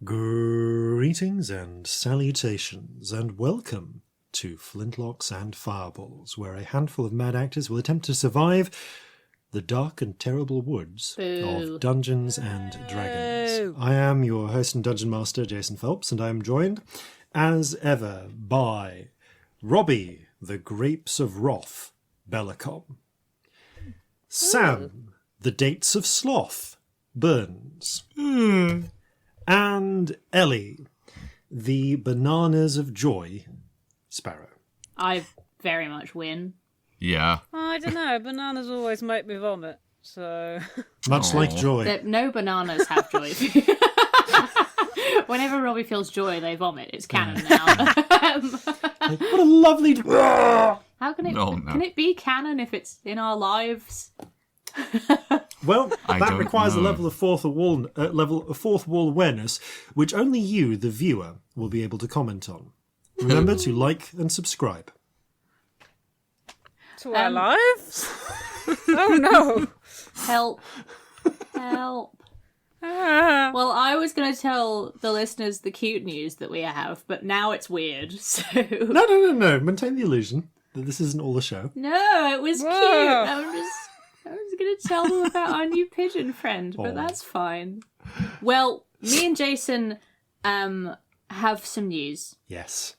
Greetings and salutations, and welcome to Flintlocks and Fireballs, where a handful of mad actors will attempt to survive the dark and terrible woods of Dungeons and Dragons. I am your host and Dungeon Master, Jason Phelps, and I am joined, as ever, by Robbie, the Grapes of Wrath, Bellekom. Sam, the Dates of Sloth, Burns. And Ellie, the Bananas of Joy, Sparrow. I very much win. Yeah. I don't know. Bananas always make me vomit, so... Much like joy. No bananas have joy. Whenever Robbie feels joy, they vomit. It's canon now. What a lovely... How can it? Can it be canon if it's in our lives? Well, that requires a level of fourth wall awareness, which only you, the viewer, will be able to comment on. Remember to like and subscribe. To our lives? Oh no! Help! Well, I was going to tell the listeners the cute news that we have, but now it's weird. So No. Maintain the illusion that this isn't all a show. No, it was cute. I was going to tell them about our new pigeon friend, but that's fine. Well, me and Jason have some news. Yes.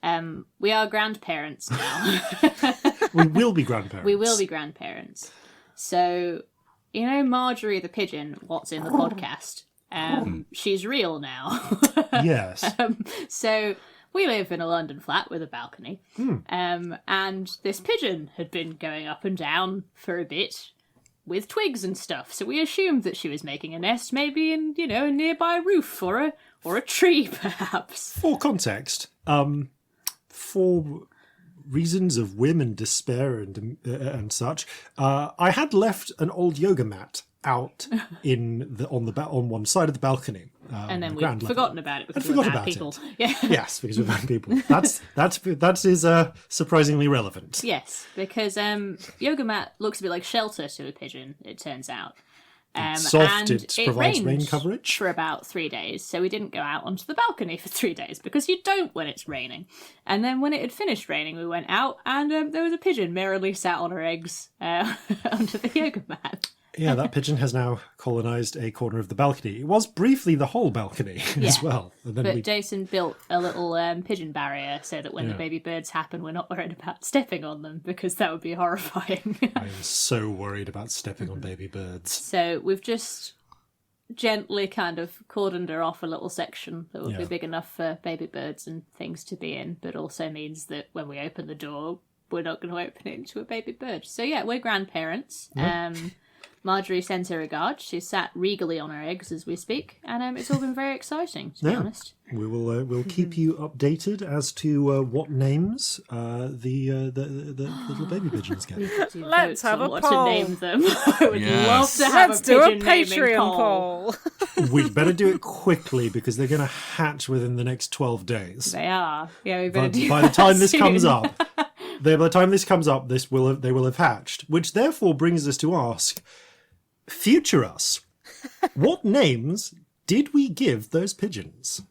We are grandparents now. We will be grandparents. We will be grandparents. So, you know Marjorie the pigeon, what's in the podcast? She's real now. Yes. So, we live in a London flat with a balcony. And this pigeon had been going up and down for a bit with twigs and stuff. So we assumed that she was making a nest, maybe in, a nearby roof or a tree, perhaps. For context, for reasons of whim and despair and such, I had left an old yoga mat out on one side of the balcony, and then we've forgotten about it because we're bad people. Yeah. Yes, because we're bad people. That is surprisingly relevant. Yes, because yoga mat looks a bit like shelter to a pigeon. It turns out. It's soft. And it provides rain coverage for about 3 days, so we didn't go out onto the balcony for 3 days because you don't when it's raining. And then when it had finished raining, we went out, and there was a pigeon merrily sat on her eggs under the yoga mat. Yeah, that pigeon has now colonised a corner of the balcony. It was briefly the whole balcony as well. And then Jason built a little pigeon barrier so that when the baby birds happen, we're not worried about stepping on them, because that would be horrifying. I am so worried about stepping on baby birds. So we've just gently kind of cordoned her off a little section that would be big enough for baby birds and things to be in, but also means that when we open the door, we're not going to open it into a baby bird. So yeah, we're grandparents. Yep. Marjorie sends her regards. She's sat regally on her eggs as we speak, and it's all been very exciting, to be honest. We'll keep you updated as to what names the little baby pigeons get. Let's have a what poll. To name them. I would love to have Let's do a pigeon Patreon poll. We'd better do it quickly because they're going to hatch within the next 12 days. They are. Yeah, we better do by that the time this soon. comes up, they will have hatched. Which therefore brings us to ask, future us, what names did we give those pigeons?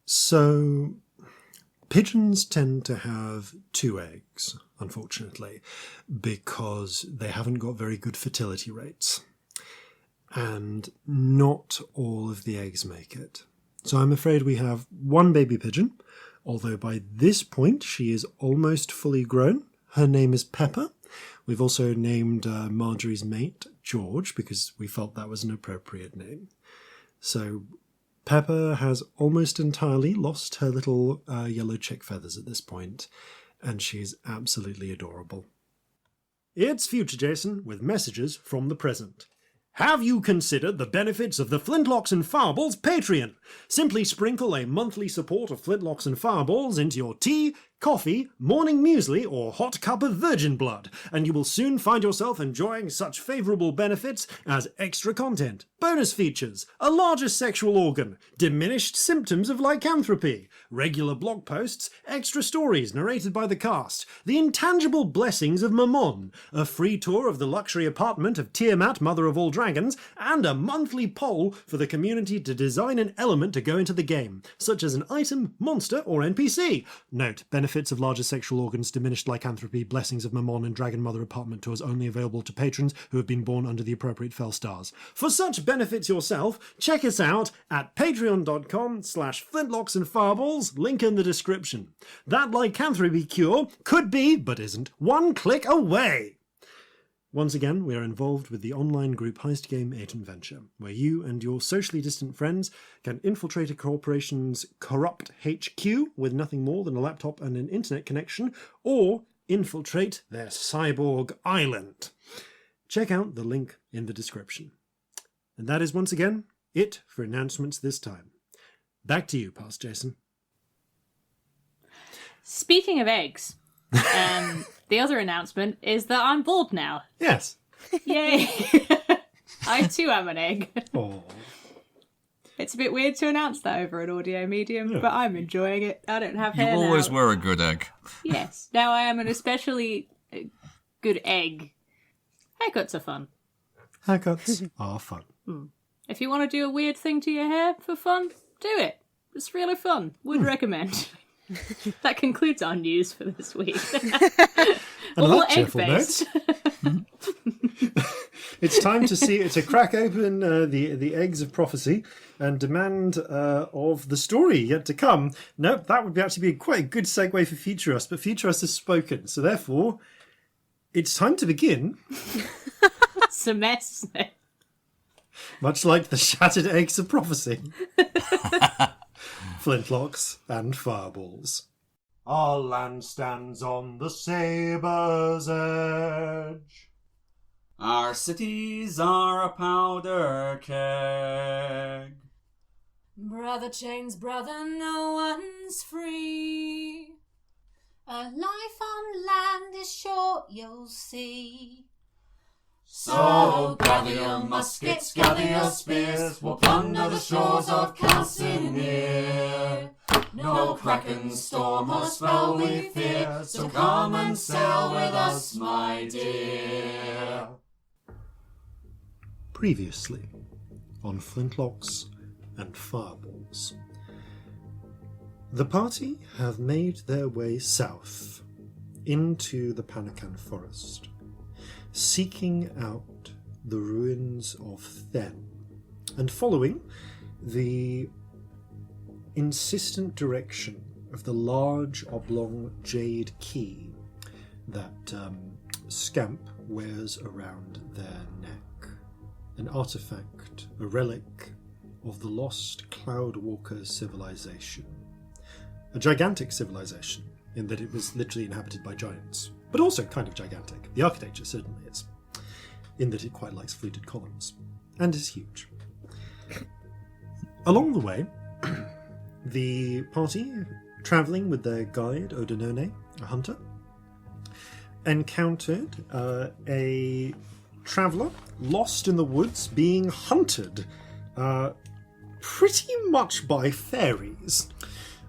So, pigeons tend to have 2 eggs, unfortunately, because they haven't got very good fertility rates. And not all of the eggs make it. So I'm afraid we have 1 baby pigeon, although by this point she is almost fully grown. Her name is Pepper. We've also named Marjorie's mate George because we felt that was an appropriate name. So Pepper has almost entirely lost her little yellow chick feathers at this point, and she's absolutely adorable. It's Future Jason with messages from the present. Have you considered the benefits of the Flintlocks and Fireballs Patreon? Simply sprinkle a monthly support of Flintlocks and Fireballs into your tea, coffee, morning muesli, or hot cup of virgin blood, and you will soon find yourself enjoying such favourable benefits as extra content, bonus features, a larger sexual organ, diminished symptoms of lycanthropy, regular blog posts, extra stories narrated by the cast, the intangible blessings of Mammon, a free tour of the luxury apartment of Tiamat, Mother of All Dragons, and a monthly poll for the community to design an element to go into the game, such as an item, monster, or NPC. Note, benefits of larger sexual organs, diminished lycanthropy, blessings of Mammon, and Dragon Mother apartment tours only available to patrons who have been born under the appropriate fell stars. For such benefits yourself, check us out at patreon.com/Flintlocks and Fireballs, link in the description. That lycanthropy cure could be, but isn't, one click away! Once again, we are involved with the online group heist game Agent Venture, where you and your socially distant friends can infiltrate a corporation's corrupt HQ with nothing more than a laptop and an internet connection, or infiltrate their cyborg island. Check out the link in the description. And that is once again it for announcements this time. Back to you, Past Jason. Speaking of eggs, the other announcement is that I'm bald now. Yes. Yay! I too am an egg. Oh. It's a bit weird to announce that over an audio medium, but I'm enjoying it. I don't have hair You always now. were a good egg. Yes. Now I am an especially good egg. Haircuts are fun. Haircuts are fun. If you want to do a weird thing to your hair for fun, do it. It's really fun. Would recommend. That concludes our news for this week. And on All that cheerful note, it's time to crack open the eggs of prophecy and demand of the story yet to come. Nope, that would actually be quite a good segue for Future Us, but Future Us has spoken, so therefore it's time to begin. Semester. Much like the shattered eggs of prophecy. Flintlocks and Fireballs. Our land stands on the sabre's edge. Our cities are a powder keg. Brother chains brother, no one's free. A life on land is short, you'll see. So gather your muskets, gather your spears, we'll plunder the shores of Calcinea. No kraken, storm or spell we fear, so come and sail with us, my dear. Previously on Flintlocks and Fireballs. The party have made their way south into the Panakan forest, seeking out the ruins of Then, and following the insistent direction of the large oblong jade key that Scamp wears around their neck. An artifact, a relic of the lost Cloudwalker civilization. A gigantic civilization, in that it was literally inhabited by giants, but also kind of gigantic. The architecture certainly is, in that it quite likes fluted columns, and is huge. Along the way, the party, travelling with their guide, Odinone, a hunter, encountered a traveller lost in the woods being hunted pretty much by fairies.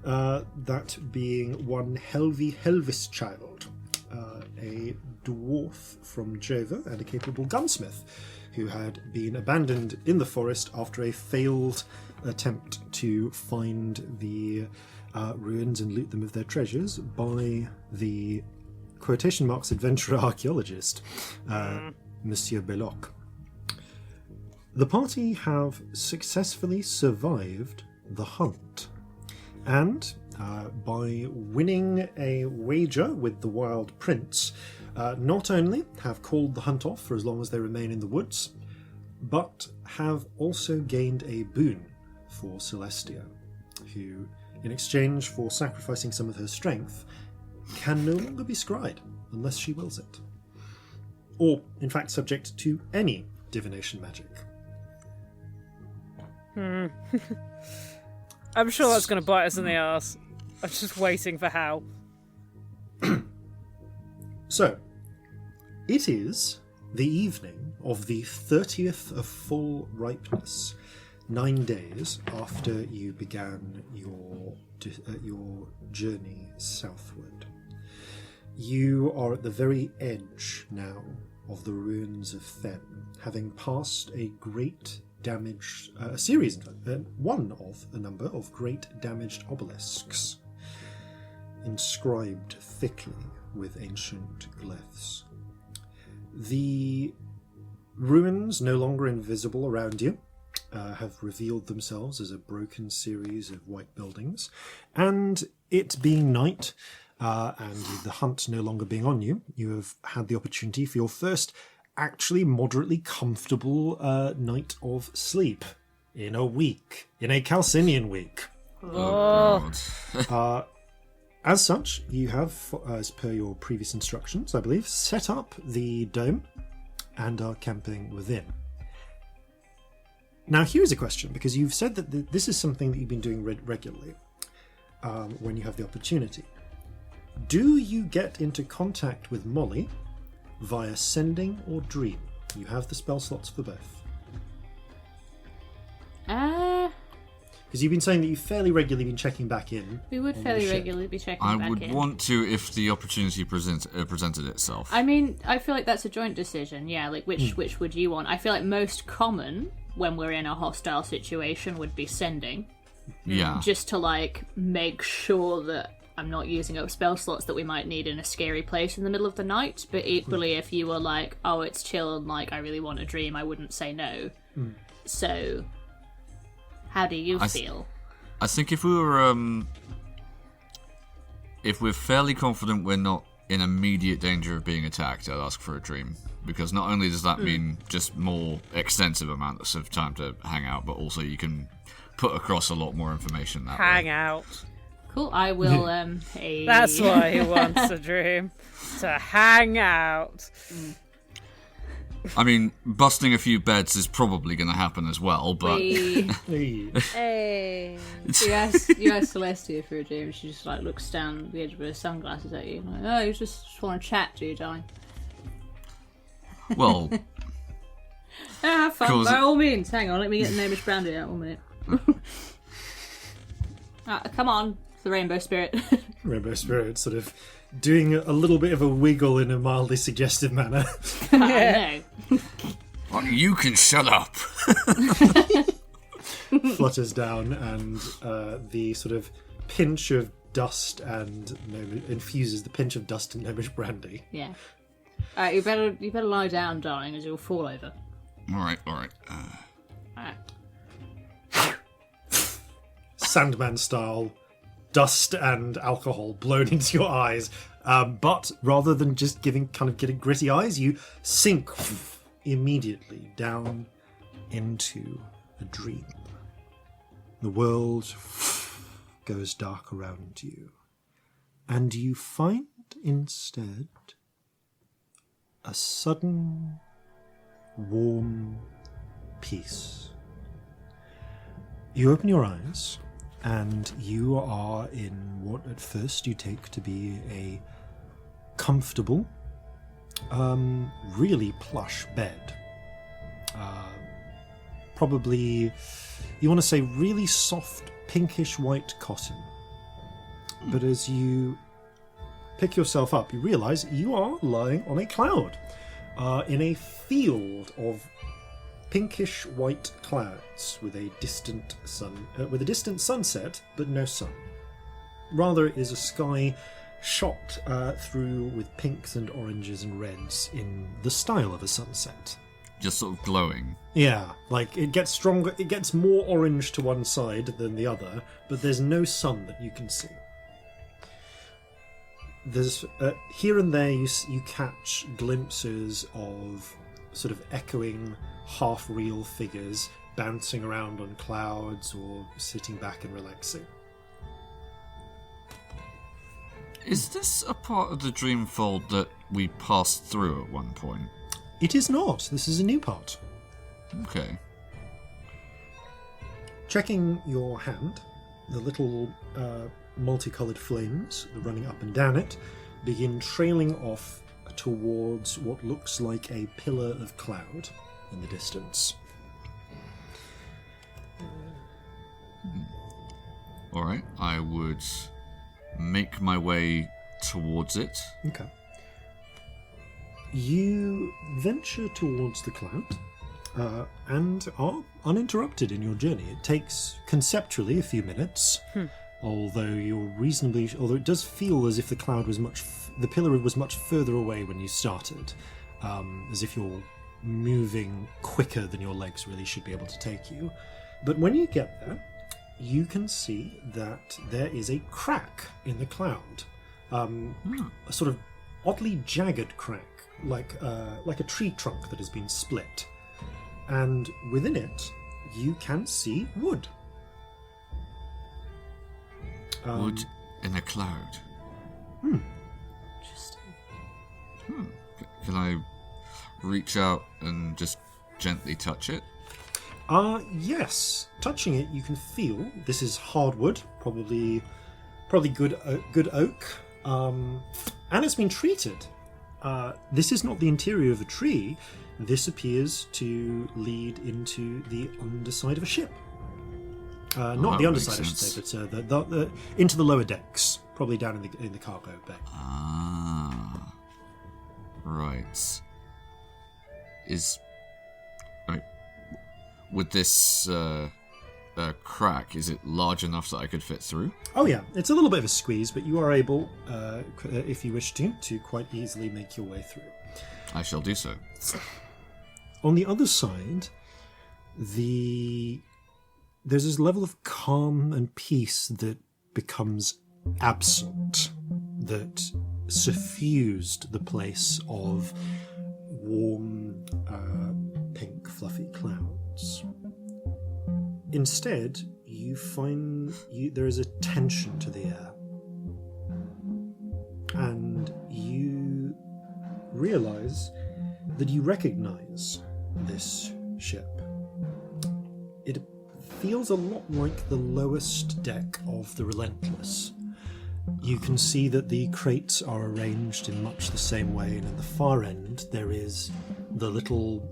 That being one Helvis child, a dwarf from Jova and a capable gunsmith who had been abandoned in the forest after a failed attempt to find the ruins and loot them of their treasures by the quotation marks adventurer archaeologist, Monsieur Bellekom. The party have successfully survived the hunt, and by winning a wager with the Wild Prince, not only have called the hunt off for as long as they remain in the woods, but have also gained a boon for Celestia, who, in exchange for sacrificing some of her strength, can no longer be scryed unless she wills it. Or, in fact, subject to any divination magic. I'm sure that's going to bite us in the arse. I'm just waiting for how. So, it is the evening of the 30th of full ripeness, 9 days after you began your journey southward. You are at the very edge now of the ruins of Fen, having passed a great damaged, one of a number of great damaged obelisks, inscribed thickly with ancient glyphs. The ruins, no longer invisible around you, have revealed themselves as a broken series of white buildings, and it being night, and the hunt no longer being on you, you have had the opportunity for your first actually moderately comfortable night of sleep in a Calcinian week. Oh, God. As such, you have, as per your previous instructions, I believe, set up the dome and are camping within. Now, here's a question, because you've said that this is something that you've been doing regularly when you have the opportunity. Do you get into contact with Molly via sending or dream? You have the spell slots for both. Because you've been saying that you've fairly regularly been checking back in. We would fairly regularly be checking back in. I would want to if the opportunity presented itself. I mean, I feel like that's a joint decision, yeah, like which would you want? I feel like most common when we're in a hostile situation would be sending. Yeah. Just to, like, make sure that I'm not using up spell slots that we might need in a scary place in the middle of the night, but equally if you were like, oh, it's chill and, like, I really want a dream, I wouldn't say no. So, how do you feel? I think if we were, if we're fairly confident we're not in immediate danger of being attacked, I'd ask for a dream. Because not only does that mean just more extensive amounts of time to hang out, but also you can put across a lot more information that way. hang out. Cool, I will, That's why he wants a dream. To hang out. I mean, busting a few beds is probably going to happen as well, but... Hey. You ask Celestia for a dream, and she just, like, looks down the edge of her sunglasses at you. Like, oh, you just want to chat, do you, darling? Well... Have fun, by all means. Hang on, let me get the Namish brandy out 1 minute. Come on, it's the rainbow spirit. Rainbow spirit, sort of doing a little bit of a wiggle in a mildly suggestive manner. I know. Well, you can shut up. Flutters down, and the sort of pinch of dust and infuses the pinch of dust and Gnomish brandy. Yeah. Alright, you better lie down, darling, as you'll fall over. Alright. Alright. Sandman style, dust and alcohol blown into your eyes. But rather than just getting gritty eyes, you sink immediately down into a dream. The world goes dark around you, and you find instead a sudden warm peace. You open your eyes, and you are in what at first you take to be a comfortable, really plush bed. Probably, you want to say really soft, pinkish white cotton. But as you pick yourself up, you realise you are lying on a cloud, in a field of pinkish white clouds with a distant sunset, but no sun. Rather, it is a sky shot through with pinks and oranges and reds in the style of a sunset. Just sort of glowing. Yeah, like it gets stronger, it gets more orange to one side than the other, but there's no sun that you can see. There's here and there you catch glimpses of sort of echoing half-real figures bouncing around on clouds or sitting back and relaxing. Is this a part of the Dreamfold that we passed through at one point? It is not. This is a new part. Okay. Checking your hand, the little multicoloured flames running up and down it begin trailing off walk towards what looks like a pillar of cloud in the distance. All right, I would make my way towards it. Okay. You venture towards the cloud and are uninterrupted in your journey. It takes conceptually a few minutes, although it does feel as if the cloud was the pillar was much further away when you started, as if you're moving quicker than your legs really should be able to take you. But when you get there, you can see that there is a crack in the cloud, a sort of oddly jagged crack, like a tree trunk that has been split. And within it, you can see wood. Wood in a cloud. Interesting. Can I reach out and just gently touch it? Yes. Touching it, you can feel this is hardwood, probably good oak, and it's been treated. This is not the interior of a tree. This appears to lead into the underside of a ship. Not the underside, I should say, but the into the lower decks, probably down in the cargo bay. Ah, right. With this crack, is it large enough that I could fit through? Oh yeah, it's a little bit of a squeeze, but you are able, if you wish to quite easily make your way through. I shall do so. On the other side, there's this level of calm and peace that becomes absent, that suffused the place of warm, pink, fluffy clouds. Instead, you find there is a tension to the air, and you realize that you recognize this ship. It feels a lot like the lowest deck of the Relentless. You can see that the crates are arranged in much the same way, and at the far end there is the little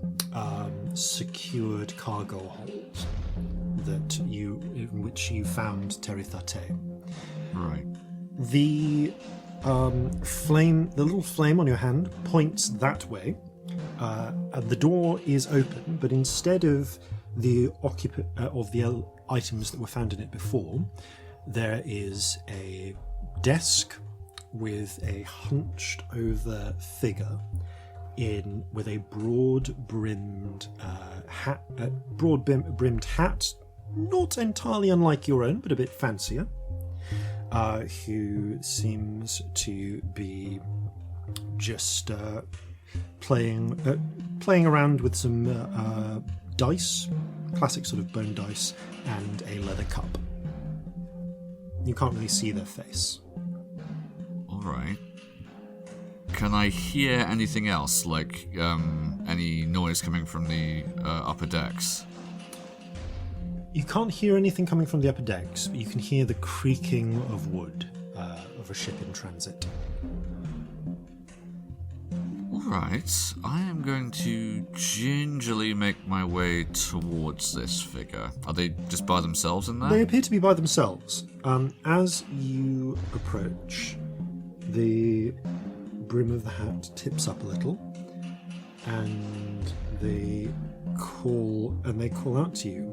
secured cargo hold in which you found Terithate. Right. The little flame on your hand points that way. And the door is open, but instead of the items that were found in it before, there is a desk with a hunched over figure with a broad-brimmed hat, not entirely unlike your own, but a bit fancier, who seems to be just playing around with some dice, classic sort of bone dice, and a leather cup. You can't really see their face. All right. Can I hear anything else, like any noise coming from the upper decks? You can't hear anything coming from the upper decks, but you can hear the creaking of wood of a ship in transit. Alright, I am going to gingerly make my way towards this figure. Are they just by themselves in there? They appear to be by themselves. As you approach, the brim of the hat tips up a little, and they call out to you.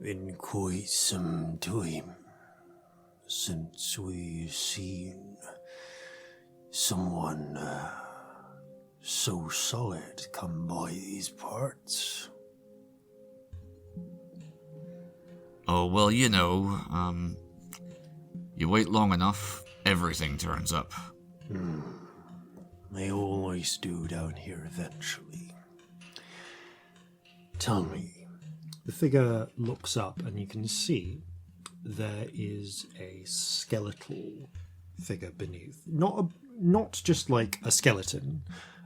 Been quite some time since we've seen someone so solid come by these parts. Oh, well, you know, you wait long enough, everything turns up. They always do down here eventually. Tell me. The figure looks up and you can see there is a skeletal figure beneath. Not just like a skeleton,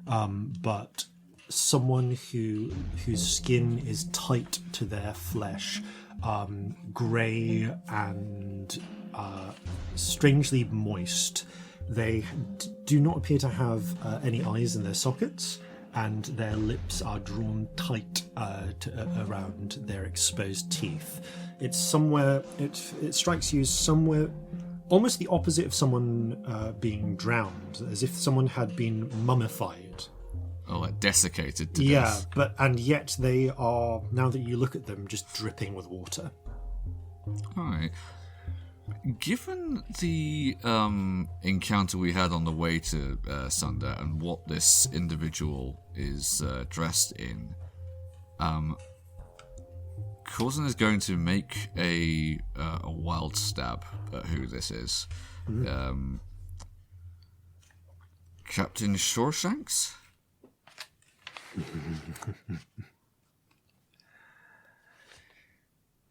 but someone whose skin is tight to their flesh, grey and strangely moist, They do not appear to have any eyes in their sockets, and their lips are drawn tight around their exposed teeth. It's somewhere. It strikes you as somewhere almost the opposite of someone being drowned, as if someone had been mummified. Oh, like desiccated to death. Yeah, and yet they are, now that you look at them, just dripping with water. Alright. Given the encounter we had on the way to Sunder and what this individual is dressed in, Corzin is going to make a wild stab at who this is. Mm-hmm. Captain Shoreshanks?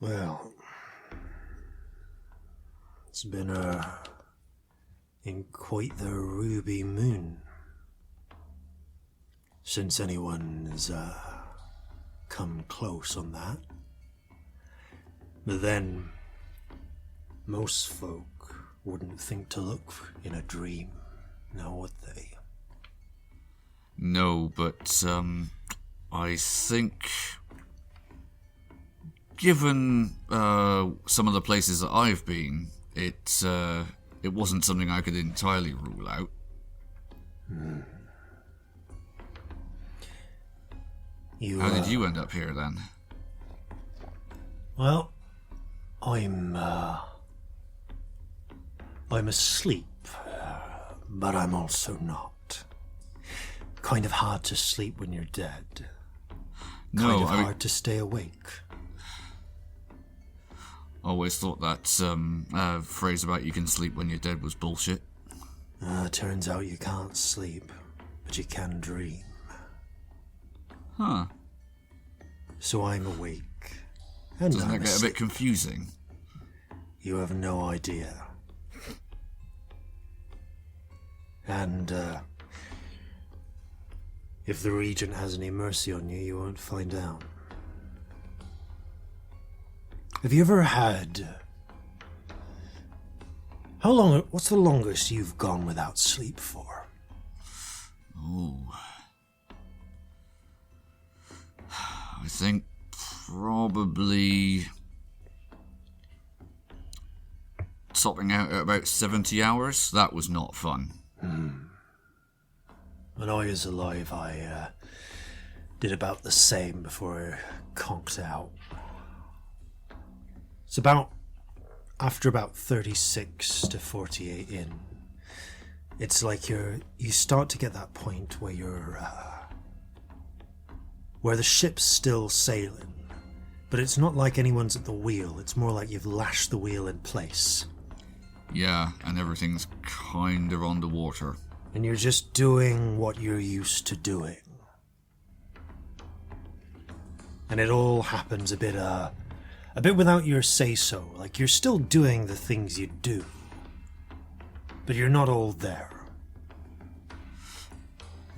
Well, it's been in quite the ruby moon since anyone's come close on that. But then, most folk wouldn't think to look in a dream, now would they? No, but I think, given some of the places that I've been, it wasn't something I could entirely rule out. How did you end up here then? Well, I'm asleep, but I'm also not. Kind of hard to sleep when you're dead. Kind of hard to stay awake. Always thought that phrase about you can sleep when you're dead was bullshit. Turns out you can't sleep, but you can dream. Huh. So I'm awake. And doesn't that get a bit confusing? You have no idea. And, if the Regent has any mercy on you, you won't find out. Have you ever had... What's the longest you've gone without sleep for? Ooh. I think probably topping out at about 70 hours. That was not fun. When I was alive, I did about the same before I conked out. It's after about 36 to 48 in, it's like you start to get that point where where the ship's still sailing, but it's not like anyone's at the wheel. It's more like you've lashed the wheel in place. Yeah, and everything's kind of on the water. And you're just doing what you're used to doing. And it all happens a bit without your say-so. Like, you're still doing the things you do, but you're not all there.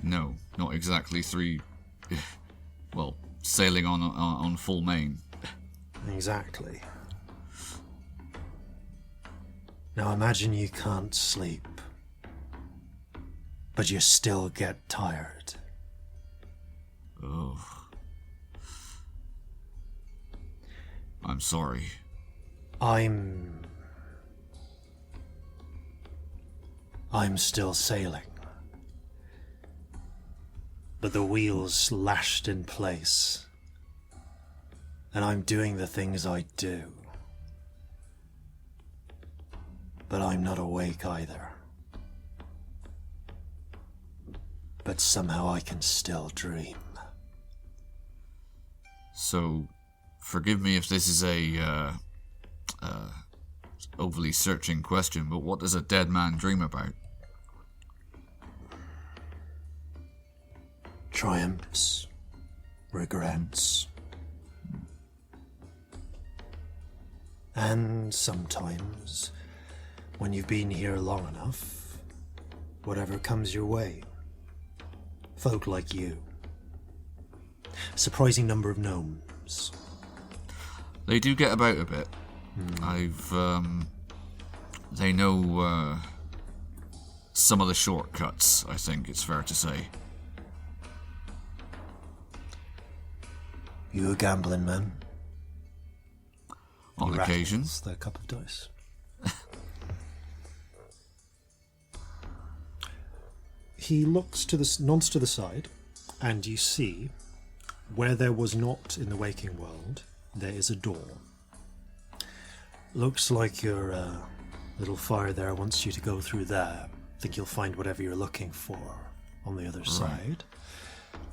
No, not exactly sailing on full main. Exactly. Now imagine you can't sleep, but you still get tired. Oh. I'm sorry. I'm still sailing. But the wheel's lashed in place. And I'm doing the things I do. But I'm not awake either. But somehow I can still dream. So, forgive me if this is a overly searching question, but what does a dead man dream about? Triumphs, regrets, and sometimes, when you've been here long enough, whatever comes your way. Folk like you. Surprising number of gnomes. They do get about a bit. They know some of the shortcuts, I think it's fair to say. You a gambling man? On He occasion. rattles the cup of dice. He nods to the side, and you see, where there was not in the waking world, there is a door. Looks like your little fire there wants you to go through there. Think you'll find whatever you're looking for on the other side.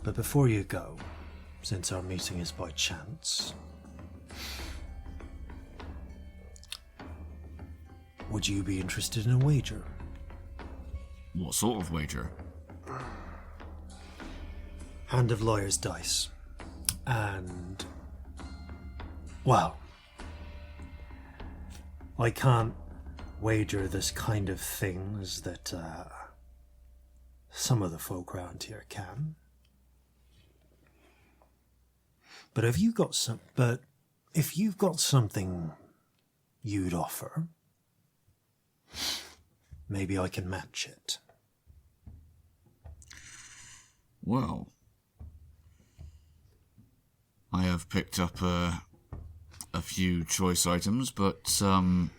But before you go, since our meeting is by chance, would you be interested in a wager? What sort of wager? Hand of lawyer's dice. And, well, I can't wager this kind of things that some of the folk around here can. But if you've got something you'd offer, maybe I can match it. Well, I have picked up a few choice items, but none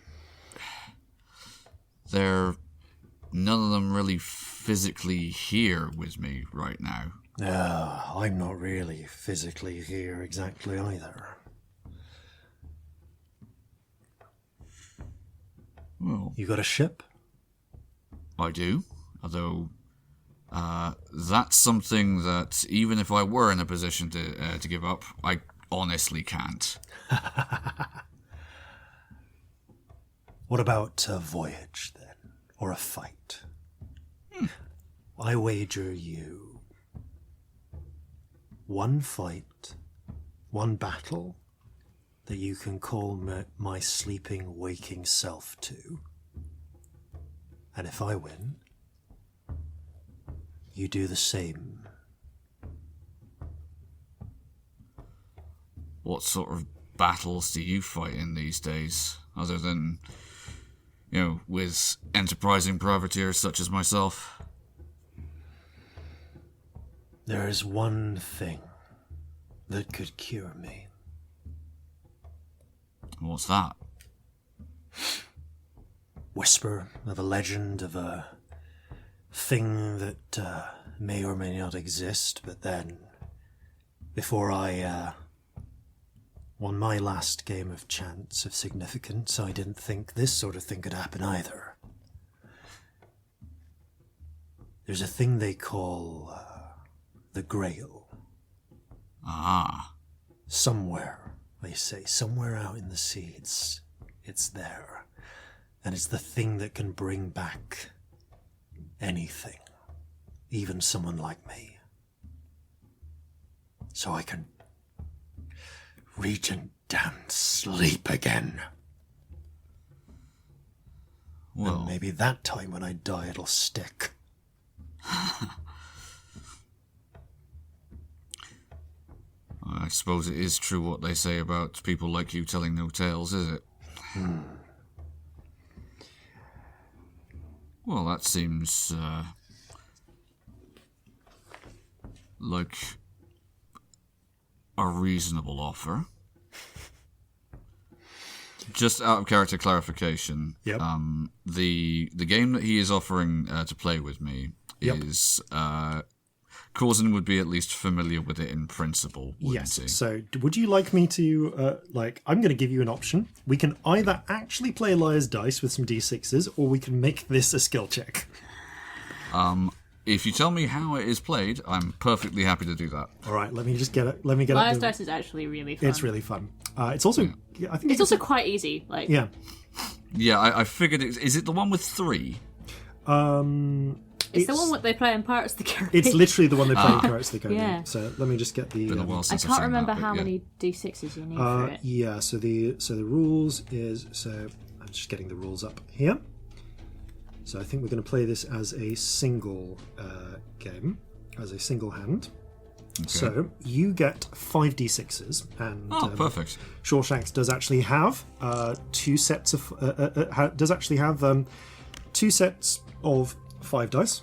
of them really physically here with me right now. I'm not really physically here exactly either. Well, You got a ship? I do, although that's something that even if I were in a position to give up, I honestly can't. What about a voyage, then? Or a fight? I wager you one fight, one battle that you can call my sleeping, waking self to. And if I win, you do the same. What sort of battles do you fight in these days, other than, with enterprising privateers such as myself? There is one thing that could cure me. What's that? Whisper of a legend of a thing that may or may not exist, but then, before I won my last game of chance of significance, I didn't think this sort of thing could happen either. There's a thing they call the Grail. Ah. Somewhere, they say, somewhere out in the sea, it's there. And it's the thing that can bring back anything, even someone like me. So I can reach and damn sleep again. Well, And maybe that time when I die it'll stick. I suppose it is true what they say about people like you telling no tales, is it? Well, that seems like a reasonable offer. Just out of character clarification, Yep. the game that he is offering to play with me is Corzin would be at least familiar with it in principle, wouldn't Yes. he? So, would you like me to, I'm going to give you an option. We can either actually play Liar's Dice with some d6s, or we can make this a skill check. If you tell me how it is played, I'm perfectly happy to do that. All right, let me just get it. Let me get Liar's it. Dice is actually really fun. It's really fun. It's also, I think It's also quite easy. Like, yeah. Yeah, I figured it. Is it the one with 3? it's the one that they play in Pirates of the Caribbean. It's literally the one they play in Pirates of the Caribbean. Yeah. So let me just get the. Been a while I since I've can't seen remember that, how but yeah. many d6s you need for it. Yeah. So the rules is I'm just getting the rules up here. So I think we're going to play this as a single game, as a single hand. Okay. So you get 5d6s, and Perfect. Shawshanks does actually have two sets of 5 dice.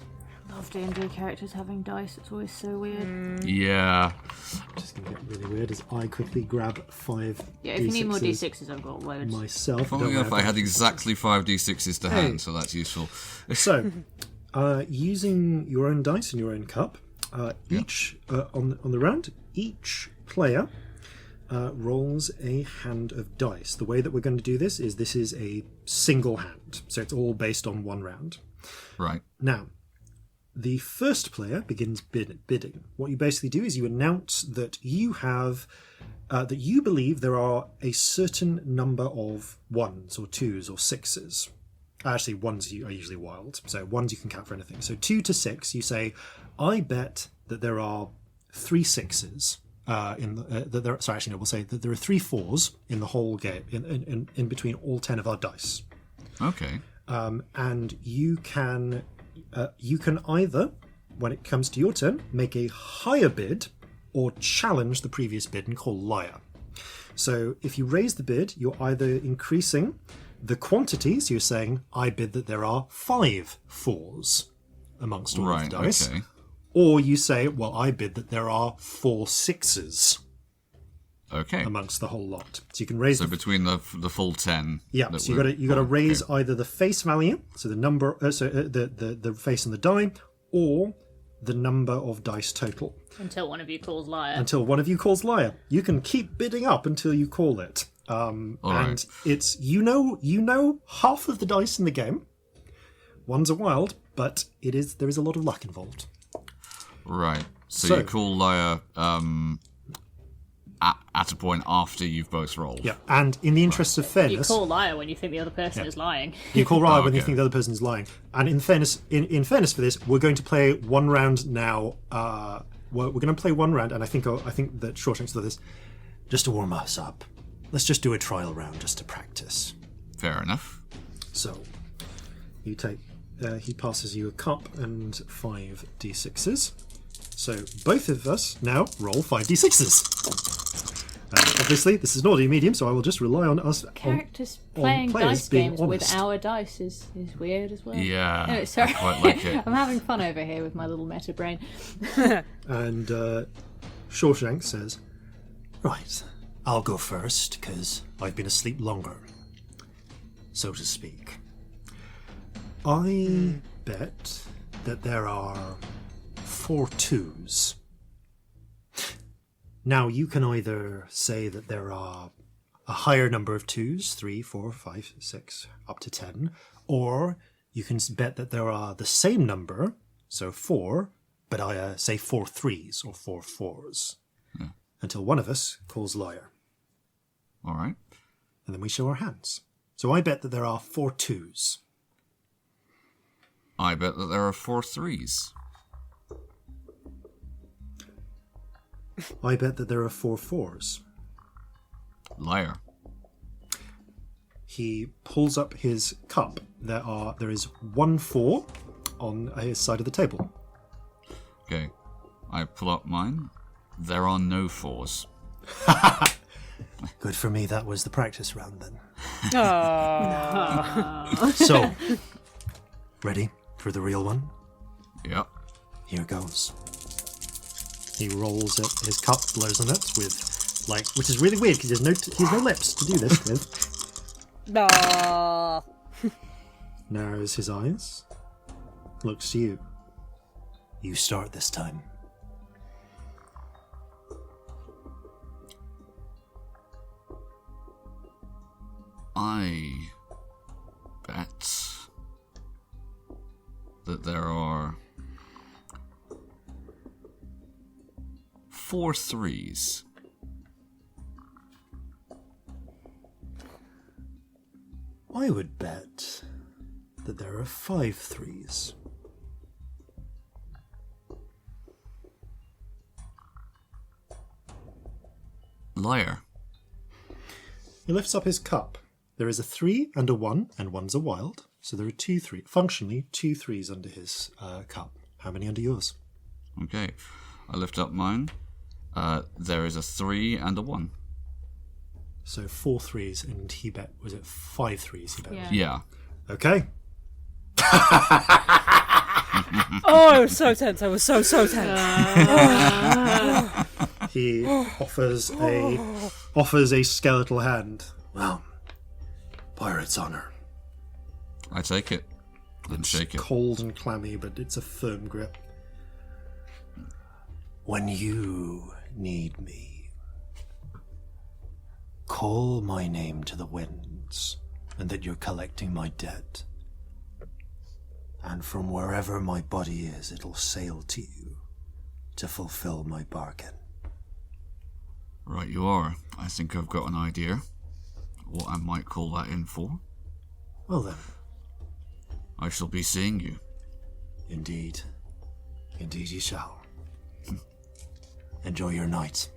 Love D&D characters having dice. It's always so weird. Yeah. Just going to get really weird as I quickly grab 5 Yeah, if you need more D6s, I've got loads. myself. Funnily Don't enough, I had exactly 5 d6s to hand, so that's useful. So, using your own dice and your own cup, each on the round, each player rolls a hand of dice. The way that we're going to do this is a single hand, so it's all based on one round. Right. Now, the first player begins bidding. What you basically do is you announce that you have that you believe there are a certain number of 1s or 2s or 6s. Actually, 1s are usually wild, so 1s you can count for anything. So 2 to 6, you say, I bet that there are 3 6s. We'll say that there are 3 4s in the whole game, in between all 10 of our dice. Okay. And you can either, when it comes to your turn, make a higher bid or challenge the previous bid and call liar. So if you raise the bid, you're either increasing the quantity, so you're saying, I bid that there are 5 4s amongst all of the dice. Okay. Or you say, well, I bid that there are 4 6s Okay. amongst the whole lot. So you can raise So between the full 10. Yeah, so you got to raise either the face value, so the number, the face on the die, or the number of dice total. Until one of you calls liar. Until one of you calls liar. You can keep bidding up until you call it. And right. it's you know half of the dice in the game. Ones are wild, but there is a lot of luck involved. Right. So you call liar at a point after you've both rolled. Yeah, and in the interest of fairness, You call liar when you think the other person is lying. you call liar when you okay. think the other person is lying. And in fairness, in fairness for this, we're going to play one round now. We're going to play one round, and I think that Shawshank's done this just to warm us up. Let's just do a trial round just to practice. Fair enough. So, you take. He passes you a cup and 5 d6s. So both of us now roll 5 d6s. Obviously, this is an audio medium, so I will just rely on us. Characters on playing players dice being games honest. with our dice is weird as well. Yeah. Anyway, sorry. I quite like it. I'm having fun over here with my little meta brain. And Shawshank says, right, I'll go first, because I've been asleep longer, so to speak. I bet that there are 4 2s. Now, you can either say that there are a higher number of 2s, 3, 4, 5, 6, up to 10, or you can bet that there are the same number, so 4, but I say 4 3s or 4 4s, until one of us calls liar. All right. And then we show our hands. So I bet that there are 4 2s. I bet that there are 4 3s. I bet that there are 4 4s. Liar. He pulls up his cup. There is 1 4 on his side of the table. Okay. I pull up mine. There are no 4s. Good for me, that was the practice round then. Oh. So, ready for the real one? Yep. Here goes. He rolls it, his cup, blows on it with, which is really weird because he has no lips to do this with. No. Narrows his eyes, looks to you. You start this time. I bet that there are 4 3s. I would bet that there are 5 3s. Liar. He lifts up his cup. There is a 3 and a 1, and 1's a wild, so there are 2 3. Functionally, 2 3s under his cup. How many under yours? Okay. I lift up mine. There is a 3 and a 1. So 4 3s, and he bet, was it 5 3s he bet? Yeah. Yeah. Okay. Oh, I was so tense. I was so tense. He offers a skeletal hand. Well, pirate's honor. I take it and shake it. Cold and clammy, but it's a firm grip. When you need me, call my name to the winds, and that you're collecting my debt. And from wherever my body is, it'll sail to you to fulfill my bargain. Right, you are. I think I've got an idea what I might call that in for. Well then. I shall be seeing you. Indeed. Indeed you shall. Enjoy your night.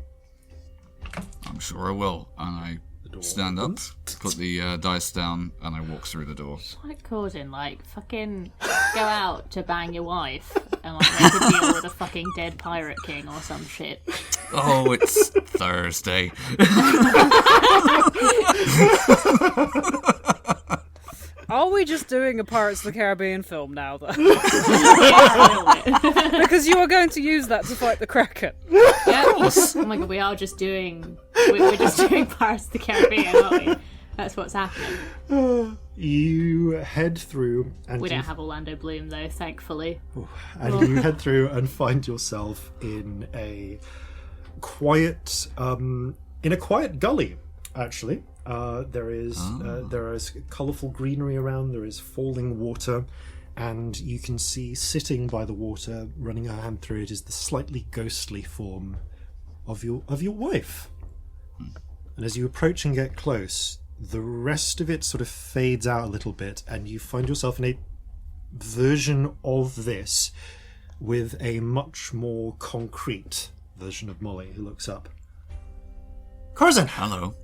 I'm sure I will. And I stand up, put the dice down, and I walk through the door. Like Corzin, fucking go out to bang your wife and make a deal with a fucking dead pirate king or some shit. Oh, it's Thursday. Are we just doing a Pirates of the Caribbean film now, though? Because you are going to use that to fight the Kraken. Yeah, of course. Oh my god, we're just doing Pirates of the Caribbean, aren't we? That's what's happening. You head through, and we don't have Orlando Bloom though, thankfully. And you head through and find yourself in a quiet gully. Actually, there is colourful greenery around. There is falling water, and you can see sitting by the water, running a hand through it, is the slightly ghostly form of your wife. And as you approach and get close, the rest of it sort of fades out a little bit, and you find yourself in a version of this with a much more concrete version of Molly, who looks up. Corzin! Hello.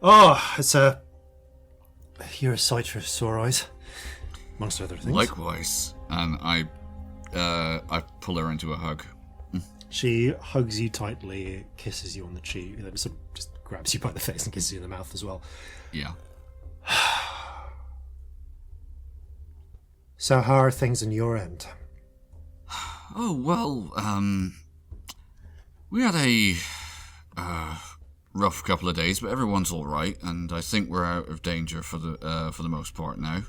Oh, you're a sight for sore eyes, amongst other things. Likewise. And I pull her into a hug. She hugs you tightly, kisses you on the cheek, and then sort of just grabs you by the face and kisses you in the mouth as well. Yeah. So how are things on your end? Oh, well, we had a rough couple of days, but everyone's all right, and I think we're out of danger for the most part now.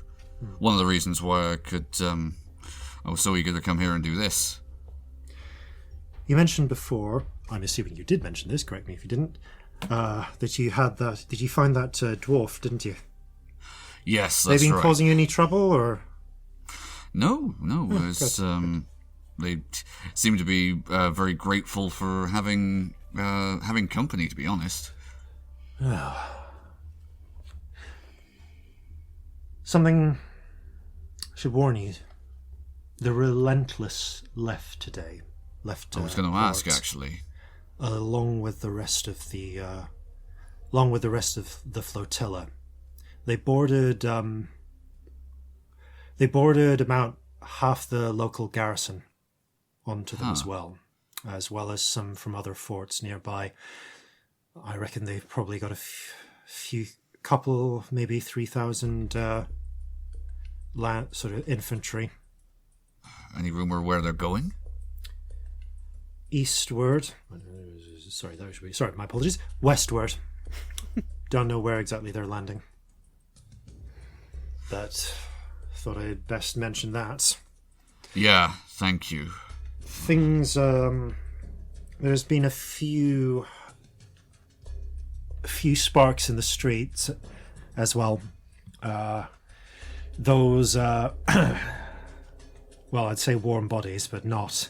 One of the reasons why I was so eager to come here and do this. You mentioned before, I'm assuming you did mention this, correct me if you didn't, that you had that. Did you find that dwarf, didn't you? Yes, that's right. They been causing you any trouble, or? No. They seem to be very grateful for having company, to be honest. Something I should warn you. The Relentless left today. I was going to ask, actually. Along with the rest of the flotilla, they boarded about half the local garrison onto them as well as some from other forts nearby. I reckon they've probably got a couple, maybe 3,000 sort of infantry. Any rumor where they're going? Eastward. Sorry, my apologies. Westward. Don't know where exactly they're landing. But thought I'd best mention that. Yeah, thank you. Things, there's been a few sparks in the streets as well. Those, well, I'd say warm bodies, but not...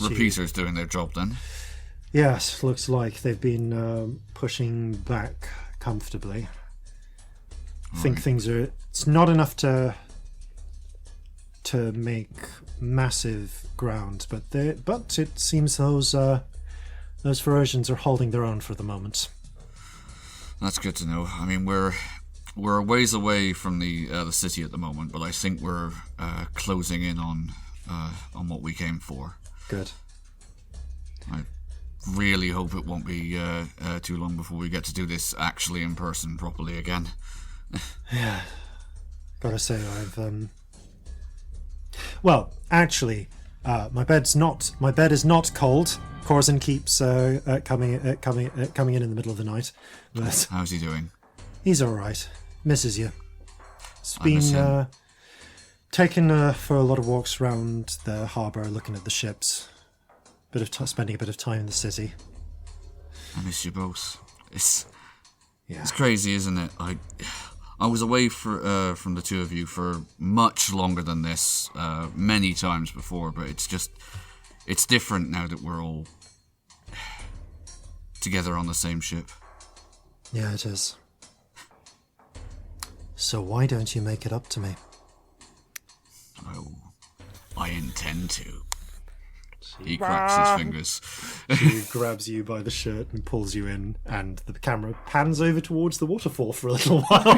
Repeaters doing their job then? Yes, looks like they've been pushing back comfortably. I think things are... It's not enough to make massive ground, but it seems those Ferocians are holding their own for the moment. That's good to know. I mean, we're a ways away from the city at the moment, but I think we're closing in on what we came for. Good. I really hope it won't be too long before we get to do this actually in person properly again. Yeah. Gotta say, Well, actually, my bed is not cold. Corzin keeps coming in the middle of the night. But How's he doing? he's all right. Misses you. It's I miss him. been taken for a lot of walks around the harbour, looking at the ships. Spending a bit of time in the city. I miss you both. It's Yeah. crazy, isn't it? I was away from the two of you for much longer than this, many times before, but it's different now that we're all together on the same ship. Yeah, it is. So why don't you make it up to me? Oh, I intend to. He cracks his fingers. She grabs you by the shirt and pulls you in, and the camera pans over towards the waterfall for a little while.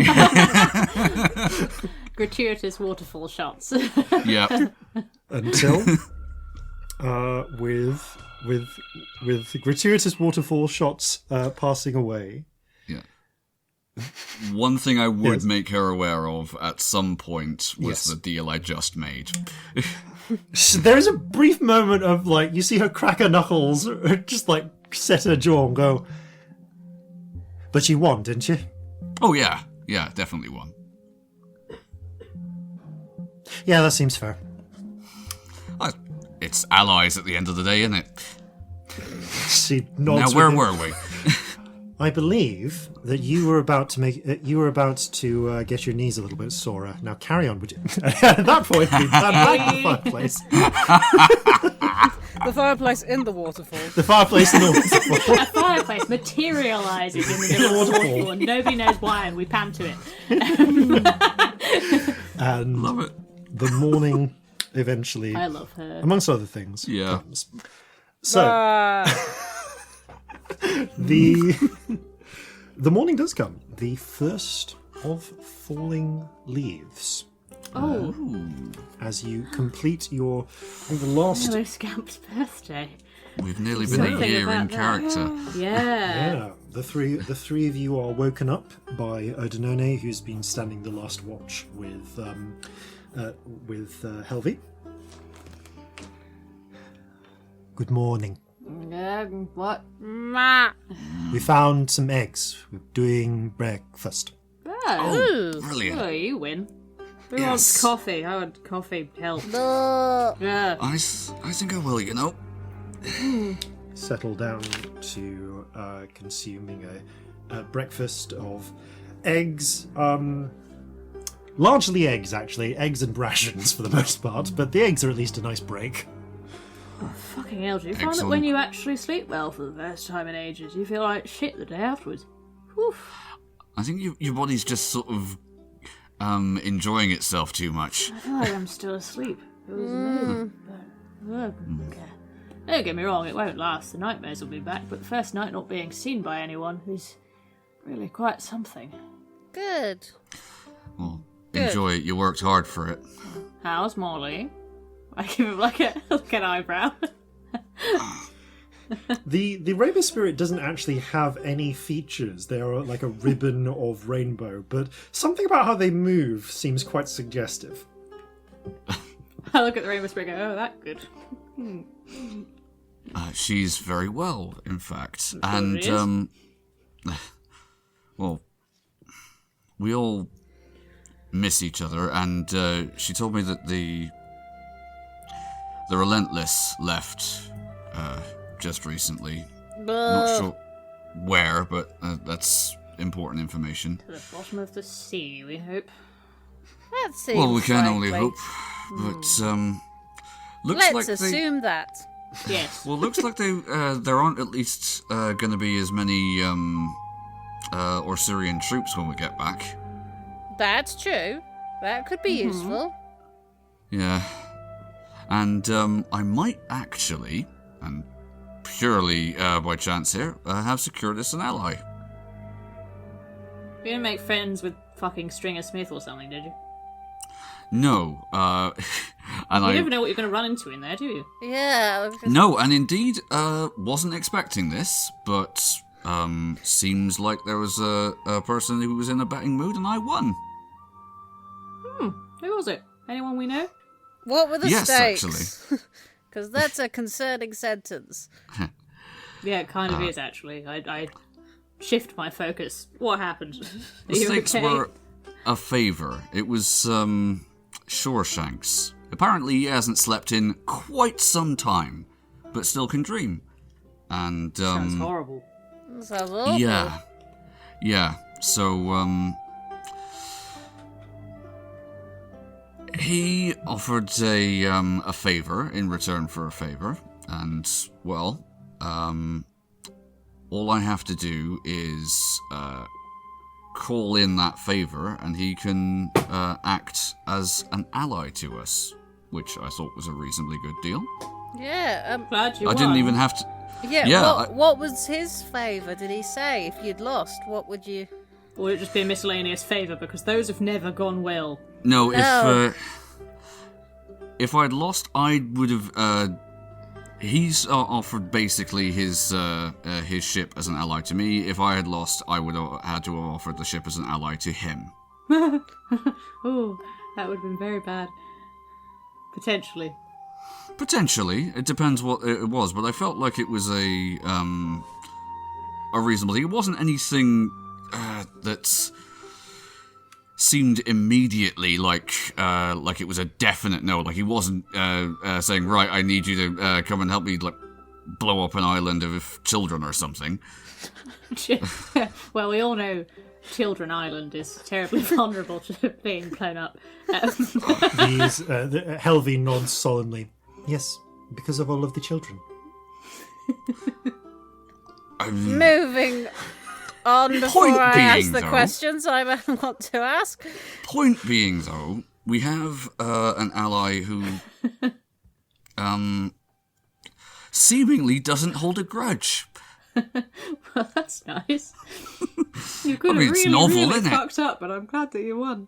Gratuitous waterfall shots. Yeah. Until, with gratuitous waterfall shots passing away. Yeah. One thing I would Yes. make her aware of at some point was Yes. the deal I just made. There's a brief moment of, like, you see her crack her knuckles, just, like, set her jaw and go, but you won, didn't you? Oh, yeah. Yeah, definitely one. Yeah, that seems fair. It's allies at the end of the day, isn't it? She nods. Now, where with were we? I believe that you were about to get your knees a little bit sorer. Now carry on, would you? At that point, we pan back to the fireplace. The fireplace in the waterfall. The fireplace in the waterfall. A fireplace materialises in the middle of the waterfall, and nobody knows why, and we pan to it. And Love it. the morning eventually, I love her. amongst other things, Yeah. comes. So the morning does come. The first of falling leaves. Oh, As you complete your the last. hello, Scamp's birthday. We've nearly been a Something year in about that. character. Yeah. Yeah, the three of you are woken up by Odinone, who's been standing the last watch with Helvi. Good morning. What? Ma. We found some eggs. We're doing breakfast. Oh, Brilliant. oh, you win. Who Yes. wants coffee? I want coffee help. No. Yeah. I think I will, you know. Settle down to consuming a breakfast of eggs. Largely eggs, actually. Eggs and rations for the most part, but the eggs are at least a nice break. Fucking hell, do you find that Excellent. when you actually sleep well for the first time in ages, you feel like shit the day afterwards? Whew. I think your body's just sort of enjoying itself too much. I feel like I'm still asleep. It was amazing. But, okay. Don't get me wrong, it won't last. The nightmares will be back, but the first night not being seen by anyone is really quite something. Good. Well, enjoy it. You worked hard for it. How's Molly? I give him like an eyebrow. The rainbow spirit doesn't actually have any features. They are like a ribbon of rainbow, but something about how they move seems quite suggestive. I look at the rainbow spirit and go, oh, that's good. She's very well, in fact. Sure And, it is. well, we all miss each other, and she told me that the Relentless left just recently. Not sure where, but that's important information. To the bottom of the sea, we hope. That seems Well, we can only likely. hope. But looks Let's like assume that. Yes. Well, looks like there aren't at least going to be as many Orsirian troops when we get back. That's true. That could be useful. Yeah. And I might actually, and purely by chance here, have secured us an ally. You didn't make friends with fucking Stringer Smith or something, did you? No, and You I never know what you're going to run into in there, do you? Yeah. I was just- no, and indeed wasn't expecting this, but seems like there was a person who was in a betting mood, and I won. Who was it? Anyone we know? What were the Yes, stakes? actually. Because that's a concerning sentence. Yeah, it kind of is, actually. I shift my focus. What happened? The stakes were a favour. It was, Shoreshanks. Apparently he hasn't slept in quite some time, but still can dream. And, Sounds horrible. Sounds awful. Yeah. So, he offered a favour in return for a favour, and, well, all I have to do is call in that favour, and he can act as an ally to us, which I thought was a reasonably good deal. Yeah. Glad you I won. didn't even have to... Yeah. What was his favour? Did he say if you'd lost, what would you? Or would it just be a miscellaneous favour, because those have never gone well. No, No. If I'd lost, I would have... he's offered basically his ship as an ally to me. If I had lost, I would have had to have offered the ship as an ally to him. Oh, that would have been very bad. Potentially. Potentially. It depends what it was, but I felt like it was a reasonable thing. It wasn't anything that seemed immediately like it was a definite no. Like he wasn't saying, right, I need you to come and help me like blow up an island of children or something. Well, we all know Children Island is terribly vulnerable to being blown up. Helvi nods solemnly. Yes, because of all of the children. Moving on before I ask the questions I want to ask. Point being, though, we have an ally who seemingly doesn't hold a grudge. Well, that's nice. You could have it's really, novel, really isn't it? fucked up, but I'm glad that you won.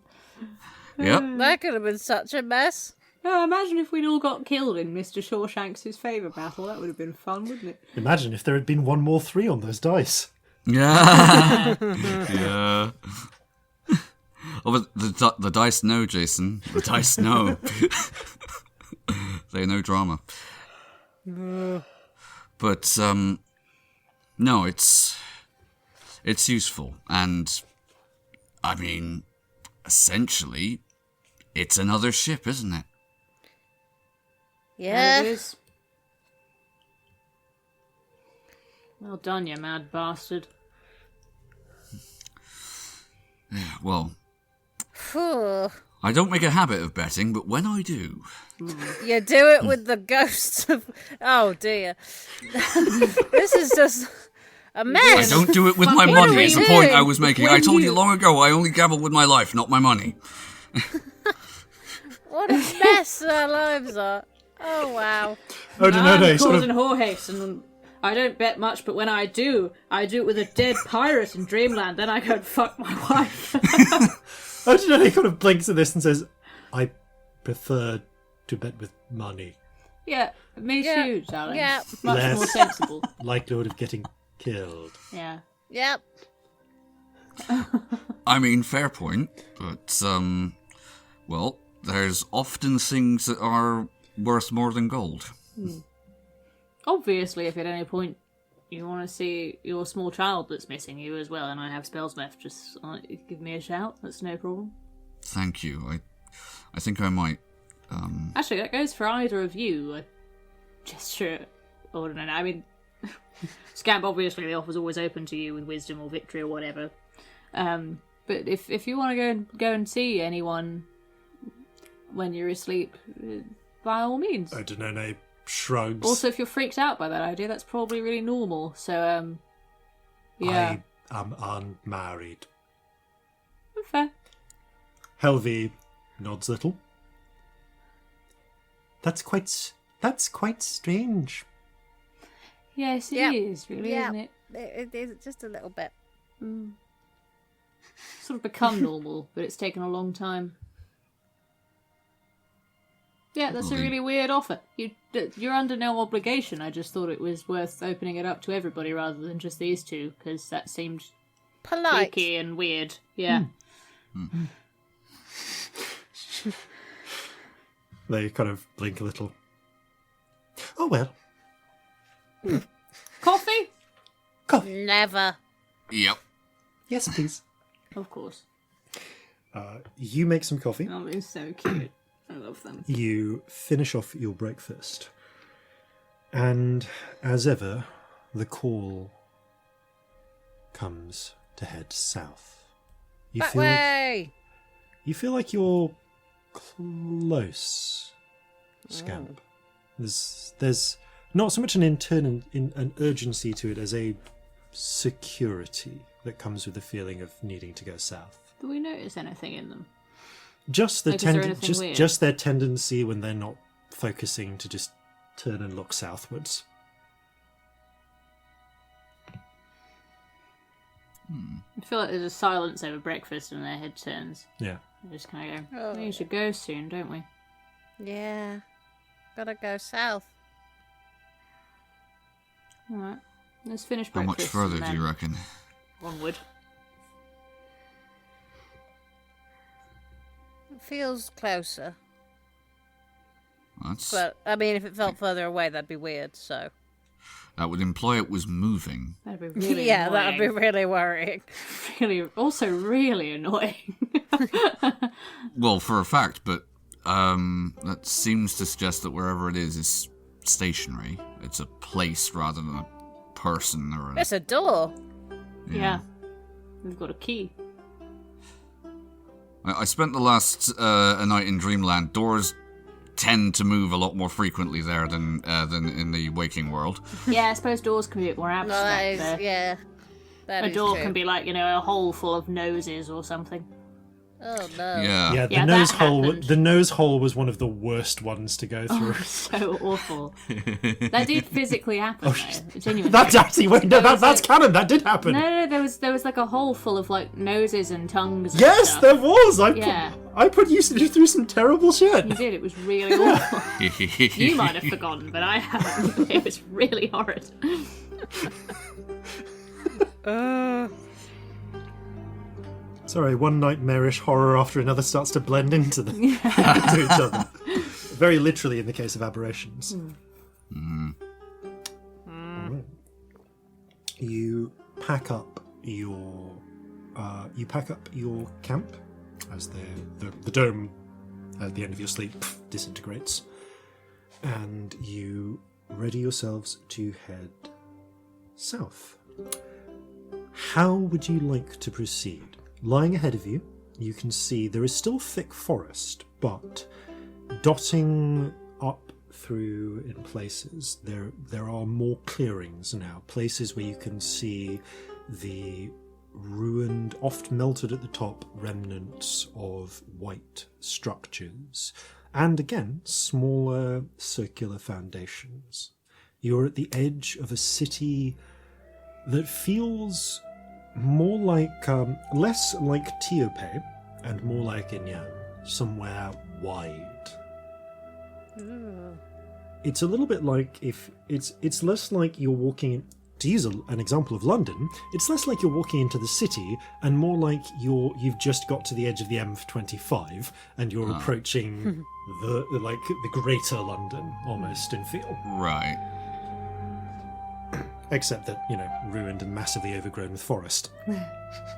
Yep. That could have been such a mess. Oh, imagine if we'd all got killed in Mr. Shawshanks' favour battle. That would have been fun, wouldn't it? Imagine if there had been one more 3 on those dice. Yeah. Yeah. Oh, but the dice know, Jason. The dice know. They know drama. But, no, it's useful. And, I mean, essentially, it's another ship, isn't it? Yeah. It is. Well done, you mad bastard. Yeah, well, Phew. I don't make a habit of betting, but when I do... You do it with the ghosts of... Oh, dear. This is just a I mess. don't do it with my What are money, we is the point doing? I was making. I told you long ago, I only gamble with my life, not my money. What a mess our lives are. Oh, wow. Oh, no, I'm sort Corzin of. Horhace, and I don't bet much, but when I do it with a dead pirate in Dreamland, then I go and fuck my wife. Oh, no, he kind of blinks at this and says, I prefer to bet with money. Yeah, me Yeah. too, darling. Yeah. Much Less. more sensible. Likelihood of getting killed. Yeah. Yep. I mean, fair point, but, well, there's often things that are worth more than gold. Obviously, if at any point you want to see your small child that's missing you as well, and I have spells left, just give me a shout. That's no problem. Thank you. I think I might, Actually, that goes for either of you. A gesture, or no, I mean, Scamp. Obviously, the offer's always open to you with wisdom or victory or whatever. But if you want to go and see anyone when you're asleep, by all means. Odinone shrugs. Also, if you're freaked out by that idea, that's probably really normal. So, yeah. I am unmarried. Fair. Helvi nods little. That's quite strange. Yes, it Yep. is, really, Yep. isn't it? It is just a little bit. Sort of become normal, but it's taken a long time. Yeah, that's a really weird offer. You're under no obligation. I just thought it was worth opening it up to everybody rather than just these two, because that seemed Polite. freaky and weird. Yeah. They kind of blink a little. Oh, well. Coffee? Coffee. Never. Yep. Yes, please. Of course. You make some coffee. Oh, they're so cute. I love them. You finish off your breakfast. And, as ever, the call comes to head south. You That way! you feel like you're close, Scamp. There's not so much an an urgency to it as a security that comes with the feeling of needing to go south. Do we notice anything in them? Just the Like, is there anything weird? just their tendency when they're not focusing to just turn and look southwards. I feel like there's a silence over breakfast when their head turns. Yeah. They just kind of go, Oh, we should go soon, don't we? Yeah. Gotta go south. Alright. Let's finish How much breakfast. further and do you then reckon? onward. It feels closer. That's, But, I mean, if it felt further away, that'd be weird, so. that would imply it was moving. That'd be really yeah, annoying. that'd be really worrying. Really annoying. Well, for a fact, but that seems to suggest that wherever it is stationary. It's a place rather than a person or a... It's a door. Yeah. We've got a key. I spent the last a night in Dreamland. Doors tend to move a lot more frequently there than in the waking world. Yeah, I suppose doors can be a bit more No, that abstract. is, yeah. That A is door true. can be like, a hole full of noses or something. Oh, no. Yeah. Yeah, the Yeah, nose that hole. happened. The nose hole was one of the worst ones to go through. So awful. That did physically happen, though. Genuinely. That's actually that's canon. That did happen. No, there was like a hole full of like noses and tongues. And Yes, stuff. there was. Yeah. I put you through some terrible shit. You did. It was really awful. You might have forgotten, but I haven't. It was really horrid. Sorry, one nightmarish horror after another starts to blend into to each other. Very literally in the case of aberrations. Alright. You pack up your camp as the dome at the end of your sleep disintegrates, and you ready yourselves to head south. How would you like to proceed? Lying ahead of you, you can see there is still thick forest, but dotting up through in places, there are more clearings now, places where you can see the ruined, oft melted at the top, remnants of white structures, and again, smaller circular foundations. You're at the edge of a city that feels more like, less like Tiope and more like Inyan, somewhere wide. It's a little bit like if it's less like you're walking, to use an example of London, it's less like you're walking into the city and more like you've just got to the edge of the M25 and you're approaching the greater London almost in feel. Right. Except that, ruined and massively overgrown with forest.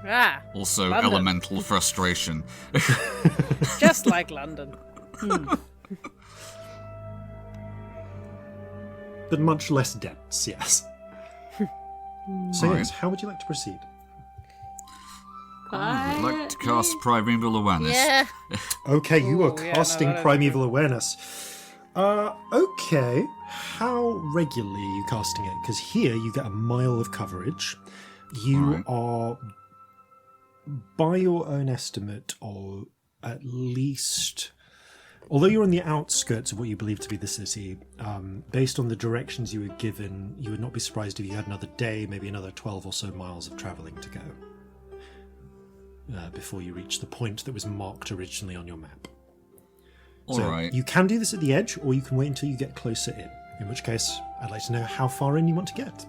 Ah, Also, London. elemental frustration. just like London. But much less dense, yes. So Right. yes, how would you like to proceed? I would like to cast Primeval Awareness. Yeah. Okay, you Ooh, are yeah, no, casting that is Primeval Awareness. Okay. How regularly are you casting it? Because here you get a mile of coverage. You Alright. are, by your own estimate, of at least... Although you're on the outskirts of what you believe to be the city, based on the directions you were given, you would not be surprised if you had another day, maybe another 12 or so miles of travelling to go. Before you reach the point that was marked originally on your map. So Alright. you can do this at the edge, or you can wait until you get closer in which case I'd like to know how far in you want to get.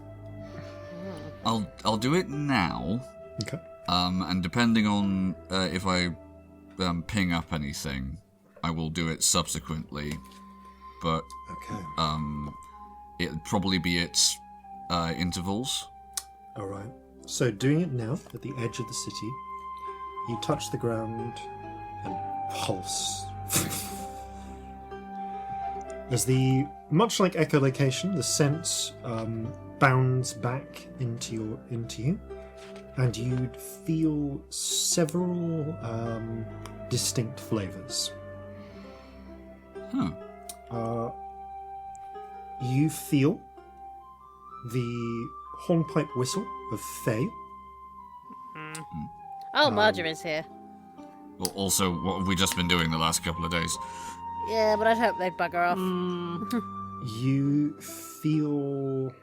I'll do it now. Okay. And depending on if I ping up anything, I will do it subsequently, but it'll probably be at intervals. All right. So doing it now at the edge of the city, you touch the ground and pulse. As much like echolocation, the sense bounds back into you, and you'd feel several distinct flavors. You feel the hornpipe whistle of Faye. Oh, Marjorie's here. Well, also, what have we just been doing the last couple of days? Yeah, but I'd hope they'd bugger off. You feel... I'm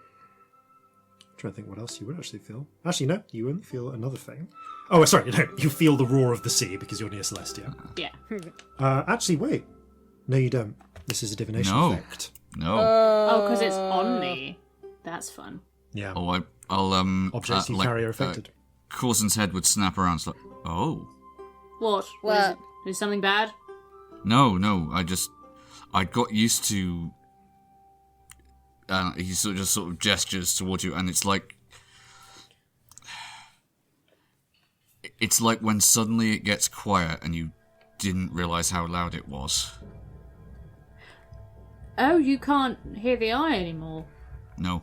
trying to think what else you would actually feel. Actually, no, you only feel another thing. Oh, sorry, no, you feel the roar of the sea because you're near Celestia. Yeah. Actually, wait. No, you don't. This is a divination effect. No. Oh, because it's on me. That's fun. Yeah. Oh, I'll Objects you carry are affected. Corzin's head would snap around. It's like, oh. What? What is it? Is something bad? No. I got used to. He sort of gestures towards you, and it's like when suddenly it gets quiet and you didn't realize how loud it was. Oh, you can't hear the eye anymore. No.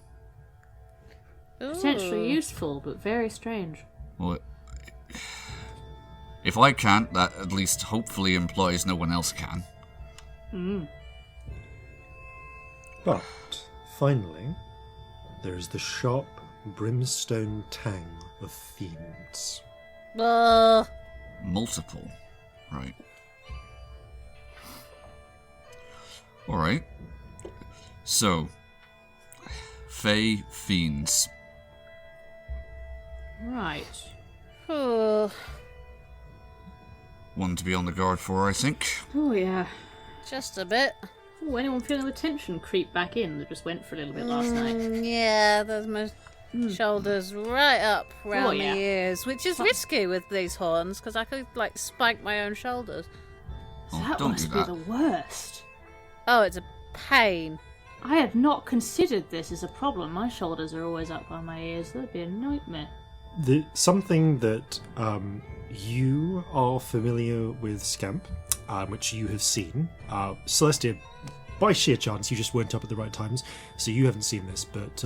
Potentially useful, but very strange. Well, if I can't, that at least hopefully implies no one else can. But, finally, there is the sharp brimstone tang of fiends. Multiple. Right. Alright. So, Fey fiends. Right. One to be on the guard for, I think. Oh, yeah. Just a bit. Oh, anyone feeling the tension creep back in that just went for a little bit last night? Yeah, there's my shoulders right up round yeah. my ears, which is risky with these horns, because I could, spike my own shoulders. Oh, That don't must do that. be the worst. Oh, it's a pain. I had not considered this as a problem. My shoulders are always up by my ears. That'd be a nightmare. Something that you are familiar with Scamp, which you have seen. Celestia, by sheer chance, you just weren't up at the right times, so you haven't seen this, but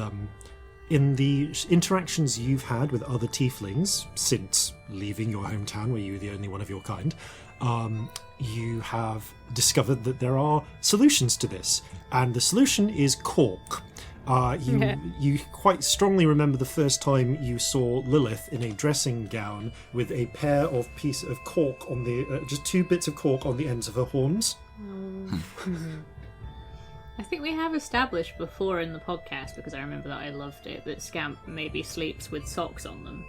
in the interactions you've had with other tieflings since leaving your hometown, where you were the only one of your kind, you have discovered that there are solutions to this, and the solution is cork. You quite strongly remember the first time you saw Lilith in a dressing gown with a pair of pieces of cork on the just 2 bits of cork on the ends of her horns. I think we have established before in the podcast, because I remember that I loved it, that Scamp maybe sleeps with socks on them.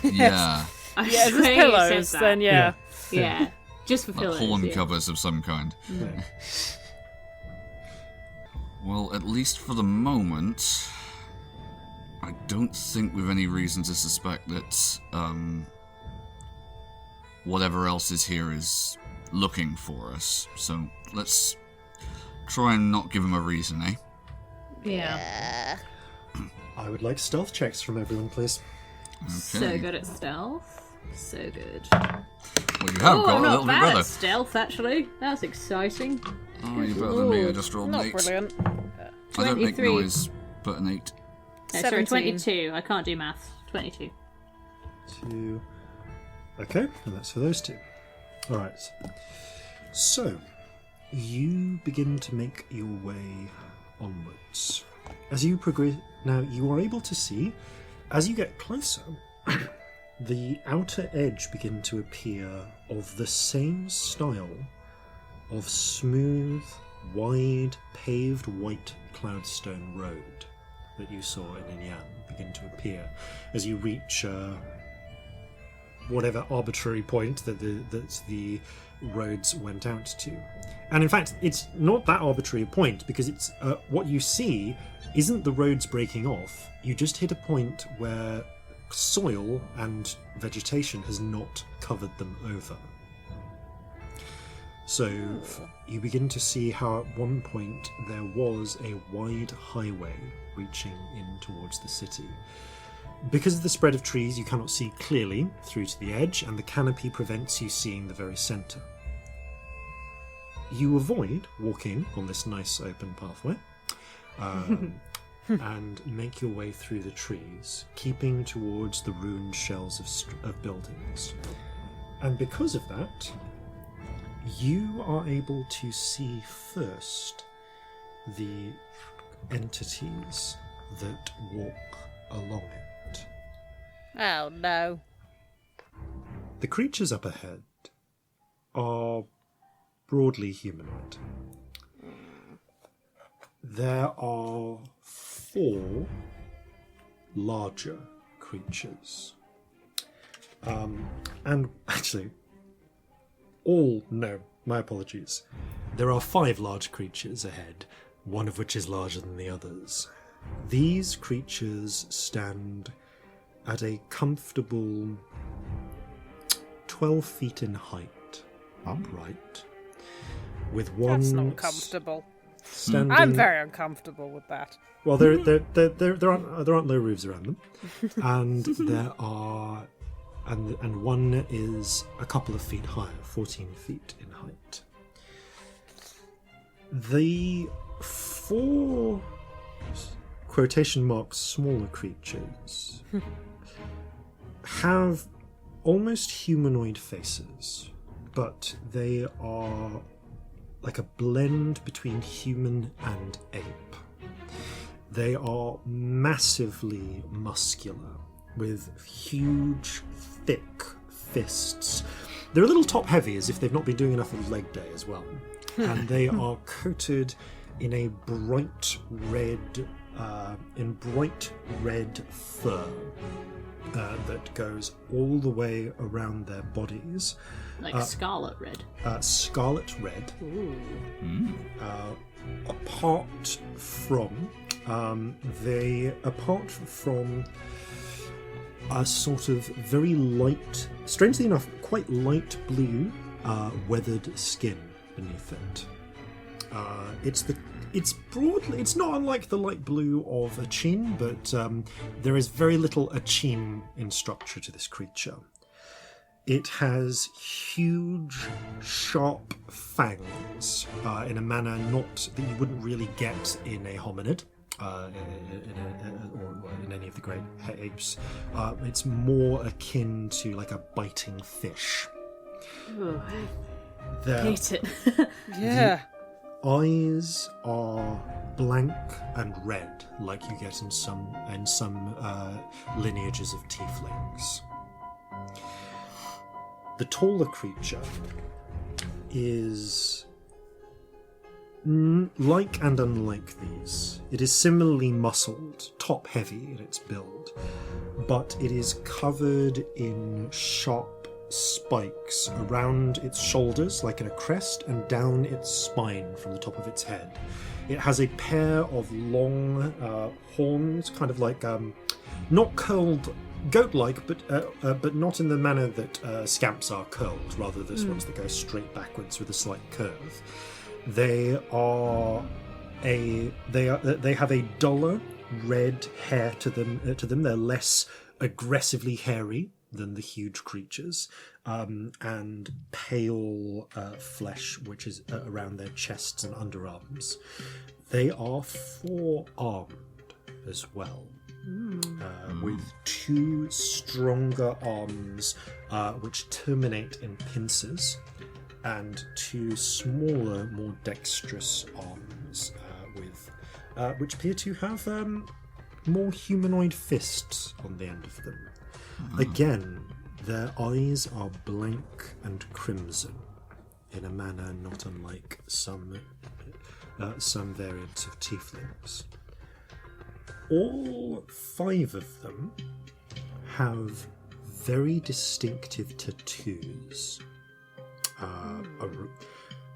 Yeah. I Yeah, if swear it's you pillows, said that. then yeah. Yeah. Just for Like pillows. horn yeah. covers of some kind. Well, at least for the moment, I don't think we've any reason to suspect that whatever else is here is looking for us. So let's try and not give them a reason, eh? Yeah. I would like stealth checks from everyone, please. So good at stealth. So good. Well, you have got a not little bit bad better. at stealth, actually. That's exciting. Oh, you're better than me. I just rolled an Not 8. brilliant. I don't make 23. noise, but an 8. No, sorry, 17. 22. I can't do maths. 22. 2. Okay, and that's for those 2. Alright. So, you begin to make your way onwards. As you progress, now you are able to see, as you get closer, the outer edge begin to appear of the same style of smooth, wide, paved white cloudstone road that you saw in Inyan begin to appear as you reach whatever arbitrary point that the roads went out to. And in fact, it's not that arbitrary a point, because it's what you see isn't the roads breaking off. You just hit a point where soil and vegetation has not covered them over. So you begin to see how at one point there was a wide highway reaching in towards the city. Because of the spread of trees, you cannot see clearly through to the edge, and the canopy prevents you seeing the very centre. You avoid walking on this nice open pathway, and make your way through the trees, keeping towards the ruined shells of buildings. And because of that, you are able to see first the entities that walk along it. Oh, no. The creatures up ahead are broadly humanoid. There are 4 larger creatures. And actually, no, my apologies. There are 5 large creatures ahead, one of which is larger than the others. These creatures stand at a comfortable 12 feet in height, upright, with one... That's not comfortable. Standing... I'm very uncomfortable with that. Well, there aren't low roofs around them, and there are... And one is a couple of feet higher, 14 feet in height. The 4 quotation marks smaller creatures have almost humanoid faces, but they are like a blend between human and ape. They are massively muscular, with huge, thick fists. They're a little top-heavy, as if they've not been doing enough of leg day as well. And they are coated in a bright red fur that goes all the way around their bodies. Like scarlet red. Scarlet red. Ooh. Apart from a sort of very light, strangely enough, quite light blue, weathered skin beneath it. It's not unlike the light blue of a chin, but there is very little achine in structure to this creature. It has huge, sharp fangs in a manner not that you wouldn't really get in a hominid. Or in any of the great apes. It's more akin to like a biting fish. Ooh. Hate it. Yeah. The eyes are blank and red, like you get in some lineages of tieflings. The taller creature is like and unlike these. It is similarly muscled, top-heavy in its build, but it is covered in sharp spikes around its shoulders, like in a crest, and down its spine from the top of its head. It has a pair of long horns, kind of like not curled goat-like, but not in the manner that scamps are curled, rather the ones that go straight backwards with a slight curve. They have a duller red hair to them. They're less aggressively hairy than the huge creatures, and pale flesh, which is around their chests and underarms. They are 4-armed as well, with 2 stronger arms, which terminate in pincers, and 2 smaller, more dexterous arms, which appear to have more humanoid fists on the end of them. Again, their eyes are blank and crimson, in a manner not unlike some variants of tieflings. All 5 of them have very distinctive tattoos.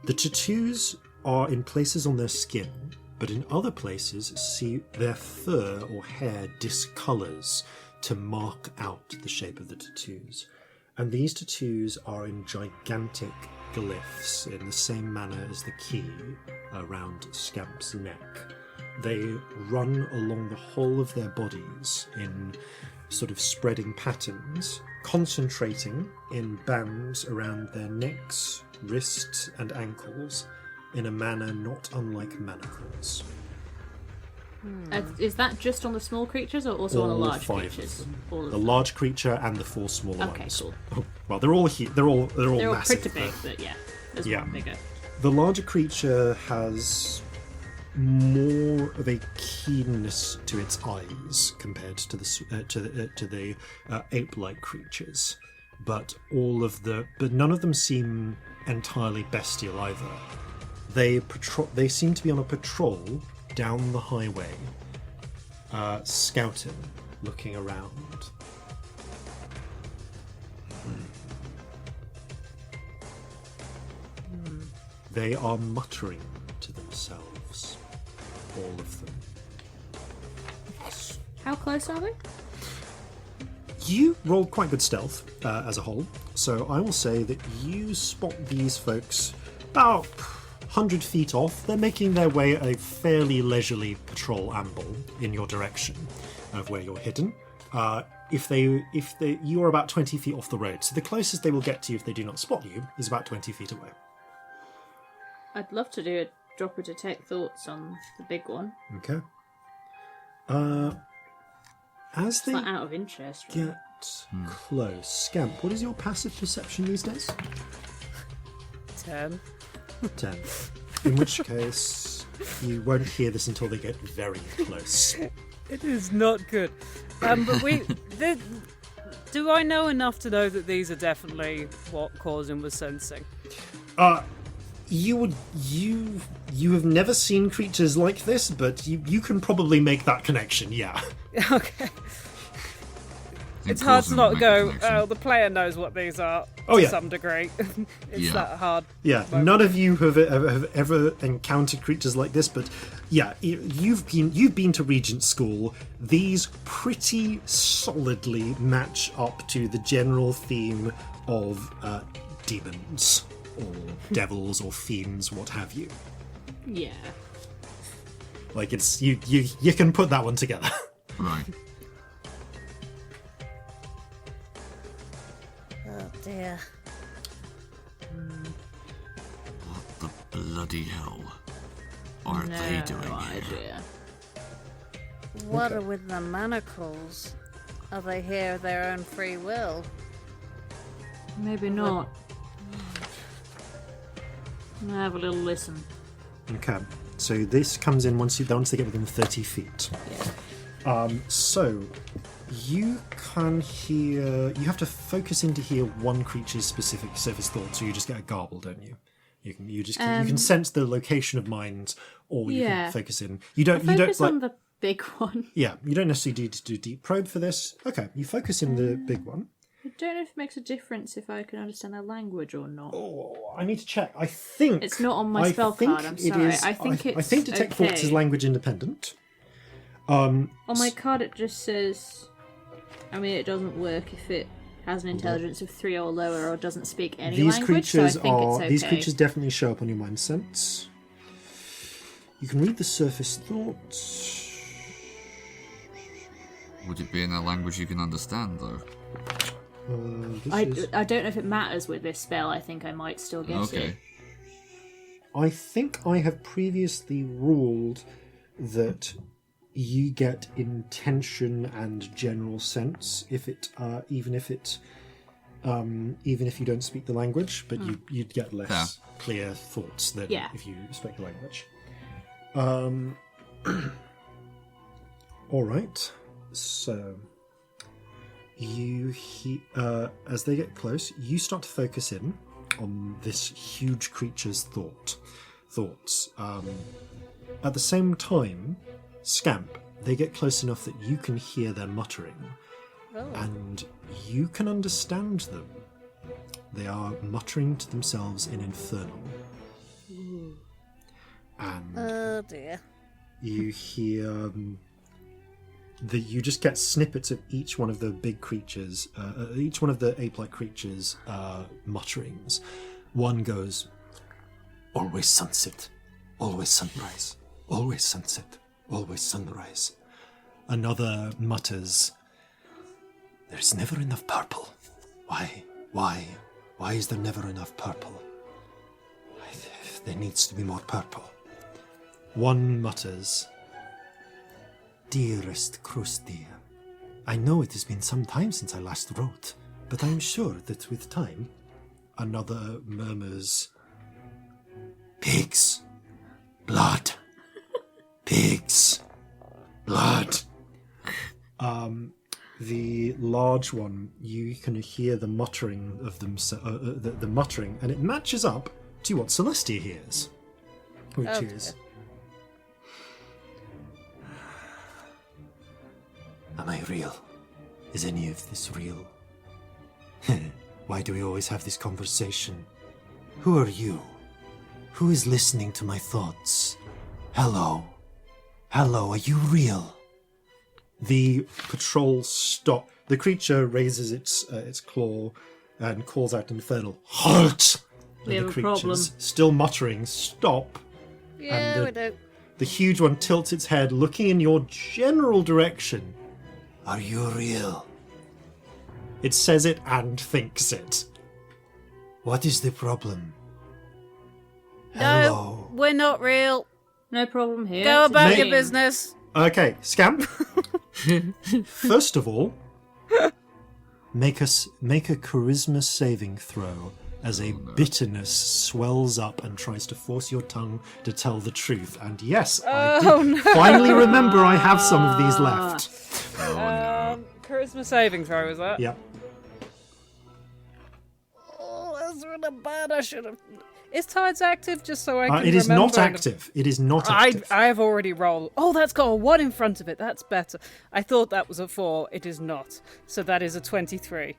The tattoos are in places on their skin, but in other places see their fur or hair discolors to mark out the shape of the tattoos. And these tattoos are in gigantic glyphs in the same manner as the key around Scamp's neck. They run along the whole of their bodies in sort of spreading patterns, concentrating in bands around their necks, wrists, and ankles in a manner not unlike manacles. Is that just on the small creatures or also on the large creatures? All of The them. large creature and the 4 smaller Okay, ones. cool. Oh, well, they're all they're all They're all massive. pretty big, but yeah, there's Yeah. one bigger. The larger creature has more of a keenness to its eyes compared to the ape-like creatures, but none of them seem entirely bestial either. They seem to be on a patrol down the highway, scouting, looking around. They are muttering to themselves, all of them. How close are they? You rolled quite good stealth as a whole, so I will say that you spot these folks about 100 feet off. They're making their way a fairly leisurely patrol amble in your direction of where you're hidden. You are about 20 feet off the road, so the closest they will get to you if they do not spot you is about 20 feet away. I'd love to do a drop or detect thoughts on the big one. Okay. As It's they not out of interest. Really. get close, Scamp, what is your passive perception these days? 10. 10. In which case, you won't hear this until they get very close. It is not good. But do I know enough to know that these are definitely what Corzin was sensing? You have never seen creatures like this, but you can probably make that connection, yeah. Okay. It's hard to not go, oh, the player knows what these are to some degree. It's that hard. Yeah, none of you have ever encountered creatures like this, but yeah, you've been to Regent School. These pretty solidly match up to the general theme of demons or devils or fiends, what have you. Yeah. Like it's you can put that one together. Right. Oh dear. What the bloody hell are they doing No here? idea. What are with the manacles? Are they here of their own free will? Maybe not. I'll have a little listen. Okay, so this comes in once they get within 30 feet. Yeah. So you can hear. You have to focus in to hear one creature's specific surface thoughts, or you just get a garble, don't you? You can sense the location of minds, or you can focus in. You don't Focus on the big one. Yeah, you don't necessarily need to do deep probe for this. Okay, you focus in the big one. I don't know if it makes a difference if I can understand their language or not. Oh, I need to check. I think It's not on my spell card, I'm sorry. I think I think detect thoughts is okay. language independent. On my card it just says... I mean, it doesn't work if it has an intelligence of 3 or lower or doesn't speak any language, so I think it's okay. These creatures definitely show up on your mind sense. You can read the surface thoughts. Would it be in a language you can understand, though? I don't know if it matters with this spell. I think I might still get it. I think I have previously ruled that you get intention and general sense even if you don't speak the language, but you'd get less clear thoughts than if you speak the language. All right, so you as they get close, you start to focus in on this huge creature's thoughts. At the same time, Scamp, they get close enough that you can hear their muttering, and you can understand them. They are muttering to themselves in Infernal. And Oh dear. you hear you just get snippets of each one of the big creatures, each one of the ape-like creatures' mutterings. One goes, always sunset, always sunrise, always sunset, always sunrise. Another mutters, there's never enough purple. Why is there never enough purple? There needs to be more purple. One mutters, dearest Krusty, I know it has been some time since I last wrote, but I am sure that with time. Another murmurs, pigs, blood, pigs, blood. The large one, you can hear the muttering of them, the muttering, and it matches up to what Celestia hears, which is, am I real? Is any of this real? Why do we always have this conversation? Who are you? Who is listening to my thoughts? Hello? Hello, are you real? The patrol stop. The creature raises its claw and calls out infernal, halt! We have the a problem. Still muttering, stop. Yeah, we do. The huge one tilts its head, looking in your general direction. Are you real? It says it and thinks it. What is the problem? Hello? No, we're not real. No problem here. Go It's about a your dream. business. Okay, Scamp. First of all, make a charisma saving throw as a bitterness swells up and tries to force your tongue to tell the truth. And yes, I did finally remember I have some of these left. Charisma saving throw, is that? Yeah. Oh, that's really bad. I should have. Is Tides active? Just so I can It is remember. not active. It is not active. I have already rolled. Oh, that's got a 1 in front of it. That's better. I thought that was a 4. It is not. So that is a 23.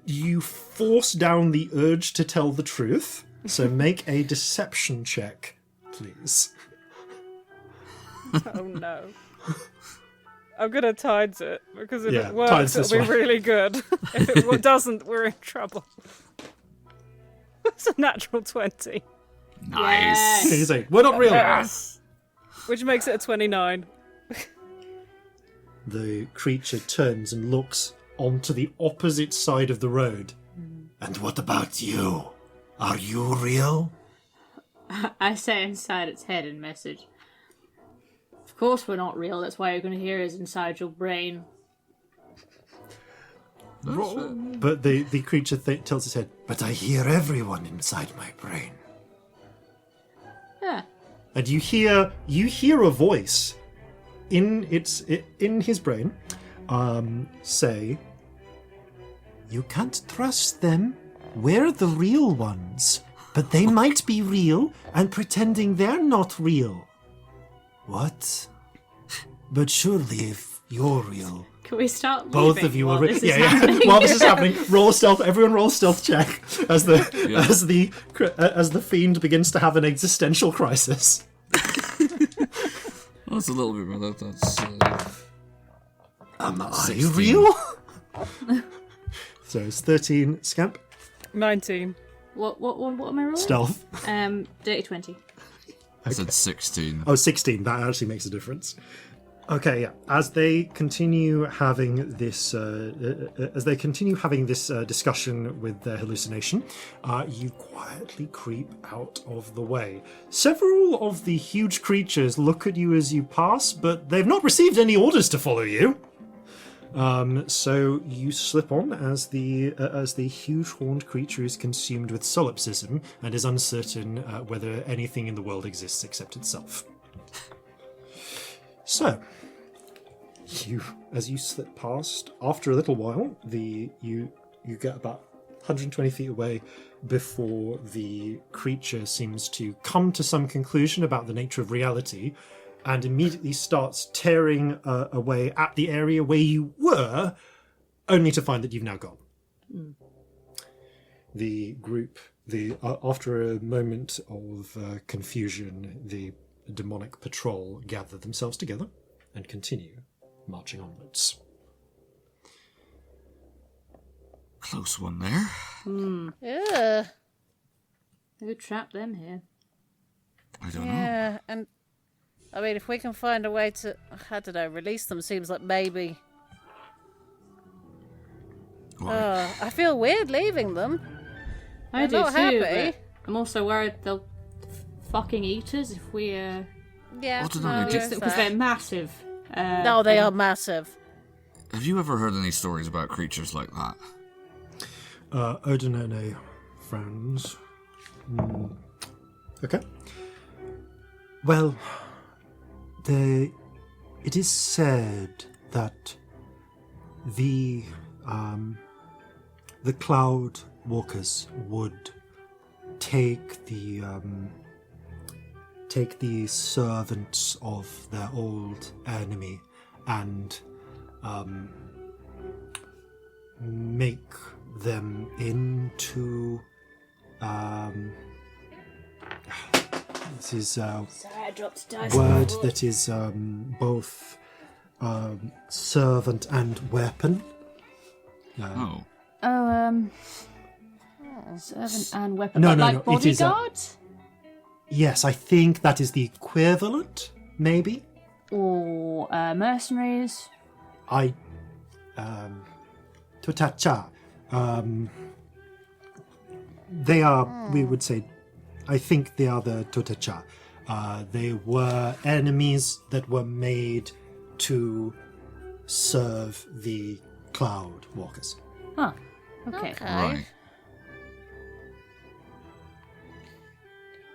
You force down the urge to tell the truth. So make a deception check, please. Oh no. I'm gonna Tides it, because if Yeah, it works, Tides it'll this be one. really good. If it doesn't, we're in trouble. It's a natural 20, Nice. You say, we're not real. which makes it a 29. The creature turns and looks onto the opposite side of the road. And what about you? Are you real? I say inside its head in message. Of course we're not real, that's why you're going to hear us inside your brain. But the creature tilts its head. But I hear everyone inside my brain. Yeah. And you hear a voice in his brain say, you can't trust them. We're the real ones. But they might be real and pretending they're not real. What? But surely if you're real, Can we start both leaving of you while are real. this is Yeah. happening? While this is happening, roll stealth. Everyone roll stealth check as the fiend begins to have an existential crisis. That's a little bit better. That's. Are you real? So it's 13. Scamp. 19. What am I rolling? Stealth. Dirty 20. I said 16. Oh, 16. That actually makes a difference. Okay, yeah. As they continue having this, discussion with their hallucination, you quietly creep out of the way. Several of the huge creatures look at you as you pass, but they've not received any orders to follow you. So you slip on as the huge horned creature is consumed with solipsism and is uncertain whether anything in the world exists except itself. So, as you slip past, after a little while, you get about 120 feet away before the creature seems to come to some conclusion about the nature of reality, and immediately starts tearing away at the area where you were, only to find that you've now gone. The group, after a moment of confusion, the demonic patrol gather themselves together and continue marching onwards. Close one there. Yeah. Who trapped them here? I don't know. Yeah, and I mean, if we can find a way to, I don't know, release them, seems like maybe. I feel weird leaving them. I do not too, happy. but I'm also worried they'll fucking eat us if we. Yeah, I don't know, Because they're massive. No, they are massive. Have you ever heard any stories about creatures like that? Odinone frowns. Okay. Well, it is said that the Cloud Walkers would take the servants of their old enemy and make them into this is Sorry, I dropped dice. word that is both servant and weapon. Servant and weapon. No, But no, like no, it is, bodyguard? Yes, I think that is the equivalent, maybe. Or mercenaries? Tutacha. They are, we would say, I think they are the Tutacha. They were enemies that were made to serve the Cloud Walkers. Huh. Okay.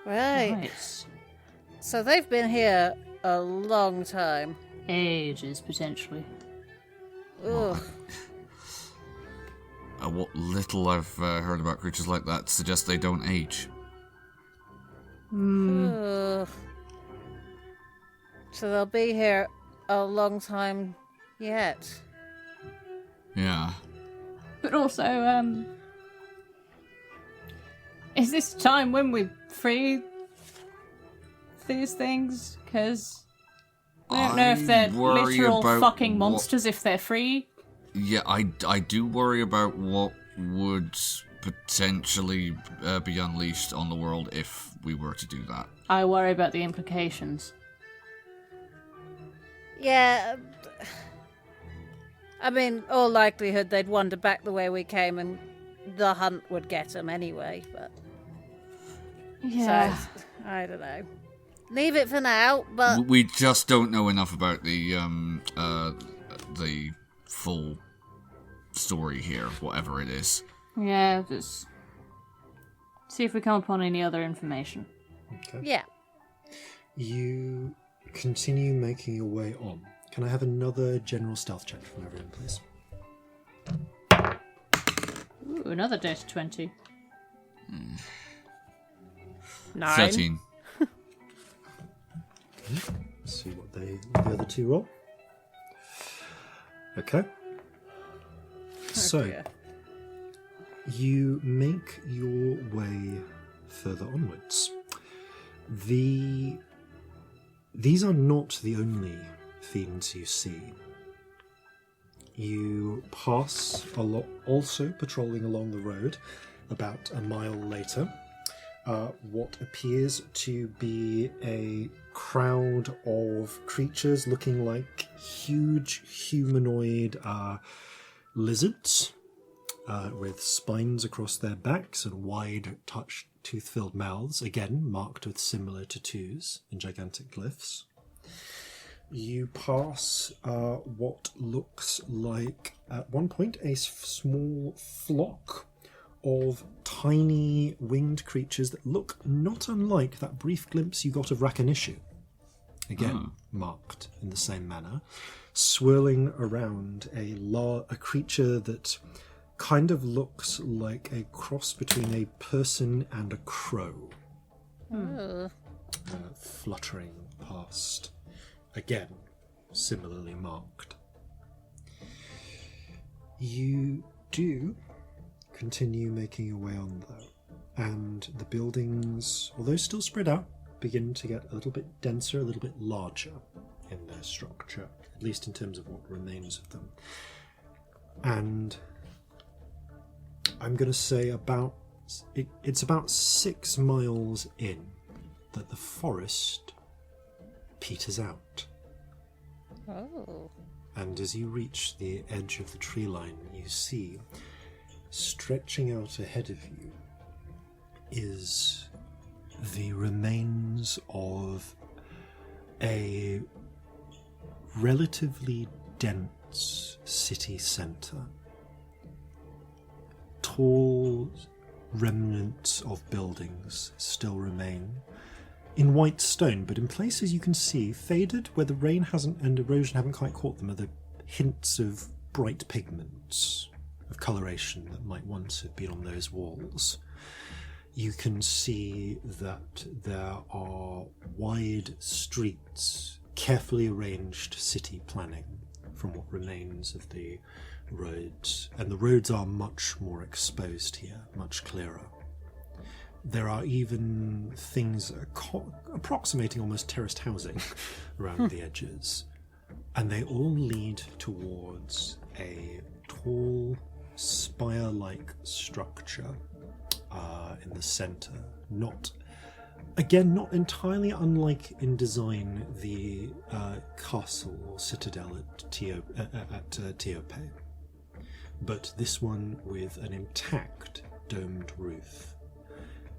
Right. Nice. So they've been here a long time. Ages, potentially. Ugh. What little I've heard about creatures like that suggests they don't age. Ugh. So they'll be here a long time yet. Yeah. But also, is this time when we free these things? Because we don't know if they're worry literal about fucking what- monsters if they're free. Yeah, I do worry about what would potentially be unleashed on the world if we were to do that. I worry about the implications. Yeah. I mean, all likelihood they'd wander back the way we came and the hunt would get them anyway, but... Yeah. So, I don't know. Leave it for now, but... We just don't know enough about the full story here, whatever it is. Yeah, just see if we come upon any other information. Okay. Yeah. You continue making your way on. Can I have another general stealth check from everyone, please? Ooh, another dirty 20. 9. 13. Let's see what the other two roll. Okay. So, dear. you make your way further onwards. These are not the only fiends you see. You pass also patrolling along the road about a mile later, what appears to be a crowd of creatures looking like huge humanoid lizards with spines across their backs and wide tooth-filled mouths, again marked with similar tattoos and gigantic glyphs. You pass what looks like, at one point, a small flock of tiny winged creatures that look not unlike that brief glimpse you got of Rakinishu. Again, marked in the same manner, swirling around a creature that kind of looks like a cross between a person and a crow. Fluttering past. Again, similarly marked. You do continue making your way on, though, and the buildings, although still spread out, begin to get a little bit denser, a little bit larger in their structure, at least in terms of what remains of them. And I'm going to say it's about 6 miles in that the forest peters out. Oh. And as you reach the edge of the tree line, you see, stretching out ahead of you, is the remains of a relatively dense city centre. Tall remnants of buildings still remain in white stone, but in places you can see, faded, where the rain hasn't and erosion haven't quite caught them, are the hints of bright pigments of coloration that might once have been on those walls. You can see that there are wide streets, carefully arranged city planning from what remains of the roads, and the roads are much more exposed here, much clearer. There are even things approximating almost terraced housing around the edges, and they all lead towards a tall, spire-like structure in the centre. Not entirely unlike in design the castle or citadel at Teope, but this one with an intact domed roof.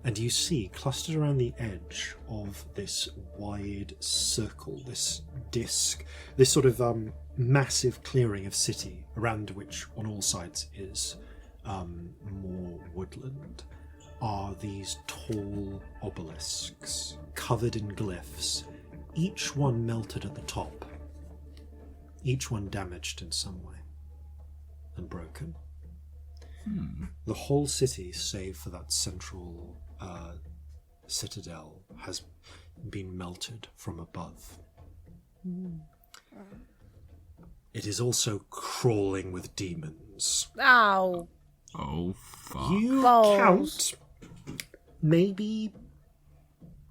And you see, clustered around the edge of this wide circle, this disc, this sort of massive clearing of city, around which on all sides is more woodland, are these tall obelisks covered in glyphs, each one melted at the top, each one damaged in some way and broken. The whole city, save for that central citadel, has been melted from above. It is also crawling with demons. Ow! Oh, fuck. You Balls. count maybe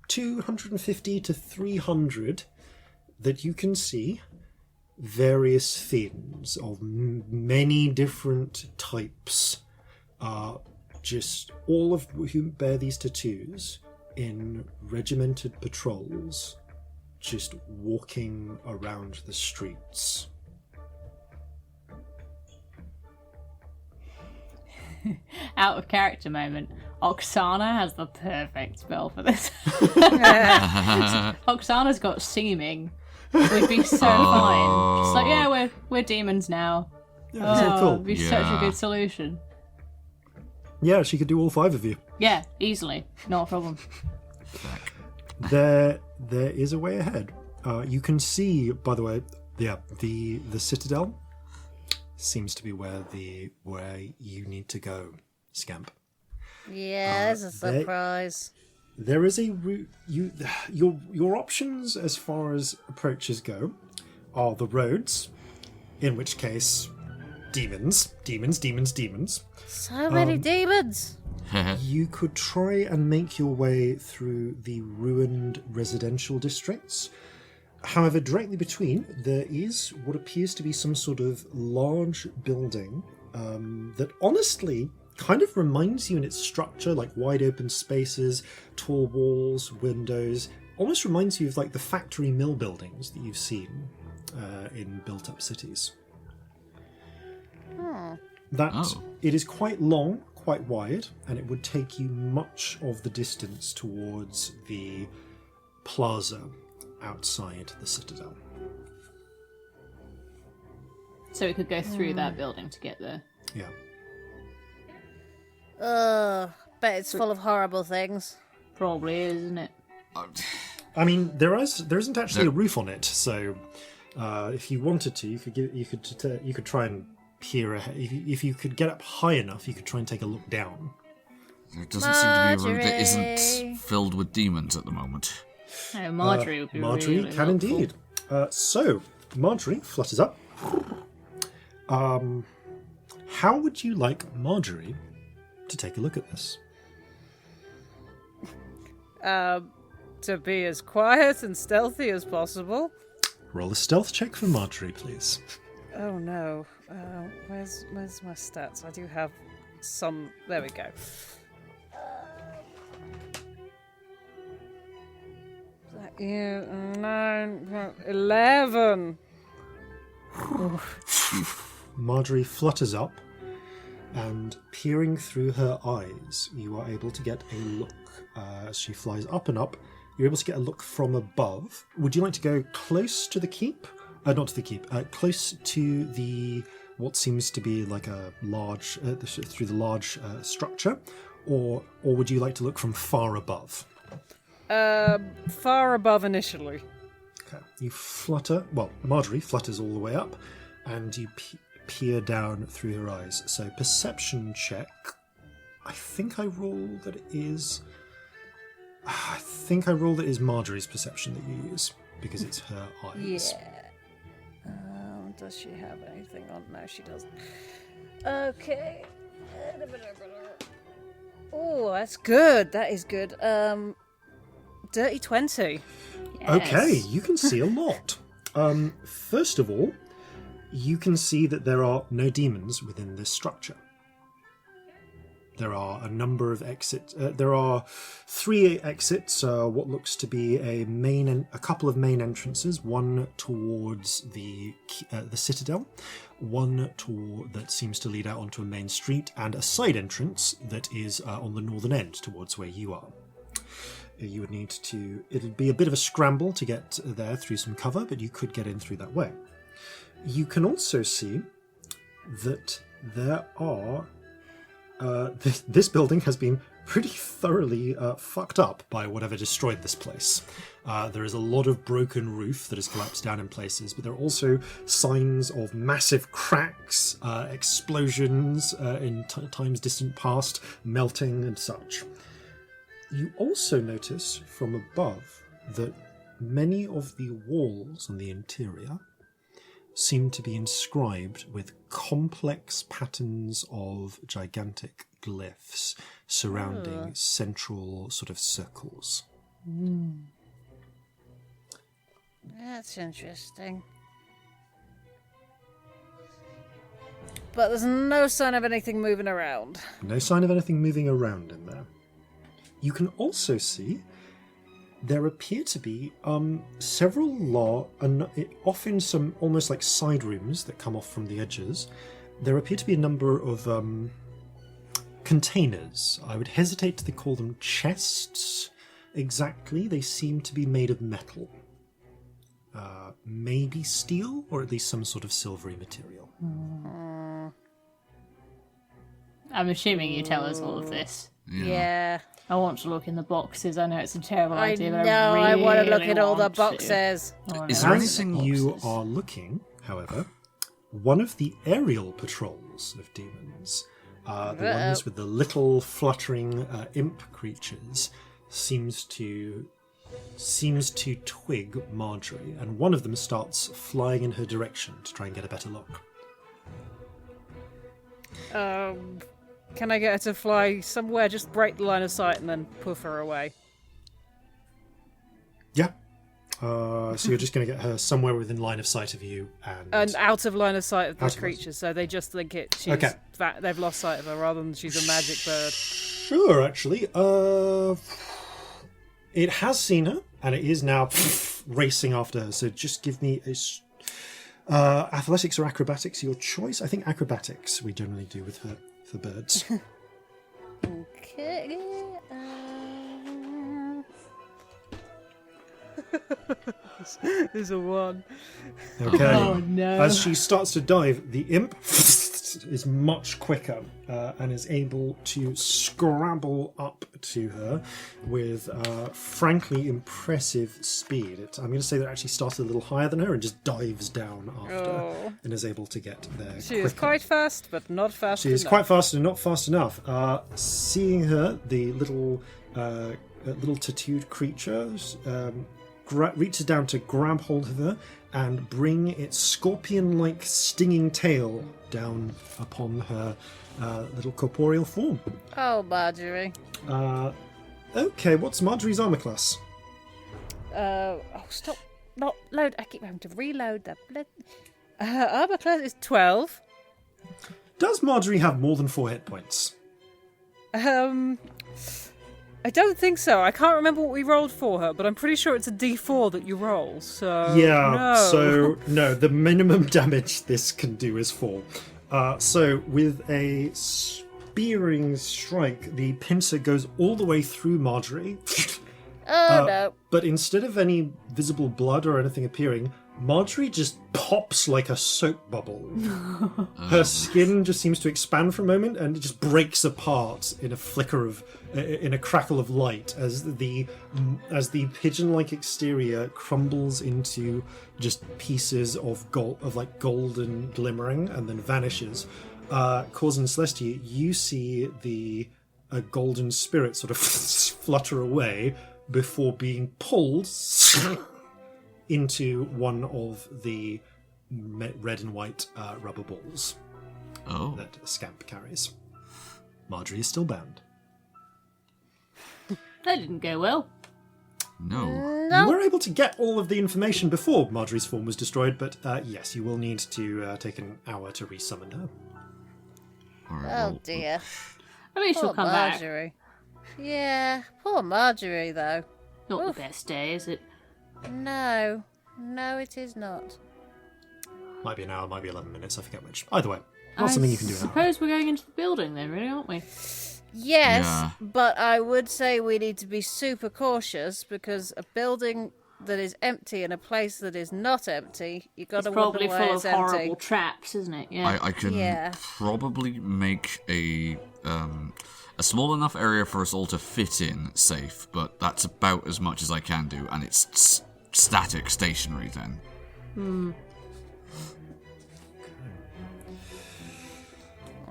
250 to 300 that you can see. Various themes of many different types, just all of whom bear these tattoos in regimented patrols, just walking around the streets. Out of character moment. Oksana has the perfect spell for this. Oksana's got seeming. We'd be so fine. Just like, yeah, we're demons now. Yeah, cool. It'd be such a good solution. Yeah, she could do all 5 of you. Yeah, easily. Not a problem. There is a way ahead. You can see, by the way, the citadel seems to be where you need to go, Scamp. Yeah, there's a surprise. There is a route. Your options as far as approaches go are the roads, in which case demons. So many demons. You could try and make your way through the ruined residential districts. However, directly between, there is what appears to be some sort of large building that honestly kind of reminds you in its structure, like wide open spaces, tall walls, windows. Almost reminds you of like the factory mill buildings that you've seen in built-up cities. It is quite long, quite wide, and it would take you much of the distance towards the plaza outside the citadel. So we could go through that building to get there. Yeah. Bet it's full of horrible things. Probably is, isn't it? I mean, there isn't actually a roof on it, so if you wanted to, you could try and peer ahead. If you could get up high enough, you could try and take a look down. There doesn't seem to be a room that isn't filled with demons at the moment. Oh, Marjorie would be Marjorie really can helpful. indeed. So Marjorie flutters up. How would you like Marjorie to take a look at this? To be as quiet and stealthy as possible. Roll a stealth check for Marjorie, please. Oh no. Where's my stats? I do have some... There we go. Yeah, 9, 11. Marjorie flutters up, and peering through her eyes, you are able to get a look. As she flies up and up, you're able to get a look from above. Would you like to go close to the keep? Not to the keep. Close to the what seems to be like a large through the large structure, or would you like to look from far above? Far above initially. Okay. You flutter. Well, Marjorie flutters all the way up, and you peer down through her eyes. So perception check. I think I roll that it is Marjorie's perception that you use because it's her eyes. Yeah. Does she have anything on? No, she doesn't. Okay. Oh, that's good. That is good. Dirty 20. Yes. Okay, you can see a lot. First of all, you can see that there are no demons within this structure. There are a number of exits. There are 3 exits, what looks to be a couple of main entrances, one towards the citadel, one that seems to lead out onto a main street, and a side entrance that is on the northern end towards where you are. You would need to... It'd be a bit of a scramble to get there through some cover, but you could get in through that way. You can also see that there are... this building has been pretty thoroughly fucked up by whatever destroyed this place. There is a lot of broken roof that has collapsed down in places, but there are also signs of massive cracks, explosions in times distant past, melting and such. You also notice from above that many of the walls on the interior seem to be inscribed with complex patterns of gigantic glyphs surrounding central sort of circles. That's interesting. But there's no sign of anything moving around. No sign of anything moving around in there. You can also see there appear to be several often some almost like side rooms that come off from the edges. There appear to be a number of containers. I would hesitate to call them chests exactly. They seem to be made of metal. Maybe steel, or at least some sort of silvery material. I'm assuming you tell us all of this. Yeah. I want to look in the boxes. I know it's a terrible idea, but I really want to look at all the want boxes. Is there As anything you are looking, however, one of the aerial patrols of demons, the ones with the little fluttering imp creatures, seems to twig Marjorie, and one of them starts flying in her direction to try and get a better look. Can I get her to fly somewhere, just break the line of sight, and then poof her away? Yeah. So you're just going to get her somewhere within line of sight of you, and out of line of sight of the creatures, so they just think they've lost sight of her rather than she's a magic bird. Sure, actually. It has seen her, and it is now racing after her. So just give me athletics or acrobatics, your choice. I think acrobatics we generally do with her for birds. Okay. There's a 1. Okay. Oh no. As she starts to dive, the imp is much quicker and is able to scramble up to her with frankly impressive speed. I'm going to say that it actually started a little higher than her and just dives down after and is able to get there She is quite fast, but not fast enough. She is quite fast and not fast enough. Seeing her, the little tattooed creature reaches down to grab hold of her and bring its scorpion-like stinging tail down upon her little corporeal form. Oh, Marjorie. Okay, what's Marjorie's armor class? Stop. Not load. I keep having to reload the blood. Armor class is 12. Does Marjorie have more than 4 hit points? I don't think so. I can't remember what we rolled for her, but I'm pretty sure it's a D4 that you roll, so... Yeah, no. so, no, the minimum damage this can do is 4. So, with a spearing strike, the pincer goes all the way through Marjorie. No. But instead of any visible blood or anything appearing, Marjorie just pops like a soap bubble. Her skin just seems to expand for a moment, and it just breaks apart in a crackle of light as the pigeon-like exterior crumbles into just pieces of golden glimmering, and then vanishes. Corzin and Celestia, you see a golden spirit sort of flutter away before being pulled into one of the red and white rubber balls that Scamp carries. Marjorie is still bound. That didn't go well. No. You were able to get all of the information before Marjorie's form was destroyed, but yes, you will need to take an hour to resummon her. Oh dear. At least she'll Poor come Marjorie. Yeah, poor Marjorie though. back. Not the best day, is it? No, it is not. Might be an hour, might be 11 minutes, I forget which. Either way, not something you can do now. I suppose we're going into the building then, really, aren't we? Yes, Yeah. but I would say we need to be super cautious because a building that is empty and a place that is not empty, you got It's to wonder probably why full it's of empty. horrible traps, isn't it? Yeah. I can Yeah. probably make a small enough area for us all to fit in safe, but that's about as much as I can do, and it's static, stationary then.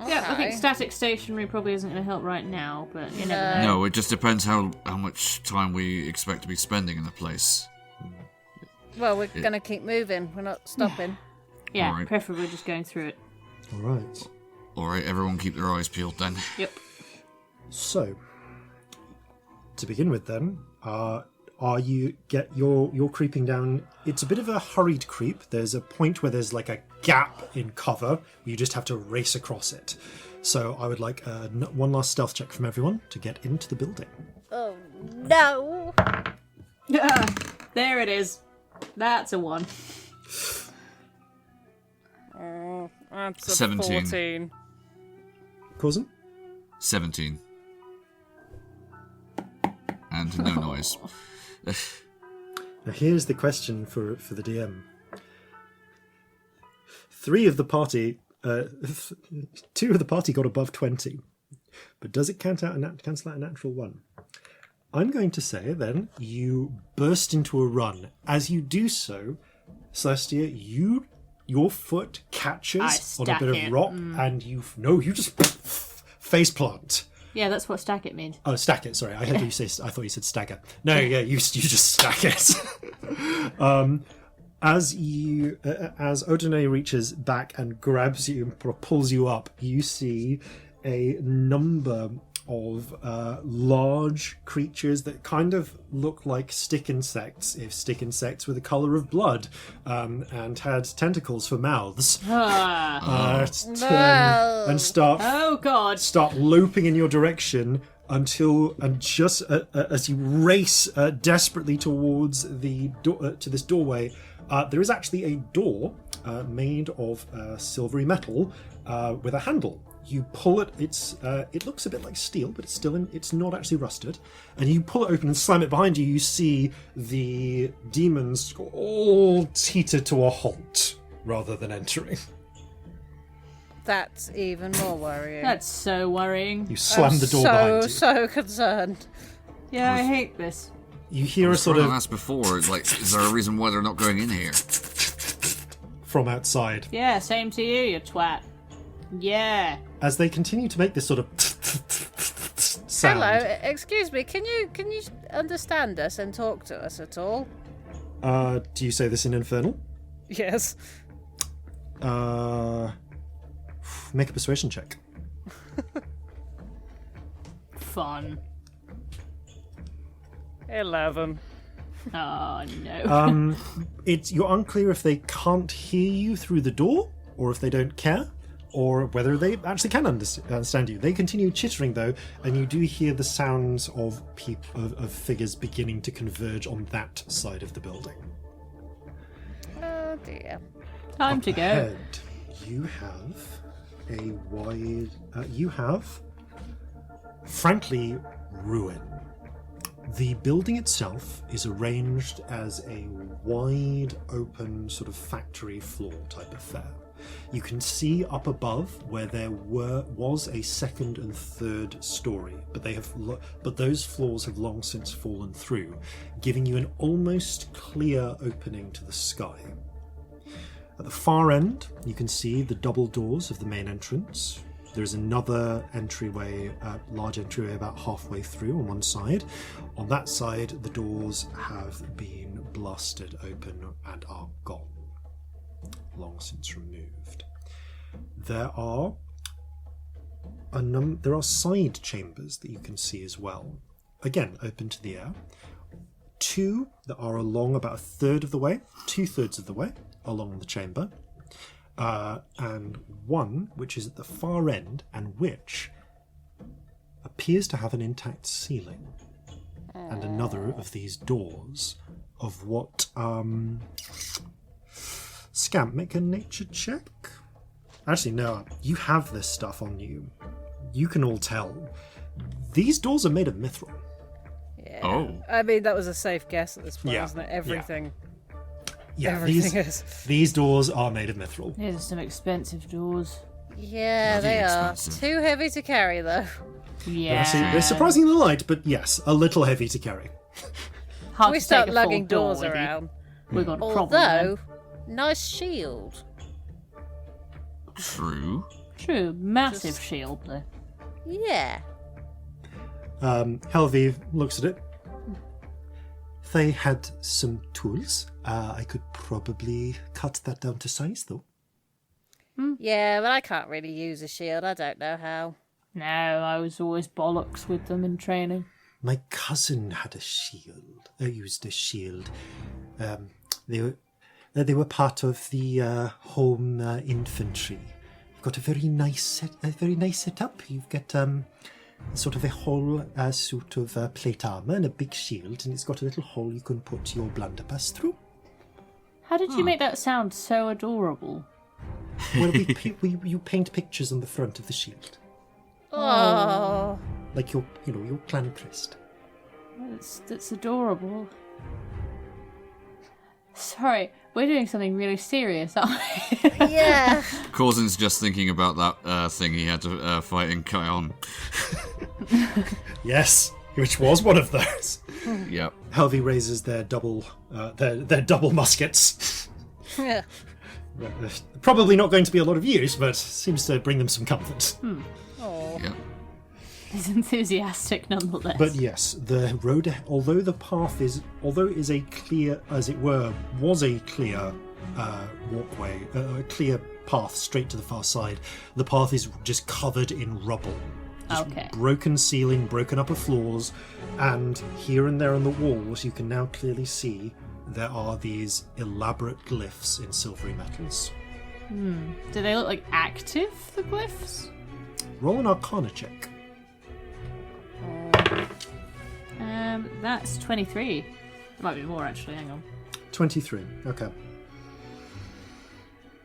Yeah, I think Okay. static stationary probably isn't going to help right now, but you never know. No, it just depends how much time we expect to be spending in the place. Well, we're going to keep moving. We're not stopping. Yeah, Alright. preferably just going through it. Alright. Alright, everyone keep their eyes peeled then. Yep. So, to begin with then, you're creeping down. It's a bit of a hurried creep. There's a point where there's like a gap in cover. You just have to race across it. So I would like one last stealth check from everyone to get into the building. Oh, no. There it is. That's a 1. That's a 17. 14. Corzin? 17. And no noise. Now here's the question for the DM. 2 of the party got above 20. But does it cancel out a natural 1? I'm going to say then you burst into a run. As you do so, Celestia, your foot catches on a stack bit it. of rock, and you just face plant. Yeah, that's what stack it means. Oh, stack it. Sorry, I thought you said stagger. No, yeah, you just stack it. As Odine reaches back and grabs you and pulls you up, you see a number of large creatures that kind of look like stick insects, if stick insects were the colour of blood, and had tentacles for mouths. And start Oh God! start loping in your direction until just as you race desperately towards the to this doorway, there is actually a door made of silvery metal with a handle. You pull it. It looks a bit like steel, but it's not actually rusted. And you pull it open and slam it behind you. You see the demons all teeter to a halt rather than entering. That's even more worrying. That's so worrying. You slam the door behind you. So concerned. Yeah, I hate this. You hear a sort of asked before, like, is there a reason why they're not going in here? from outside. Yeah, same to you, you twat. Yeah. As they continue to make this sort of sound. Hello, excuse me. Can you understand us and talk to us at all? Do you say this in Infernal? Yes. Make a persuasion check. Fun. 11. Oh no. You're unclear if they can't hear you through the door or if they don't care. or whether they actually can understand you. They continue chittering though, and you do hear the sounds of figures beginning to converge on that side of the building. Oh dear. Time to go. Ahead, you have a wide. You have, frankly, ruin. The building itself is arranged as a wide open sort of factory floor type affair. You can see up above where there was a second and third story, but those floors have long since fallen through, giving you an almost clear opening to the sky. At the far end, you can see the double doors of the main entrance. There's another entryway, large entryway about halfway through on one side. On that side, the doors have been blasted open and are gone, long since removed. There are side chambers that you can see as well, again open to the air. Two that are along about a third of the way, 2/3 of the way along the chamber. And one which is at the far end and which appears to have an intact ceiling. And another of these doors of what... Scamp, make a nature check. Actually, no, you have this stuff on you. You can all tell. These doors are made of mithril. Yeah. Oh. I mean, that was a safe guess at this point, Yeah. wasn't it? Everything. Yeah, Everything is. these doors are made of mithril. These are some expensive doors. Yeah, Bloody they are. expensive. Too heavy to carry, though. Yeah. They're surprisingly light, but yes, a little heavy to carry. Hard We to start take a full lugging door doors with you. around. We've got a problem. Although, nice shield. True. True, massive shield though. Yeah. Helviv looks at it. If I had some tools, I could probably cut that down to size, though. Yeah, but I can't really use a shield. I don't know how. No, I was always bollocks with them in training. My cousin had a shield. Used a shield. They were part of the home infantry. You've got a very nice setup. You've got sort of a whole suit of plate armor and a big shield, and it's got a little hole you can put your blunderbuss through. How did you make that sound so adorable? Well, you paint pictures on the front of the shield, Oh. like your clan crest. That's adorable. Sorry, we're doing something really serious, aren't we? Yeah. Corzin's just thinking about that thing he had to fight in Kion. Yes, which was one of those. Yep. Helvi raises their double muskets. Yeah. Probably not going to be a lot of use, but seems to bring them some comfort. Oh. Yep. He's enthusiastic nonetheless. But yes, the road, although it is a clear, as it were, was a clear walkway, a clear path straight to the far side, the path is just covered in rubble. Just Okay. broken ceiling, broken upper floors, and here and there on the walls you can now clearly see there are these elaborate glyphs in silvery metals. Do they look like active, the glyphs? Roll an Arcana check. That's 23. It might be more actually, hang on. 23. Okay.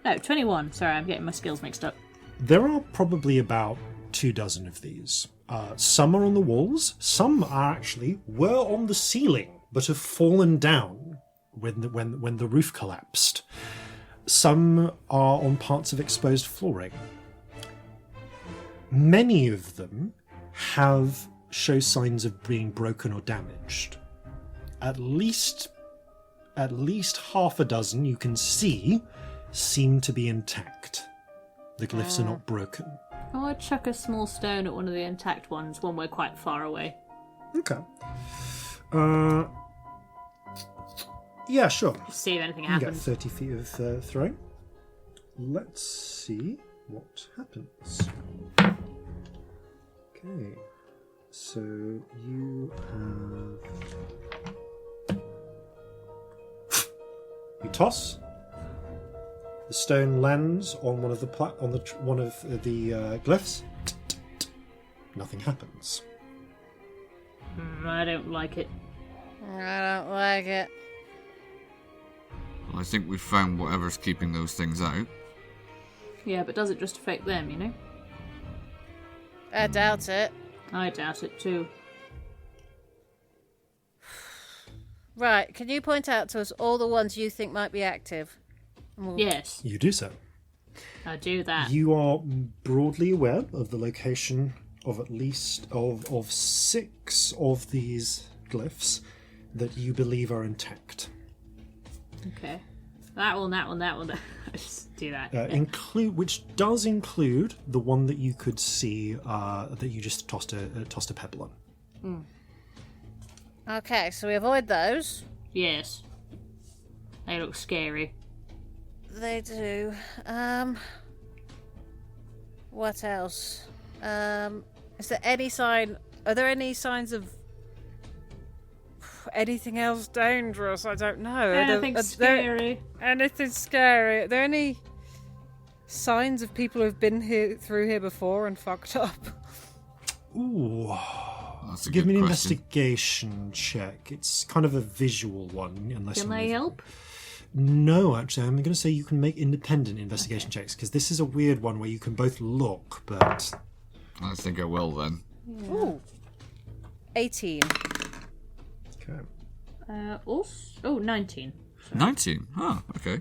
No, 21. Sorry, I'm getting my skills mixed up. There are probably about 24 of these. Some are on the walls, some were on the ceiling, but have fallen down when the roof collapsed. Some are on parts of exposed flooring. Many of them show signs of being broken or damaged. At least half a dozen you can see seem to be intact. The glyphs are not broken. Oh, I'd chuck a small stone at one of the intact ones when we're quite far away. Okay. Yeah, sure. See if anything You can get happens. 30 feet of throwing. Let's see what happens. Okay. So you have... You toss. The stone lands on one of the glyphs. Nothing happens. I don't like it. I don't like it. I think we've found whatever's keeping those things out. Yeah, but does it just affect them, you know? I doubt it. I doubt it too. Right, can you point out to us all the ones you think might be active? Yes. You do so. I do that. You are broadly aware of the location of at least of 6 of these glyphs that you believe are intact. Okay. That one. Just do that. Which does include the one that you could see that you just tossed a pebble on. Okay, so we avoid those. Yes. They look scary. They do. What else? Is there any sign? Are there any signs of anything else dangerous? I don't know. Anything scary? Anything scary? Are there any signs of people who've been through here before and fucked up? Ooh. That's a Give good me an question. investigation check. It's kind of a visual one, unless Can they help? No, actually, I'm going to say you can make independent investigation checks, because this is a weird one where you can both look, but... I think I will then. Ooh. 18. Okay. Also, 19. 19? Huh, okay.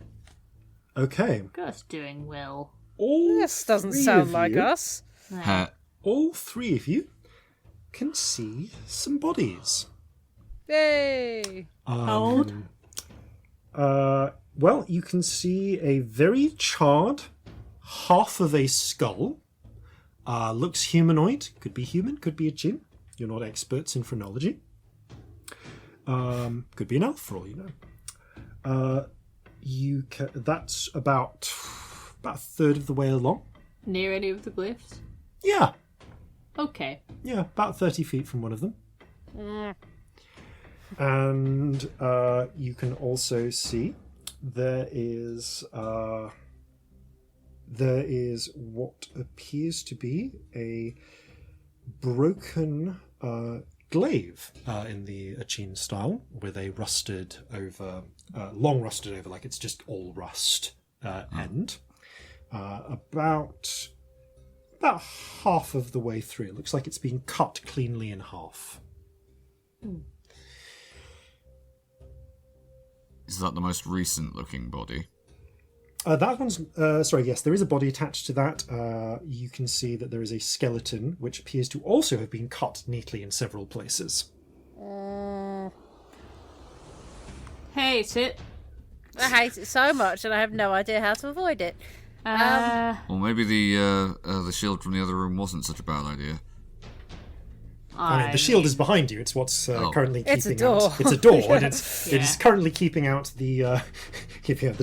Okay. Gus doing well. This doesn't sound like us. All 3 of you can see some bodies. Yay! How old? Well, you can see a very charred half of a skull. Looks humanoid. Could be human, could be a djinn. You're not experts in phrenology. Could be an elf for all you know. That's about a third of the way along. Near any of the glyphs? Yeah. Okay. Yeah, about 30 feet from one of them. And you can also see there is what appears to be a broken glaive in the Achene style, with a rusted over, long rusted over, like it's just all rust end. About half of the way through. It looks like it's been cut cleanly in half. Is that the most recent looking body? That one's... yes, there is a body attached to that. You can see that there is a skeleton, which appears to also have been cut neatly in several places. Hate it. I hate it so much and I have no idea how to avoid it. Well, maybe the shield from the other room wasn't such a bad idea. I mean, the shield is behind you. It's what's currently keeping It's a door. out. It's a door, Yeah. and it is currently keeping out the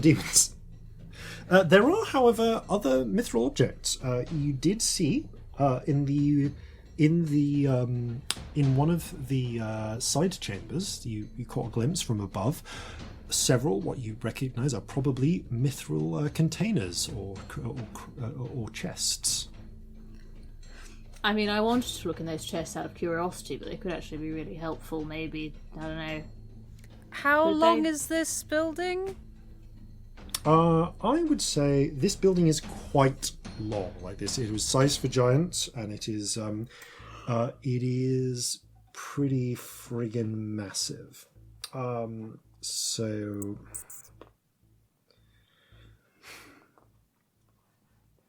demons. There are, however, other mithril objects. You did see in one of the side chambers, you caught a glimpse from above. Several, what you recognise, are probably mithril containers or chests. I mean, I wanted to look in those chests out of curiosity, but they could actually be really helpful, maybe. I don't know. How Could long they- is this building? I would say this building is quite long. Like this, it was sized for giants, and it is pretty friggin' massive. So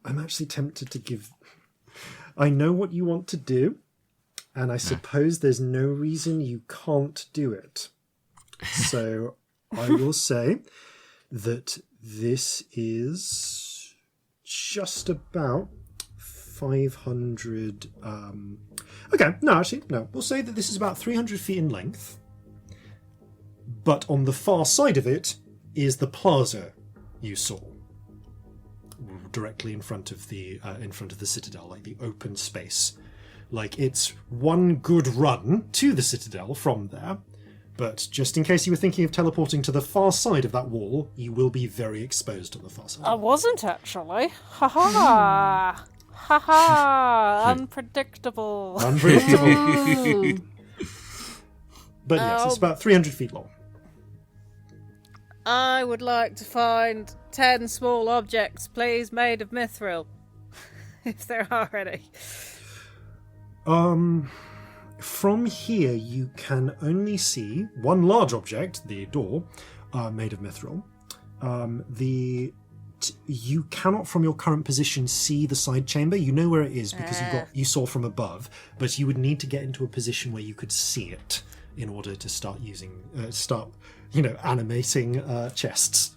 I'm actually tempted to give. I know what you want to do, and I suppose there's no reason you can't do it. So I will say that this is just about 500... Okay, no, actually, no. We'll say that this is about 300 feet in length, but on the far side of it is the plaza you saw, directly in front of the citadel, like the open space. Like, it's one good run to the citadel from there, But just in case you were thinking of teleporting to the far side of that wall, you will be very exposed on the far side. I wasn't actually. Ha ha! Ha ha! Unpredictable. Unpredictable. But yes, it's about 300 feet long. I would like to find 10 small objects, please, made of mithril. If there are any. From here, you can only see one large object, the door, made of mithril. You cannot, from your current position, see the side chamber. You know where it is because you saw from above, but you would need to get into a position where you could see it in order to start animating chests.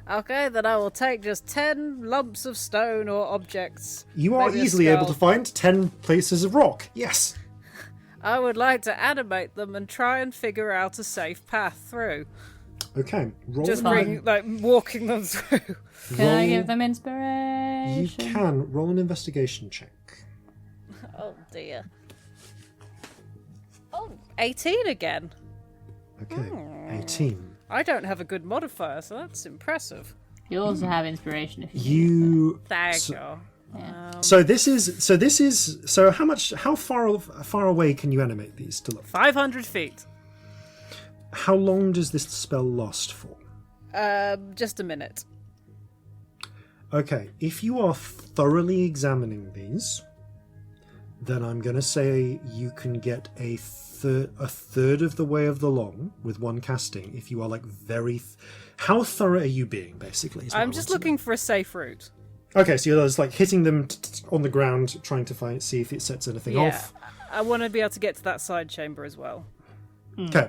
Okay, then I will take just 10 lumps of stone or objects. You are easily able to find 10 places of rock, yes. I would like to animate them and try and figure out a safe path through. Okay, walking them through. Can I give them inspiration? You can. Roll an investigation check. Oh, dear. Oh, 18 again. Okay, 18. I don't have a good modifier, so that's impressive. You also have inspiration if you Thank you. Yeah. How far away can you animate these to look? 500 feet. How long does this spell last for? Just a minute. Okay, if you are thoroughly examining these, then I'm going to say you can get a third of the way of the long with one casting. If you are how thorough are you being, basically? I'm just looking for a safe route. Okay, so you're just hitting them on the ground, trying to see if it sets anything off. I want to be able to get to that side chamber as well. Okay.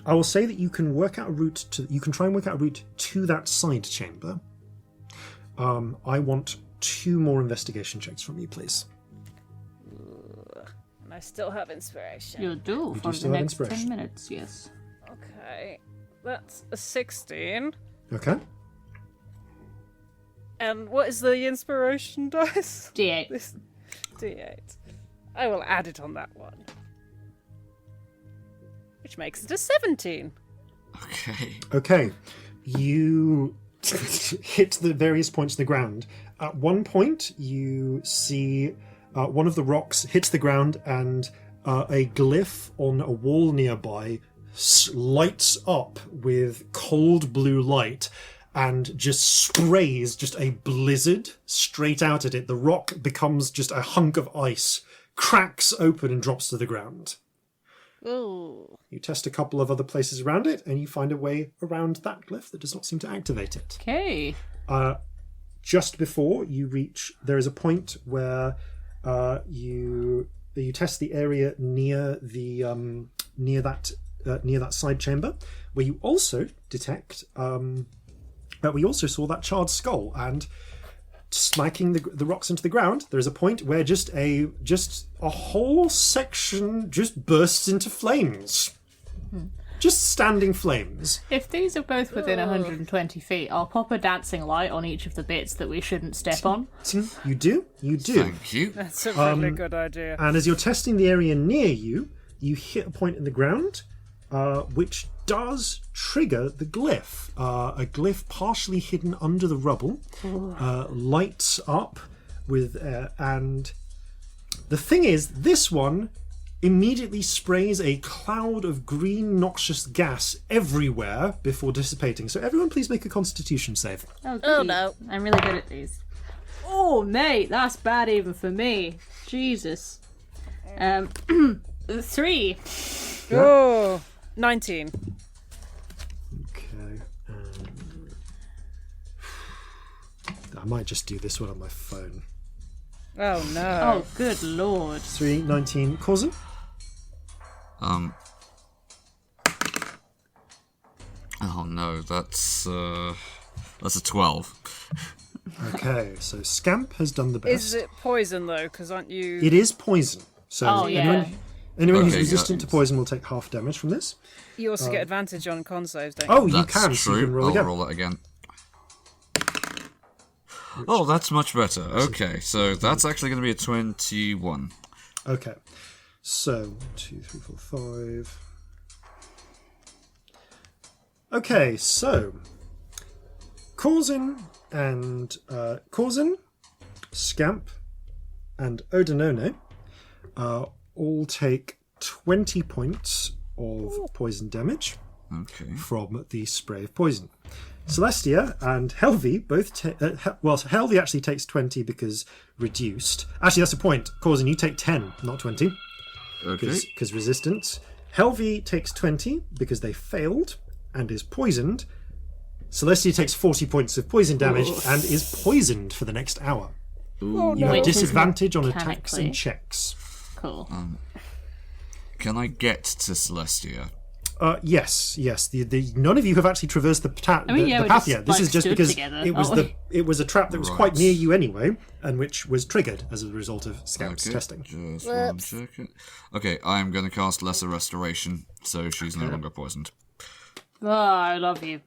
I will say that you can work out a route you can try and work out a route to that side chamber. I want 2 more investigation checks from you, please. And I still have inspiration. You do for the next 10 minutes, yes. Okay, that's a 16. Okay. And what is the inspiration dice? D8. D8. I will add it on that one. Which makes it a 17. Okay. You hit the various points of the ground. At one point, you see one of the rocks hits the ground and a glyph on a wall nearby lights up with cold blue light and just sprays just a blizzard straight out at it. The rock becomes just a hunk of ice, cracks open and drops to the ground. Ooh. You test a couple of other places around it, and you find a way around that glyph that does not seem to activate it. Okay. Just before you reach, there is a point where you test the area near that side chamber, where you also detect. We also saw that charred skull, and smacking the rocks into the ground, there is a point where just a whole section just bursts into flames. Just standing flames. If these are both within 120 feet, I'll pop a dancing light on each of the bits that we shouldn't step on. You do? Thank you. That's a really good idea. And as you're testing the area near you, you hit a point in the ground, which does trigger the glyph. A glyph partially hidden under the rubble lights up with, and the thing is, this one immediately sprays a cloud of green noxious gas everywhere before dissipating. So everyone please make a constitution save. Oh no. I'm really good at these. Oh, mate, that's bad even for me. Jesus. 3. Oh, 19. Okay. I might just do this one on my phone. Oh no. Oh, good lord. 3, 19. Corzin? Oh no, that's a 12. Okay, so Scamp has done the best. Is it poison though? Because aren't you? It is poison. So Oh, yeah. anyone who's Okay, resistant yeah. to poison will take half damage from this. You also get advantage on con saves, don't you? Oh, you That's can. So true. you can roll I'll again. roll that again. Oh, that's much better. Okay, so that's actually going to be a 21. Okay. So 1, 2, 3, 4, 5. Okay, so Corzin, Scamp, and Odinone all take 20 points of poison damage from the spray of poison. Celestia and Helvi both Helvi actually takes 20 because reduced. Actually, that's a point. Corzin, you take 10, not 20. Okay. Because resistance. Helvi takes 20 because they failed and is poisoned. Celestia takes 40 points of poison damage and is poisoned for the next hour. Ooh. You have disadvantage on attacks and checks. Cool. Can I get to Celestia? Yes. None of you have actually traversed the path yet. This is just because it was a trap that was quite near you anyway, and which was triggered as a result of Scamp's testing. Just 1 second. Okay, I'm going to cast Lesser Restoration, so she's no longer poisoned. Oh, I love you.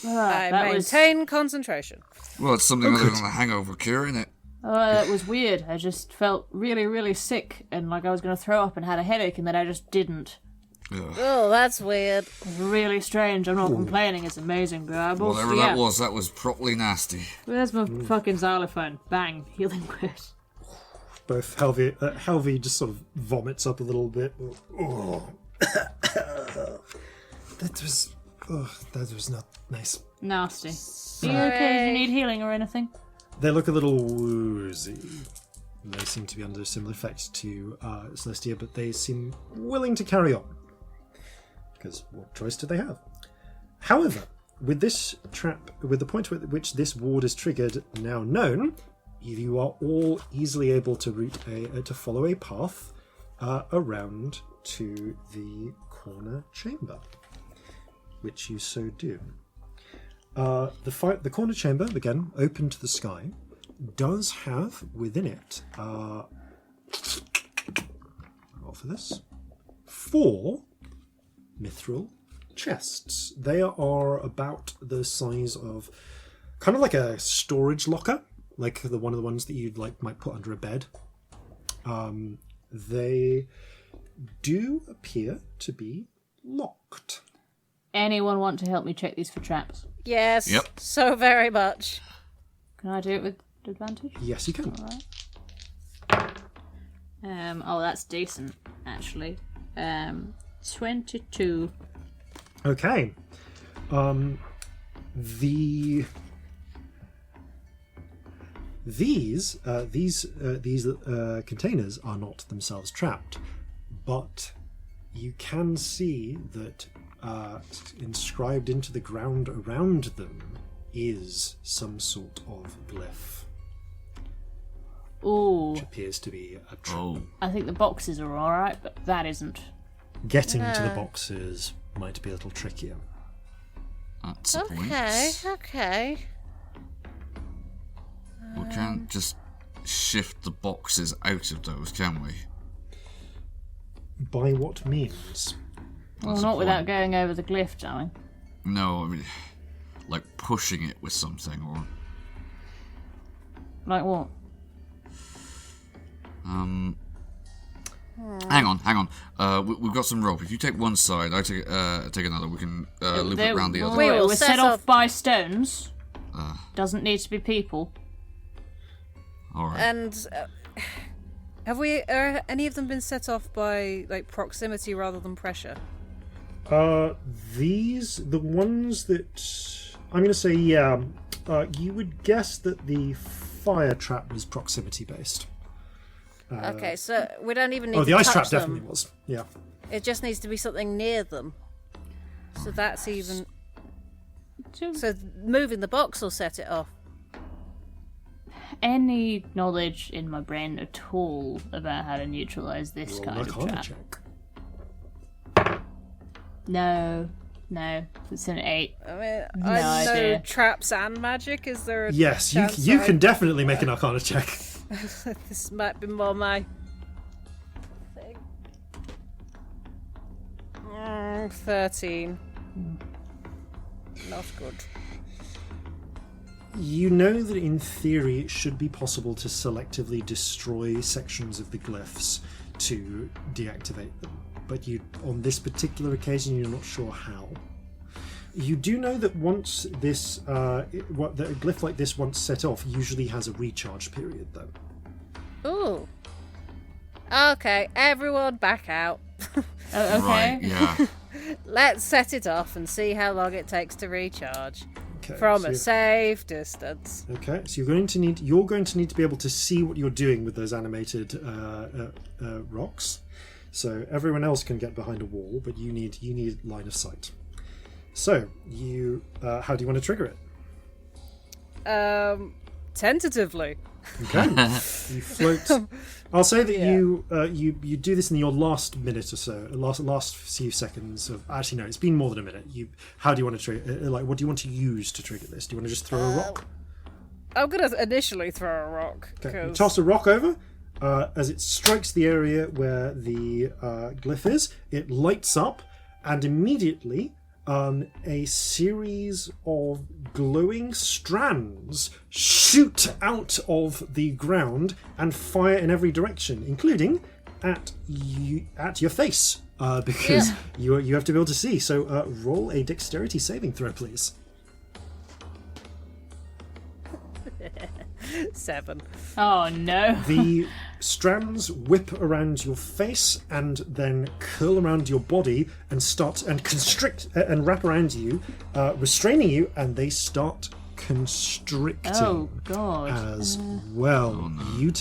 I maintain concentration. Well, it's something other than a hangover cure, isn't it? Oh, that was weird. I just felt really, really sick and like I was going to throw up and had a headache, and then I just didn't. Ugh. Oh, that's weird. Really strange. I'm not complaining. It's amazing, but whatever that was properly nasty. Where's my fucking xylophone? Bang, healing word. Both Helvi just sort of vomits up a little bit. Oh. That was not nice. Nasty. Are you okay? Do you need healing or anything? They look a little woozy. They seem to be under similar effects to Celestia, but they seem willing to carry on. Because what choice do they have? However, with this trap, with the point at which this ward is triggered now known, you are all easily able to follow a path around to the corner chamber, which you so do. The corner chamber, again, open to the sky, does have within it, roll for this, 4 mithril chests. They are about the size of, kind of like a storage locker, like one of the ones that you might put under a bed. They do appear to be locked. Anyone want to help me check these for traps? Yes. Yep. So very much. Can I do it with advantage? Yes, you can. All right. That's decent, actually. 22. Okay. These containers are not themselves trapped, but you can see that inscribed into the ground around them is some sort of glyph. Ooh. Which appears to be a trap. Oh. I think the boxes are alright, but that isn't. Getting to the boxes might be a little trickier. That's a point. Okay. We can't just shift the boxes out of those, can we? By what means? Well, not without going over the glyph, darling. No, I mean, like pushing it with something, or... Like what? Hang on. We've got some rope. If you take one side, I take another. We can loop it around the other. Wait, we're set off by stones. Doesn't need to be people. All right. And have any of them been set off by proximity rather than pressure? The ones that I'm going to say, yeah. You would guess that the fire trap was proximity based. Okay, so we don't even need to the ice trap touch them. definitely was. Yeah. It just needs to be something near them. So that's even. So moving the box will set it off. Any knowledge in my brain at all about how to neutralise this kind of trap? Check. No, it's an 8. I mean, No I know idea. traps and magic. Is there a Yes, chance you can definitely make an Arcana check. This might be more my thing. 13. Not good. You know that in theory it should be possible to selectively destroy sections of the glyphs to deactivate them, but on this particular occasion you're not sure how. You do know that once this, a glyph like this, once set off, usually has a recharge period, though. Ooh. Okay, everyone back out. Okay. Right, yeah. Let's set it off and see how long it takes to recharge. Okay, From so a safe distance. Okay, so you're going to need to be able to see what you're doing with those animated rocks. So everyone else can get behind a wall, but you need line of sight. So how do you want to trigger it? Tentatively. Okay, you float. I'll say that you do this in your last minute or so, last few seconds of. Actually, no, it's been more than a minute. How do you want to trigger? What do you want to use to trigger this? Do you want to just throw a rock? I'm gonna initially throw a rock. Okay, you toss a rock over. As it strikes the area where the glyph is, it lights up, and immediately a series of glowing strands shoot out of the ground and fire in every direction, including at your face, because you have to be able to see. So roll a dexterity saving throw, please. 7. Oh no. The strands whip around your face and then curl around your body and start and constrict and wrap around you, restraining you, and they start constricting. Oh god. As well. You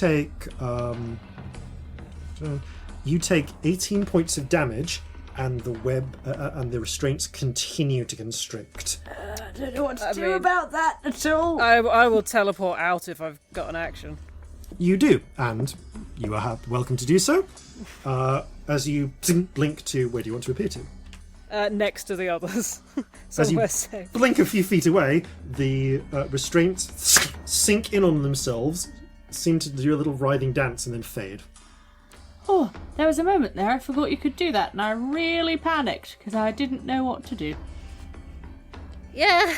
take 18 points of damage, and the web and the restraints continue to constrict. I don't know what to do about that at all. I will teleport out if I've got an action. You do, and you are welcome to do so. As you blink to where do you want to appear to? Next to the others. As you Somewhere safe. blink a few feet away, the restraints sink in on themselves, seem to do a little writhing dance, and then fade. Oh, there was a moment there I forgot you could do that, and I really panicked because I didn't know what to do. Yeah,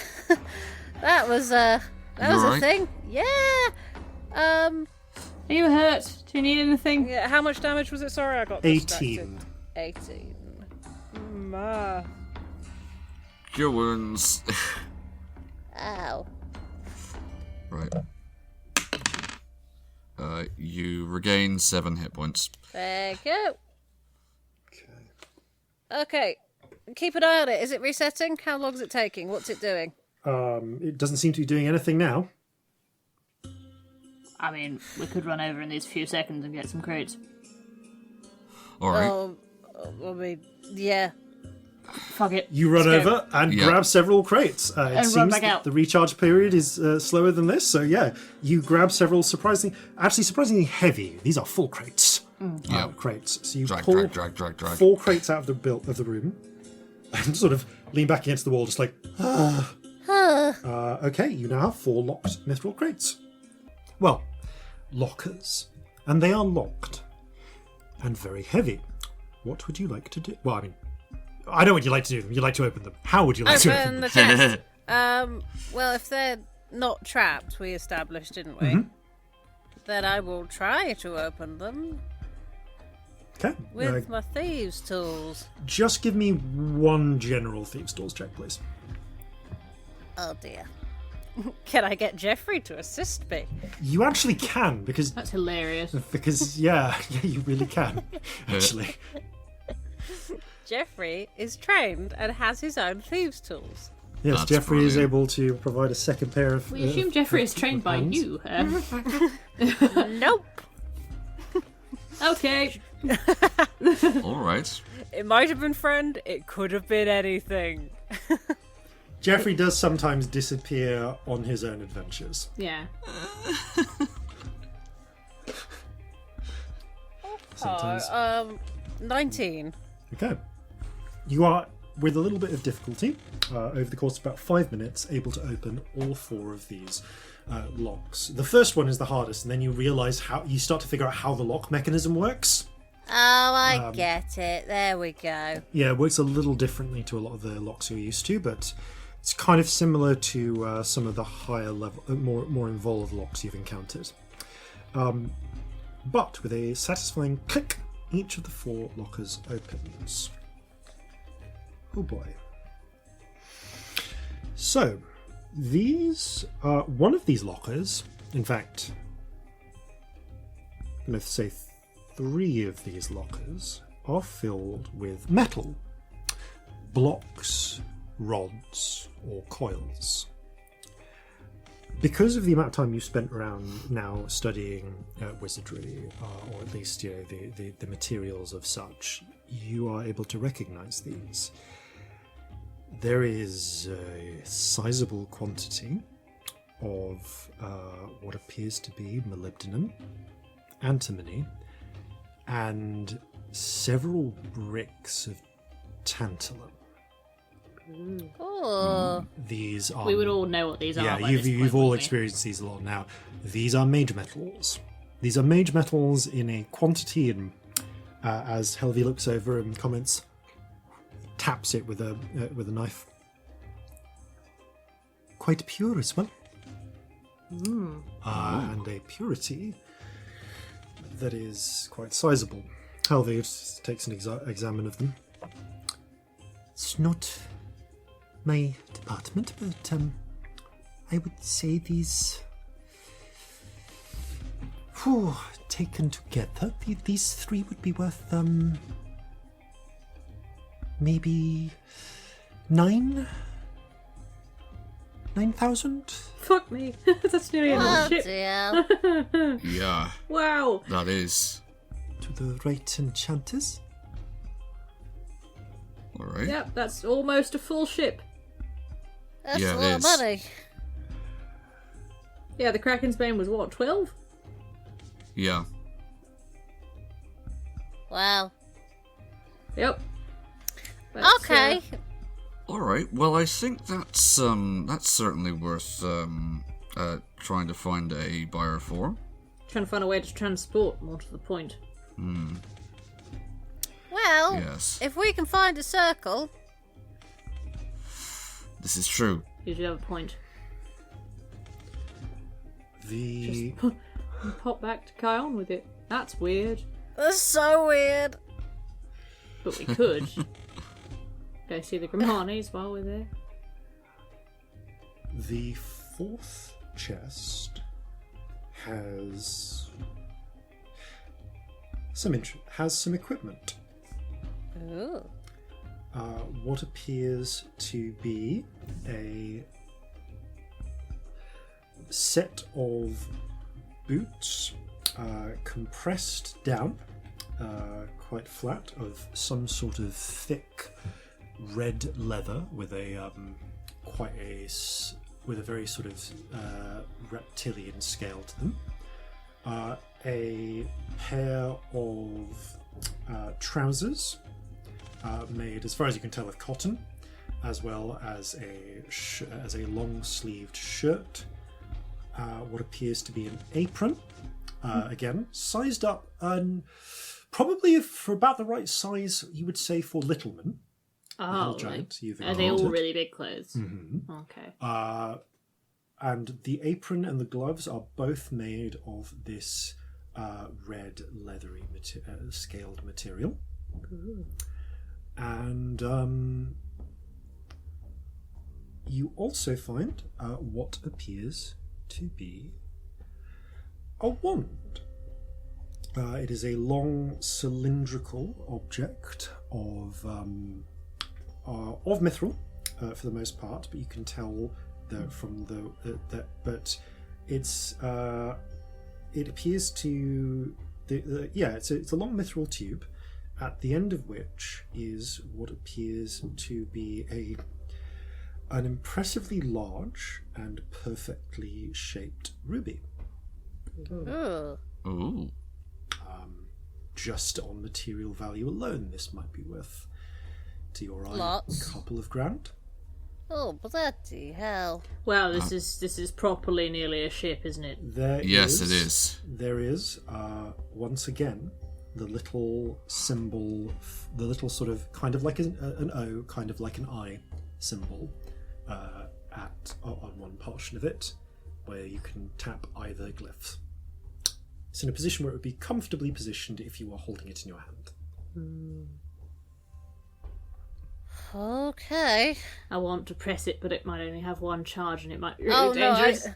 that was a right? thing. Yeah. Are you hurt? Do you need anything? Yeah, how much damage was it? Sorry, I got 18. 18. Cure wounds. Ow. Right. You regain 7 hit points. Thank you. Okay. Keep an eye on it. Is it resetting? How long is it taking? What's it doing? It doesn't seem to be doing anything now. I mean, we could run over in these few seconds and get some crates. Alright. I mean, yeah. Fuck it. You run Let's go. over and grab several crates. It And seems run back that out. the recharge period is slower than this, so yeah, you grab several surprisingly heavy. These are full crates. Crates. So you pull Drag. 4 crates out of the room and sort of lean back against the wall, just like. Okay, you now have 4 locked mithril crates. Well, lockers, and they are locked and very heavy. What would you like to do? Well, I mean, I know what you like to do. You like to open them. How would you like to open Open them? the chest. Well, if they're not trapped, we established, didn't we? Mm-hmm. Then I will try to open them Okay. with my thieves' tools. Just give me one general thieves' tools check, please. Oh dear. Can I get Jeffrey to assist me? You actually can, because That's hilarious. yeah, you really can. Actually, Jeffrey is trained and has his own thieves' tools. yes, That's Jeffrey is brilliant. able to provide a second pair of. We assume Jeffrey is trained by hands. you. Nope. Okay. Alright. It might have been friend, it could have been anything. Jeffrey does sometimes disappear on his own adventures. Yeah. Sometimes. 19. Okay. You are, with a little bit of difficulty, over the course of about 5 minutes, able to open all 4 of these locks. The first one is the hardest, and then you realise you start to figure out how the lock mechanism works. Oh, I get it. There we go. Yeah, it works a little differently to a lot of the locks you're used to, but it's kind of similar to some of the higher level, more involved locks you've encountered. But with a satisfying click, each of the 4 lockers opens. Oh boy. So, these are one of these lockers. In fact, let's say 3 of these lockers are filled with metal, blocks, rods, or coils. Because of the amount of time you've spent around now studying wizardry, or at least the materials of such, you are able to recognize these. There is a sizable quantity of what appears to be molybdenum, antimony, and several bricks of tantalum. Oh. These are. We would all know what these are. Yeah, by this you've point, all wouldn't we? experienced these a lot now. These are mage metals. These are mage metals in a quantity, and as Helvi looks over and comments, taps it with a knife. Quite pure as well. And a purity that is quite sizable. Helvi takes an examine of them. It's not my department, but I would say these, taken together, these 3 would be worth maybe 9,000. Fuck me. That's nearly another ship. Dear. Yeah, Wow. that is. To the right enchanters. All right. Yep, that's almost a full ship. That's Yeah, a it lot of is. money. Yeah, the Kraken's Bane was what, 12? Yeah. Wow. Yep. That's, Okay. All right. Well, I think that's certainly worth trying to find a buyer for. Trying to find a way to transport, more to the point. Well, Yes. if we can find a circle, This is true. You do have a point. The Pop back to Kion with it. That's weird. that's so weird. But we could. Go see the Grimhanis while we're there. The 4th chest has some equipment. Ooh. What appears to be a set of boots, compressed down, quite flat, of some sort of thick red leather with a with a very sort of reptilian scale to them. A pair of trousers made, as far as you can tell, of cotton, as well as a long-sleeved shirt. What appears to be an apron, again sized up, probably for about the right size, you would say, for Littleman. Oh, Giant you've are they all encountered. really big clothes? Mm-hmm. Okay. And the apron and the gloves are both made of this red leathery scaled material. Ooh. And you also find what appears to be a wand. It is a long cylindrical object of mithril for the most part, but you can tell from but it's it appears to it's a long mithril tube, at the end of which is what appears to be an impressively large and perfectly shaped ruby. Ooh. Ooh. Just on material value alone, this might be worth, to your eye, Lots. a couple of grand. Oh, bloody hell. Wow, this is properly nearly a ship, isn't it? Yes, it is. There is, once again, the little symbol, the little sort of kind of like an O, kind of like an I symbol on one portion of it, where you can tap either glyph. It's in a position where it would be comfortably positioned if you were holding it in your hand. Okay. I want to press it, but it might only have one charge and it might be really dangerous.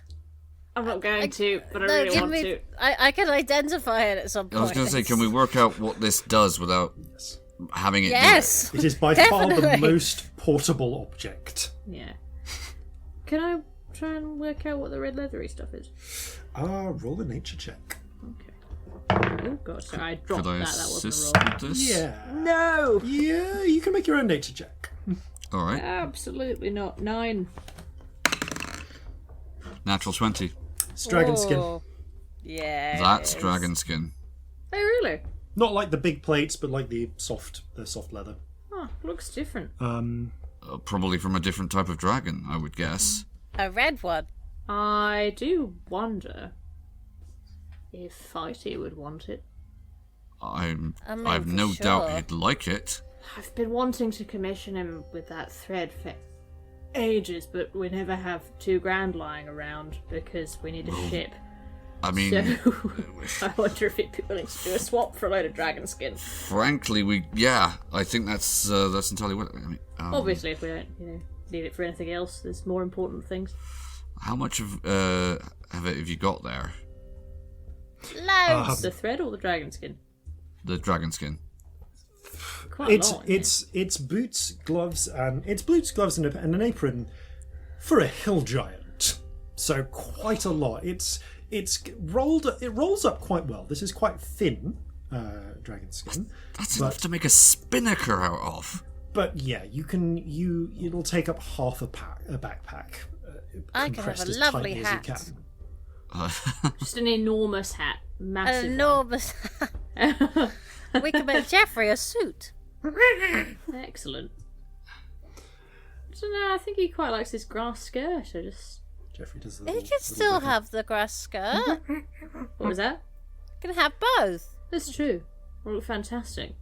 I'm not going to, but I really want to. I can identify it at some point. I was going to say, can we work out what this does without having it Yes! do It is by far the most portable object. Yeah. Can I try and work out what the red leathery stuff is? Roll a nature check. Okay. Oh god, sorry, I dropped Could I that. That wasn't assist a roll. with this? Yeah. No! Yeah, you can make your own nature check. All right. Absolutely not. 9. Natural 20. It's dragon skin. Oh, yeah. That's dragon skin. Oh, really? Not like the big plates, but like the soft leather. Oh, looks different. Probably from a different type of dragon, I would guess. A red one. I do wonder if Fighty would want it. I've for no sure. doubt he'd like it. I've been wanting to commission him with that thread for ages, but we never have 2 grand lying around because we need a ship. I mean, So I wonder if he'd be willing to do a swap for a load of dragon skin. frankly, I think that's entirely what. I mean, Obviously, if we don't, need it for anything else, there's more important things. how much of it have you got there? Loads. The thread or the dragon skin? The dragon skin. Quite a lot. It's boots, gloves, and an apron for a hill giant. So quite a lot. It rolls up quite well. This is quite thin dragon skin. That's enough to make a spinnaker out of. But yeah, it'll take up half a backpack. I can have compressed a as lovely tightly hat. as you can. Just an enormous hat. Massive. An enormous hat. We can make Jeffrey a suit. Excellent. I don't know, I think he quite likes this grass skirt. Jeffrey does. He can still have the grass skirt. What was that? Can have both. That's true. Will look fantastic.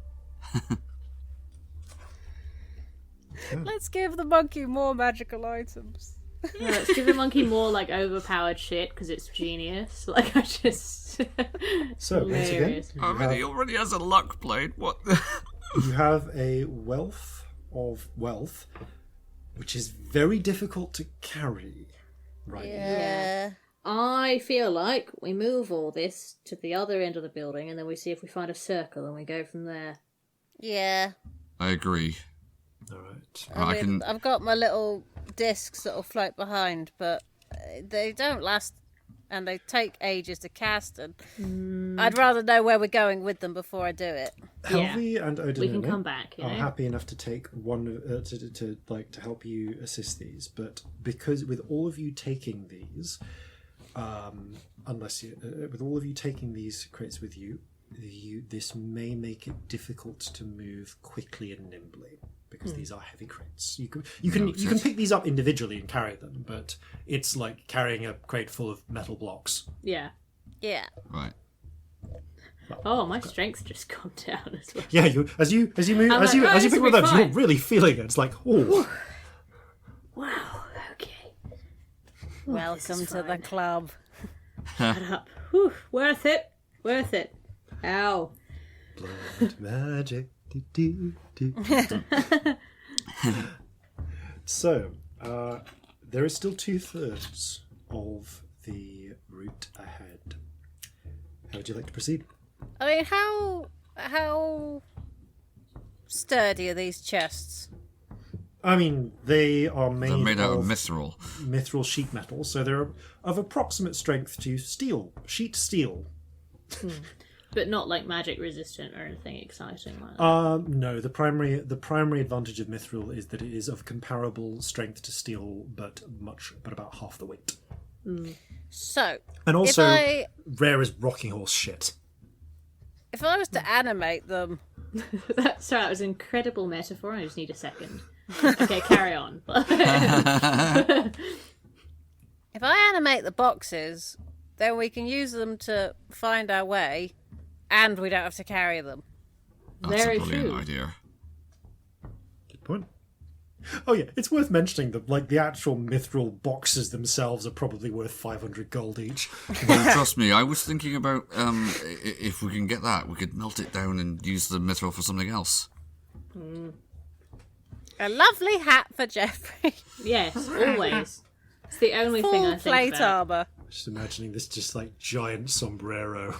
Let's give the monkey more magical items. Yeah, let's give the monkey more overpowered shit because it's genius. I just. So once again, hilarious. He already has a luck blade. What? you have a wealth of wealth, which is very difficult to carry. Right. Yeah. I feel like we move all this to the other end of the building and then we see if we find a circle and we go from there. Yeah. I agree. All right. I mean, I've got my little discs that'll float behind, but they don't last and they take ages to cast, and I'd rather know where we're going with them before I do it. Helvi and Odin We can come back, are happy enough to take one to help you assist these, but because with all of you taking these, with all of you taking these crates with you, this may make it difficult to move quickly and nimbly because these are heavy crates. You can pick these up individually and carry them, but it's like carrying a crate full of metal blocks. Yeah. Yeah. Right. Oh, my strength's just gone down as well. Yeah, as you move as you pick one of those, you're really feeling it. It's like, oh. Wow. Okay. Welcome to the club. Shut up. Whew. Worth it. Worth it. Ow. Blood magic. Do, do, do. So, there is still 2/3 of the route ahead. How would you like to proceed? I mean, how sturdy are these chests? I mean, they are They're made out of mithril. Mithril sheet metal, so they're of approximate strength to steel, sheet steel. But not magic resistant or anything exciting like that. No, the primary advantage of mithril is that it is of comparable strength to steel, but about half the weight. So, And also rare as rocking horse shit. if I was to animate them, Sorry, that was an incredible metaphor. I just need a second. Okay, carry on. if I animate the boxes, then we can use them to find our way, and we don't have to carry them. That's Very a brilliant true. idea. Good point. Oh yeah, it's worth mentioning that the actual mithril boxes themselves are probably worth 500 gold each. Well, trust me, I was thinking about if we can get that, we could melt it down and use the mithril for something else. A lovely hat for Jeffrey. Yes, always. It's the only thing I think plate about. armour. Just imagining this just like giant sombrero.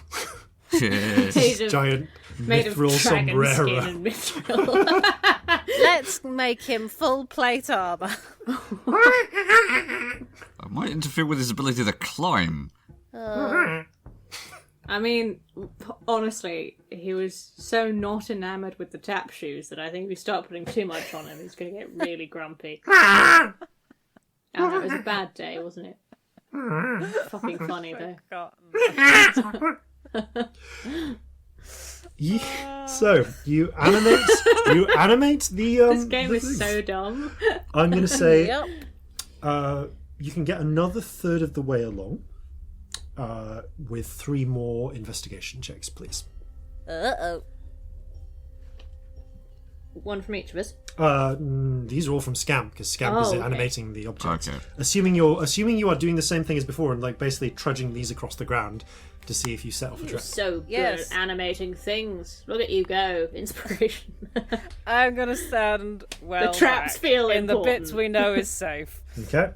Made of- Giant Made of mithril dragon skin sombrero. and mithril. Let's make him full plate armour. I might interfere with his ability to climb. I mean, honestly, he was so not enamoured with the tap shoes that I think if you start putting too much on him, he's going to get really grumpy. And it was a bad day, wasn't it? Fucking funny, though. So you animate the. This game is so dumb. I'm going to say Yep. you can get another third of the way along with 3 more investigation checks, please. Uh-oh. One from each of us. These are all from Scamp because Scamp is okay. animating the objects. Okay. Assuming you are doing the same thing as before and like basically trudging these across the ground to see if you set off a You're trap. so good Yes. at animating things. Look at you go. Inspiration. I'm gonna stand well. The traps back feel in the important. bits we know is safe. Okay.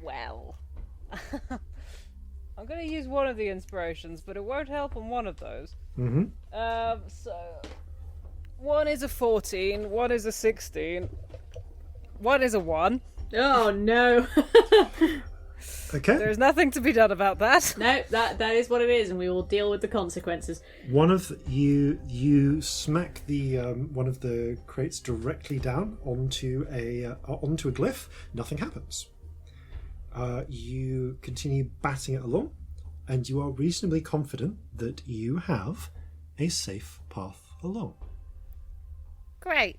Well, I'm gonna use one of the inspirations, but it won't help on one of those. Mm-hmm. So one is a 14, one is a 16, one is a 1. Oh no. Okay. There's nothing to be done about that. No, that is what it is, and we will deal with the consequences. One of you smack the one of the crates directly down onto a glyph. Nothing happens. You continue batting it along, and you are reasonably confident that you have a safe path along. Great.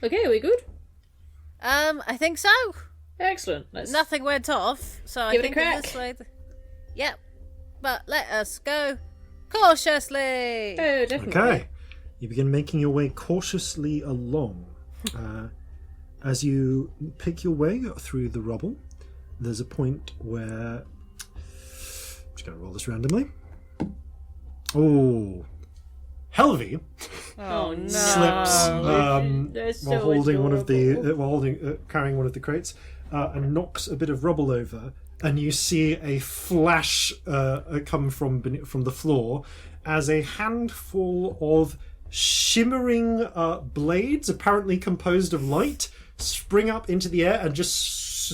Okay, are we good? I think so. Excellent. Let's Nothing went off, so Give I it a think crack. this way. Yep. But let us go cautiously. Oh, definitely. Okay. You begin making your way cautiously along. As you pick your way through the rubble, there's a point where... I'm just going to roll this randomly. Oh. Helvy Oh no. slips They're so while holding one of the adorable. carrying one of the crates and knocks a bit of rubble over, and you see a flash come from the floor as a handful of shimmering blades, apparently composed of light, spring up into the air and just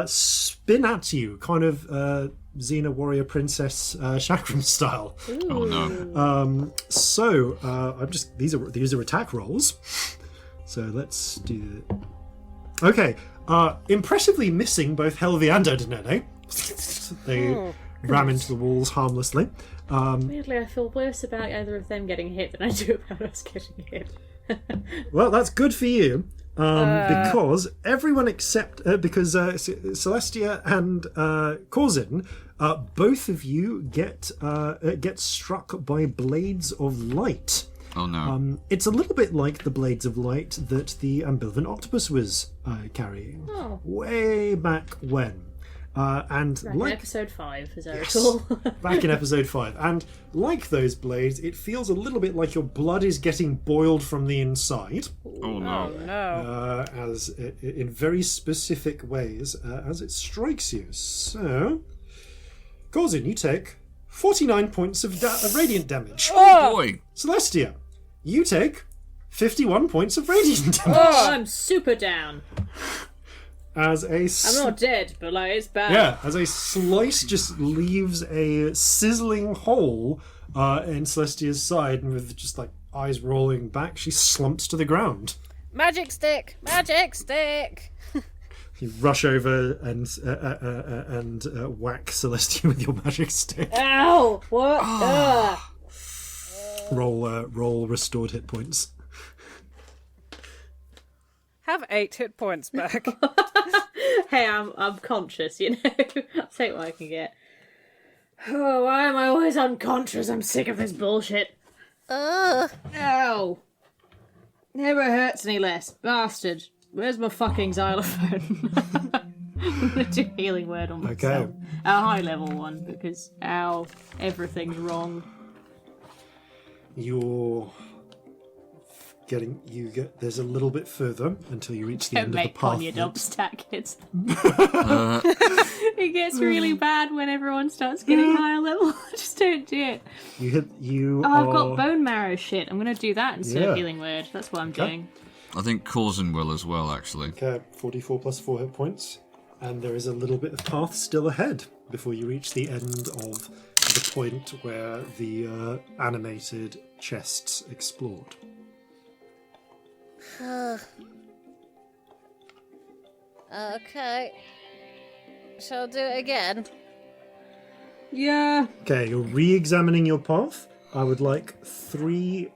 spin at you, kind of Xena Warrior Princess Chakram style. Oh no. So these are attack rolls. So let's do it. Okay. Impressively missing both Helvi and Odinene. They ram into the walls harmlessly. Weirdly, I feel worse about either of them getting hit than I do about us getting hit. Well, that's good for you. Because everyone except because Celestia and Corzin, both of you get struck by blades of light. Oh no. It's a little bit like the blades of light that the ambivalent octopus was carrying way back when. And Back in like episode 5, as I Yes. recall. back in episode 5, and like those blades, it feels a little bit like your blood is getting boiled from the inside. Oh no. No. As in very specific ways as it strikes you. So, Corzin, you take 49 points of radiant damage. Oh boy. Celestia, you take 51 points of radiant damage. Oh, I'm super down. As a I'm not dead, but like it's bad. yeah, as a slice just leaves a sizzling hole in Celestia's side, and with just like eyes rolling back, she slumps to the ground. Magic stick! Magic stick! You rush over and whack Celestia with your magic stick. Ow! What? Ugh. Roll restored hit points. Have 8 hit points back. Hey, I'm conscious, you know. I'll take what I can get. Oh, why am I always unconscious? I'm sick of this bullshit. Ow! Never hurts any less. Bastard. Where's my fucking xylophone? I'm going to do healing word on myself. Okay. A high level one, because everything's wrong. There's a little bit further until you reach the end of the Don't make path. Ponya dump stat, kids. It gets really bad when everyone starts getting higher level. Just don't do it. I've got bone marrow shit. I'm going to do that instead of healing word. That's what I'm doing. I think Corzin will as well, actually. Okay, 44 plus 4 hit points. And there is a little bit of path still ahead before you reach the end of the point where the animated chests explored. Okay. Shall I do it again? Yeah. Okay, you're re-examining your path. I would like 3...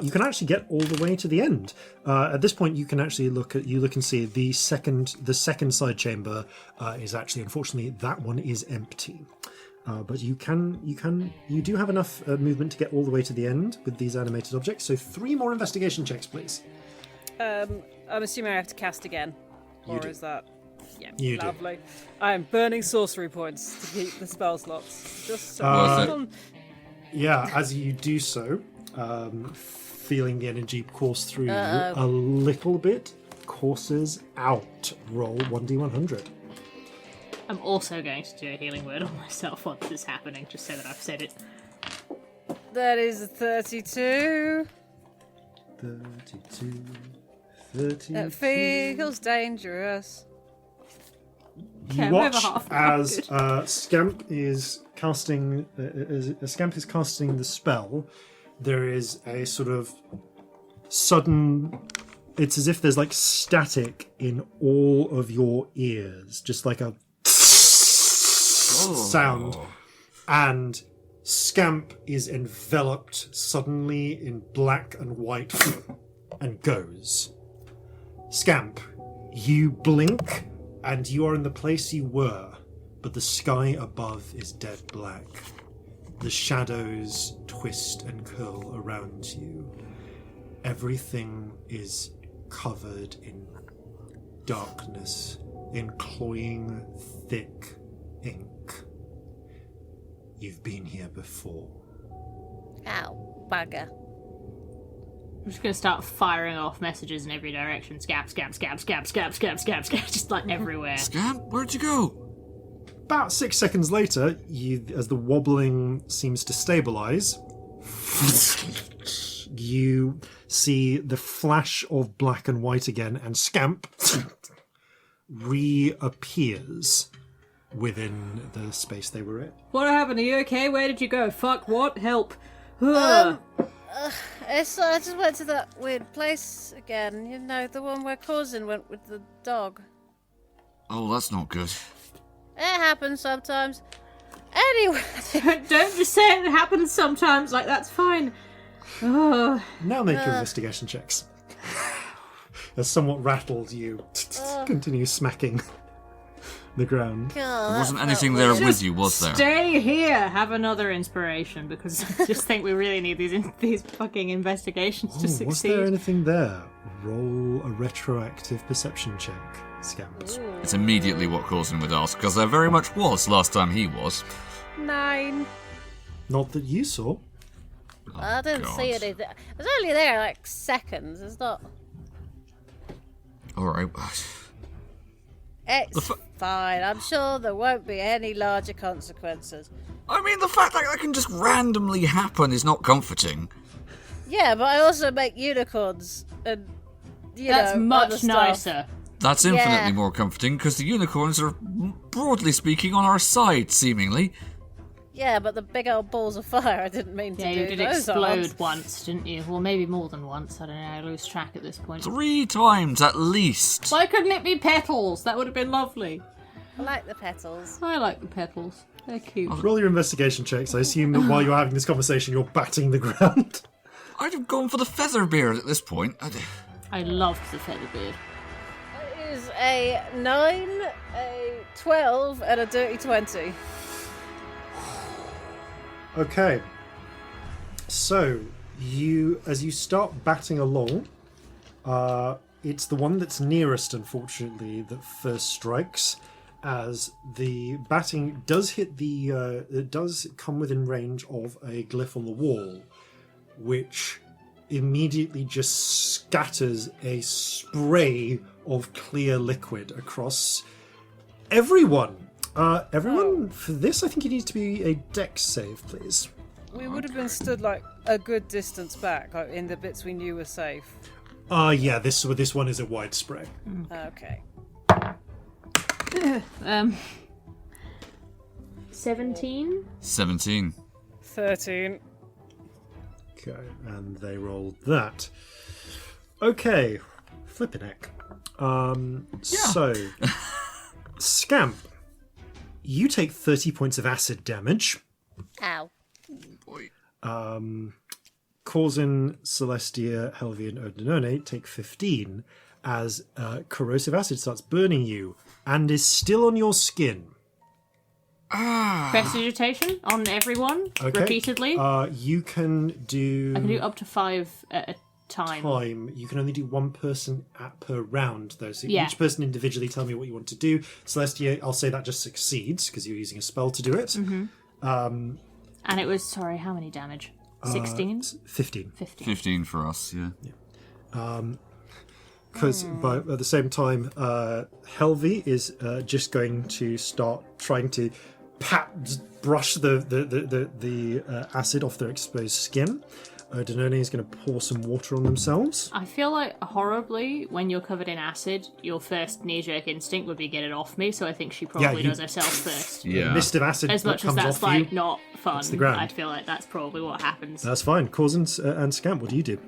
you can actually get all the way to the end. At this point, you can actually look and see the second side chamber is actually, unfortunately, that one is empty. But you do have enough movement to get all the way to the end with these animated objects. So 3 more investigation checks, please. I'm assuming I have to cast again. You do. Is that... Yeah, You do. lovely. I am burning sorcery points to keep the spell slots. Just so Yeah, as you do so, feeling the energy course through you a little bit, courses out. Roll 1d100. I'm also going to do a healing word on myself while this is happening, just so that I've said it. That is a 32. 32. That feels dangerous. You Okay, watch half as Scamp is casting the spell. There is a sort of sudden. It's as if there's like static in all of your ears, just like a sound, and Scamp is enveloped suddenly in black and white and goes. Scamp, you blink and you are in the place you were, but the sky above is dead black. The shadows twist and curl around you. Everything is covered in darkness, in cloying, thick ink. You've been here before. Ow, bugger. I'm just going to start firing off messages in every direction. Scamp, scamp, scamp, scamp, scamp, scamp, scamp, scamp, just like everywhere. Scamp, where'd you go? About 6 seconds later, as the wobbling seems to stabilize, you see the flash of black and white again, and Scamp reappears within the space they were in. What happened? Are you okay? Where did you go? Fuck, what? Help. I just went to that weird place again. You know, the one where Corzin went with the dog. Oh, that's not good. It happens sometimes. Anyway. Don't just say it happens sometimes, like that's fine. Oh. Now make your investigation checks. As somewhat rattled, you continue smacking the ground. God, There wasn't anything there with you, was there? Stay here. Have another inspiration, because I just think we really need these fucking investigations to succeed. Was there anything there? Roll a retroactive perception check, Scamps. It's immediately what Corzin would ask, because there very much was last time he was. 9. Not that you saw. I didn't see anything. I was only there like seconds. It's not. Alright. It's fine. I'm sure there won't be any larger consequences. I mean, the fact that can just randomly happen is not comforting. Yeah, but I also make unicorns, and That's other much stuff. nicer. That's infinitely more comforting, because the unicorns are, broadly speaking, on our side, seemingly. Yeah, but the big old balls of fire, I didn't mean to do. Yeah, you did those explode aren't. once, didn't you? Well, maybe more than once. I don't know. I lose track at this point. 3 times, at least. Why couldn't it be petals? That would have been lovely. I like the petals. I like the petals. They're cute. Roll your investigation checks. I assume that while you're having this conversation, you're batting the ground. I'd have gone for the feather beard at this point. I loved the featherbeard. It is a 9, a 12, and a dirty 20. Okay. So, as you start batting along, it's the one that's nearest, unfortunately, that first strikes, as the batting does hit it does come within range of a glyph on the wall, which immediately just scatters a spray of clear liquid across everyone. For this, I think it needs to be a dex save, please. We would have been stood like a good distance back, like in the bits we knew were safe. Yeah, this one is a wide spray. Okay. 17? 17. 13. Okay, and they rolled that. Okay, flippin' heck. So, Scamp, you take 30 points of acid damage. Ow. Boy. Corzin, Celestia, Helvi, and Odinone take 15 as corrosive acid starts burning you and is still on your skin. Prestidigitation on everyone, repeatedly. You can do... I can do up to 5 at a time. You can only do one person per round, though. So each person individually tell me what you want to do. Celestia, I'll say that just succeeds, because you're using a spell to do it. Mm-hmm. And it was, sorry, how many damage? 16? 15. 15 for us, yeah. Because at the same time, Helvi is just going to start trying to brush the acid off their exposed skin. Danone is going to pour some water on themselves. I feel like horribly, when you're covered in acid, your first knee-jerk instinct would be get it off me, so I think she probably does herself first. Yeah. Mist of acid as much as comes that's off like you. not fun, It's the ground. I feel like that's probably what happens. That's fine. Corzin and Scamp, what do you do?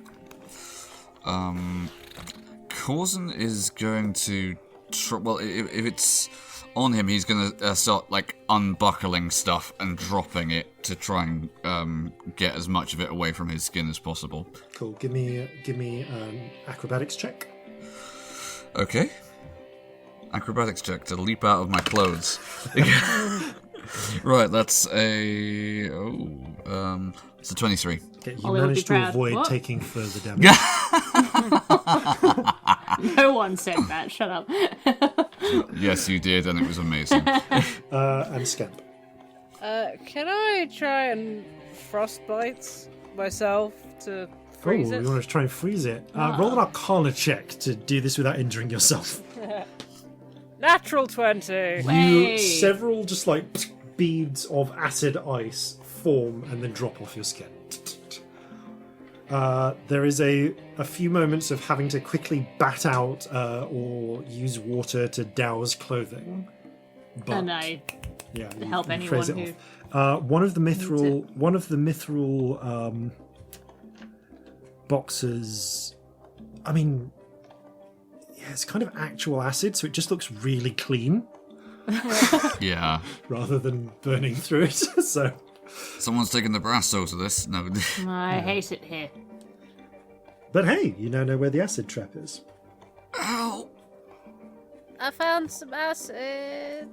Corzin is going to... if it's on him, he's going to start, unbuckling stuff and dropping it to try and get as much of it away from his skin as possible. Cool. Give me acrobatics check. Okay. Acrobatics check to leap out of my clothes. Right, that's a... it's a 23. Okay, you Ollie would managed be to proud. avoid What? taking further damage. No one said that, shut up. Yes, you did, and it was amazing. And Scamp. Can I try and frostbite myself to freeze You it? want to try and freeze it? Roll an Arcana check to do this without injuring yourself. Natural 20. Hey. Several just beads of acid ice form and then drop off your skin. There is a few moments of having to quickly bat out or use water to douse clothing. But, And I you help can anyone phrase it who off. One of the mithril boxes. I mean, it's kind of actual acid, so it just looks really clean Yeah. rather than burning through it. So. Someone's taking the brass out of this. No. I hate it here. But hey, you now know where the acid trap is. Ow! I found some acid.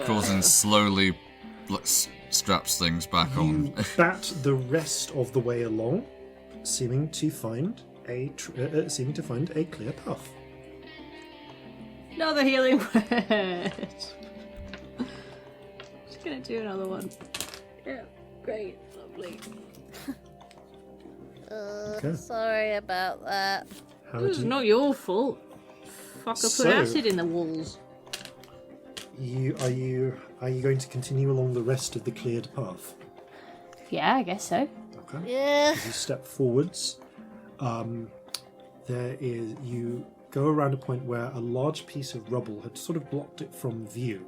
Corzin slowly straps things back on. You bat the rest of the way along, seeming to find a clear path. Another healing word. Just gonna do another one. Yeah, great, lovely. Okay. Sorry about that. How This is do you, not your fault. Fucker put So- acid in the walls. are you going to continue along the rest of the cleared path? Yeah, I guess so. Okay. Yeah. As you step forwards, you go around a point where a large piece of rubble had sort of blocked it from view.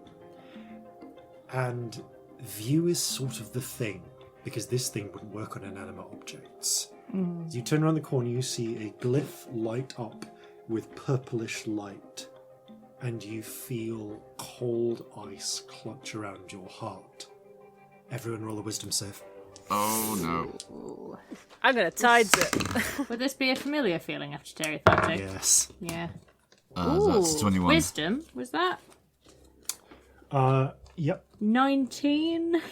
And view is sort of the thing, because this thing wouldn't work on inanimate objects. As you turn around the corner, you see a glyph light up with purplish light, and you feel cold ice clutch around your heart. Everyone roll a wisdom save. Oh no. Ooh. I'm gonna tides it. Would this be a familiar feeling after Terry Yes. Yeah. That's 21. Wisdom, was that? Yep. 19?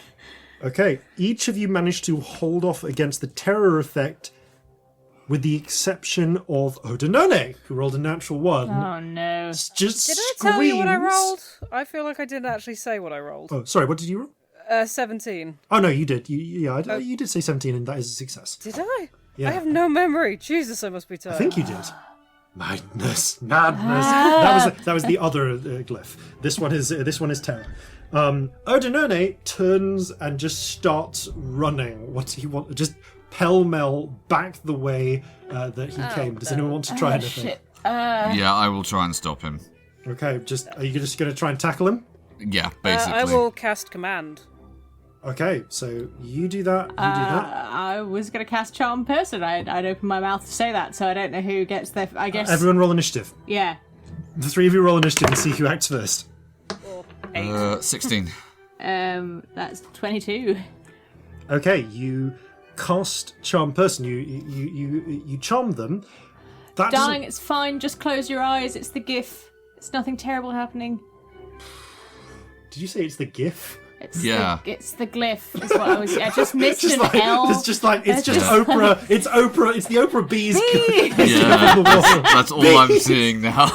Okay, each of you managed to hold off against the terror effect with the exception of Odinone, who rolled a natural 1. Oh no. Just Did I screams. tell you what I rolled? I feel like I didn't actually say what I rolled. Oh, sorry, what did you roll? 17. Oh, no, you did. You did say 17, and that is a success. Did I? Yeah. I have no memory. Jesus, I must be tired. I think you did. Madness. That was the other glyph. This one is terror. Odinone turns and just starts running. What he want? Just pell-mell back the way that he came. Does anyone want to try anything? Shit. Yeah, I will try and stop him. Okay, are you just going to try and tackle him? Yeah, basically. I will cast command. Okay, so you do that. You do that. I was going to cast Charm Person. I'd open my mouth to say that, so I don't know who gets there. I guess. Everyone roll initiative. Yeah. The 3 of you roll initiative and see who acts first. 16. That's 22. Okay, you cast Charm Person. You charm them. That Darling, it's fine. Just close your eyes. It's the GIF. It's nothing terrible happening. Did you say it's the GIF? It's Yeah. it's the glyph. Is what I was. I just missed Just an like, L. it's just Oprah. It's Oprah. It's the Oprah Bees. Yeah, that's all I'm seeing now.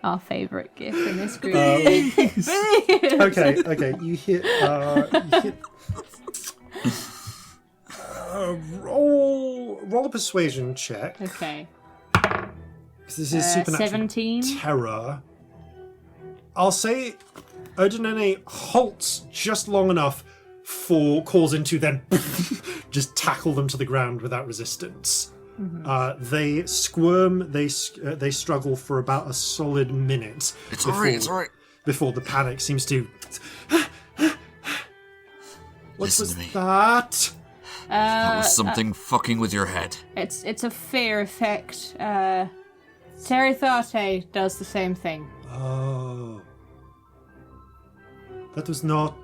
Our favourite GIF in this group. Okay. You hit. Roll a persuasion check. Okay. Because this is supernatural 17. terror. I'll say Odinone halts just long enough for Corzin to then just tackle them to the ground without resistance. Mm-hmm. They squirm, they struggle for about a solid minute. It's alright. Before the panic seems to... What Listen was to me. that? That was something fucking with your head. It's a fear effect. Terithate does the same thing. Oh. That was not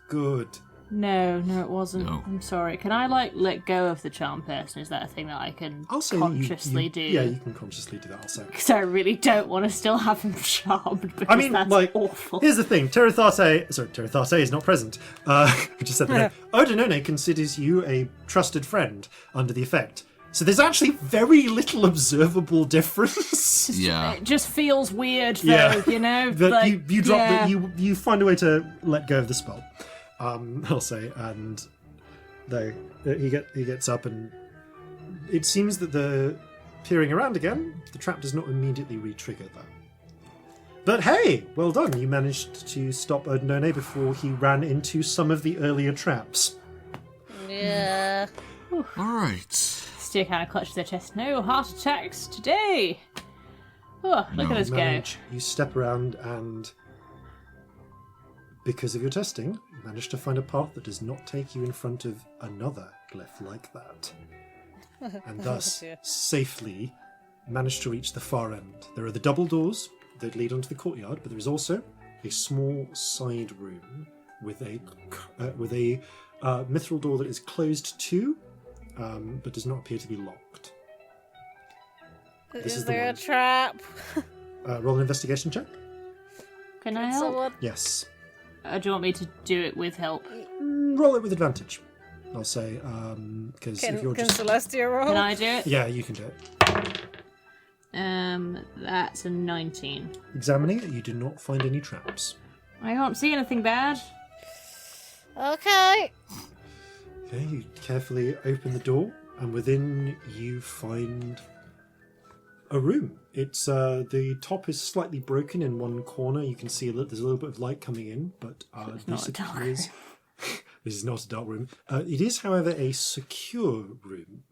good. No, it wasn't. No. I'm sorry. Can I let go of the Charm Person? Is that a thing that I can I'll say consciously you, do? Yeah, you can consciously do that, I'll say. Because I really don't want to still have him charmed. Because I mean, that's like, awful. here's the thing. Terithate is not present. I just said the name. Odinone considers you a trusted friend under the effect. So there's actually very little observable difference. Yeah. It just feels weird, though, you know? But like, you drop yeah. you find a way to let go of the spell. I'll say, and he gets up, and it seems that the peering around again, the trap does not immediately re-trigger that. But hey, well done! You managed to stop Odinone before he ran into some of the earlier traps. Yeah. Alright. Still kind of clutches their chest. No heart attacks today! Oh, look at us go. You step around, and because of your testing, you manage to find a path that does not take you in front of another glyph like that. And thus, safely manage to reach the far end. There are the double doors that lead onto the courtyard, but there is also a small side room with a mithril door that is closed too, but does not appear to be locked. Is there a trap? Roll an investigation check. Can I help? Someone... Yes. Do you want me to do it with help? Roll it with advantage. I'll say, because if you're Can just... Celestia roll? Can I do it? Yeah, you can do it. That's a 19. Examining it, you do not find any traps. I can't see anything bad. Okay. Okay, you carefully open the door, and within you find a room. It's the top is slightly broken in one corner. You can see there's a little bit of light coming in, but not a dark room. this is not a dark room. It is, however, a secure room.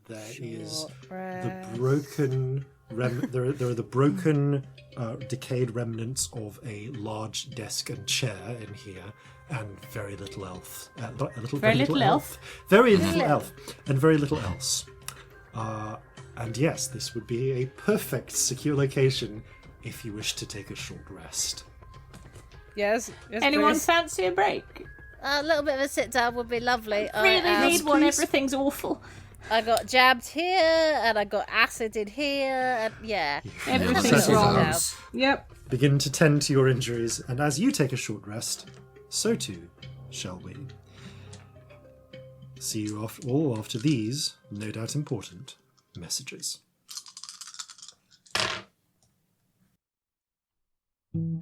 There is the broken. There are the broken, decayed remnants of a large desk and chair in here, and very little elf. Very little elf, and very little else. And yes, this would be a perfect secure location if you wish to take a short rest. Yes. Anyone please. fancy a break? A little bit of a sit down would be lovely. Really need one. please. Everything's awful. I got jabbed here, and I got acid in here, and yeah. Everything's settle wrong. down. Yep. Begin to tend to your injuries, and as you take a short rest, so too shall we. See you all after these, no doubt important, messages.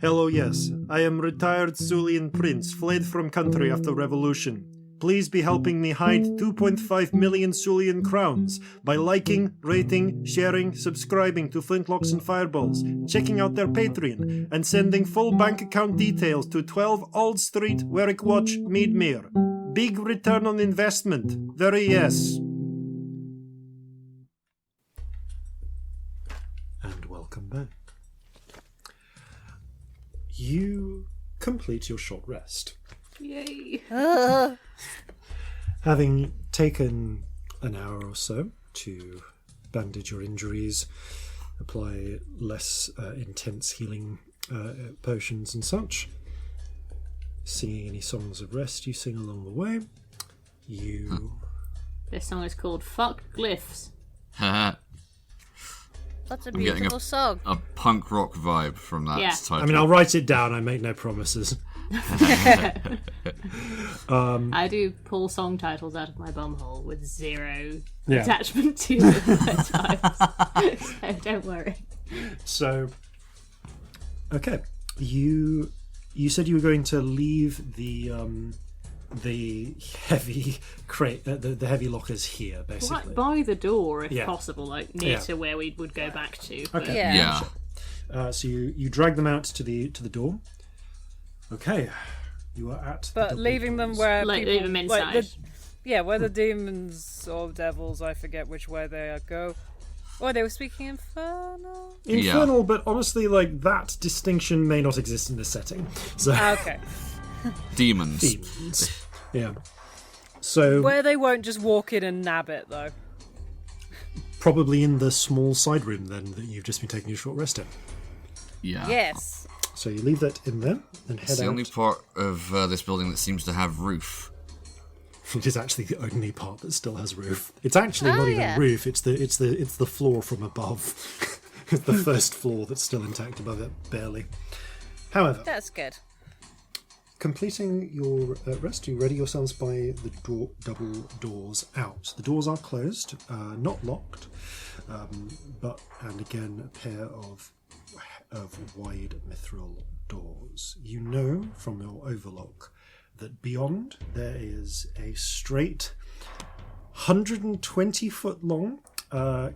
Hello, yes. I am retired Sulian prince, fled from country after revolution. Please be helping me hide 2.5 million Sulian crowns by liking, rating, sharing, subscribing to Flintlocks and Fireballs, checking out their Patreon, and sending full bank account details to 12 Old Street, Warwick Watch, Meadmere. Big return on investment. Very yes. And welcome back. You complete your short rest. Yay. Having taken an hour or so to bandage your injuries, apply less intense healing potions and singing any songs of rest you sing along the way, This song is called Fuck Glyphs. That's a beautiful song. A punk rock vibe from that title. I mean, I'll write it down. I make no promises. I do pull song titles out of my bumhole with zero attachment to them at times. So don't worry. So, okay, you said you were going to leave the heavy crate, the heavy lockers here, basically. Like by the door, if possible, like near to where we would go back to. But... Okay. Yeah. So you drag them out to the door. Okay, you are at. But leaving them where leave them inside. Where the demons or devils, I forget which way they go. Oh, they were speaking Infernal? Infernal, but honestly, like, that distinction may not exist in this setting. So Okay. Demons. Yeah. So Where they won't just walk in and nab it, though. Probably in the small side room, then, that you've just been taking a short rest in. Yeah. Yes. So you leave that in there and head out. It's the only part of this building that seems to have roof. It is actually the only part that still has roof. It's actually not even roof. It's the floor from above. It's the first floor that's still intact above it, barely. However, That's good. completing your rest, you ready yourselves by the double doors out. The doors are closed, not locked, and again a pair of wide mithril doors. You know from your overlook that beyond there is a straight 120-foot long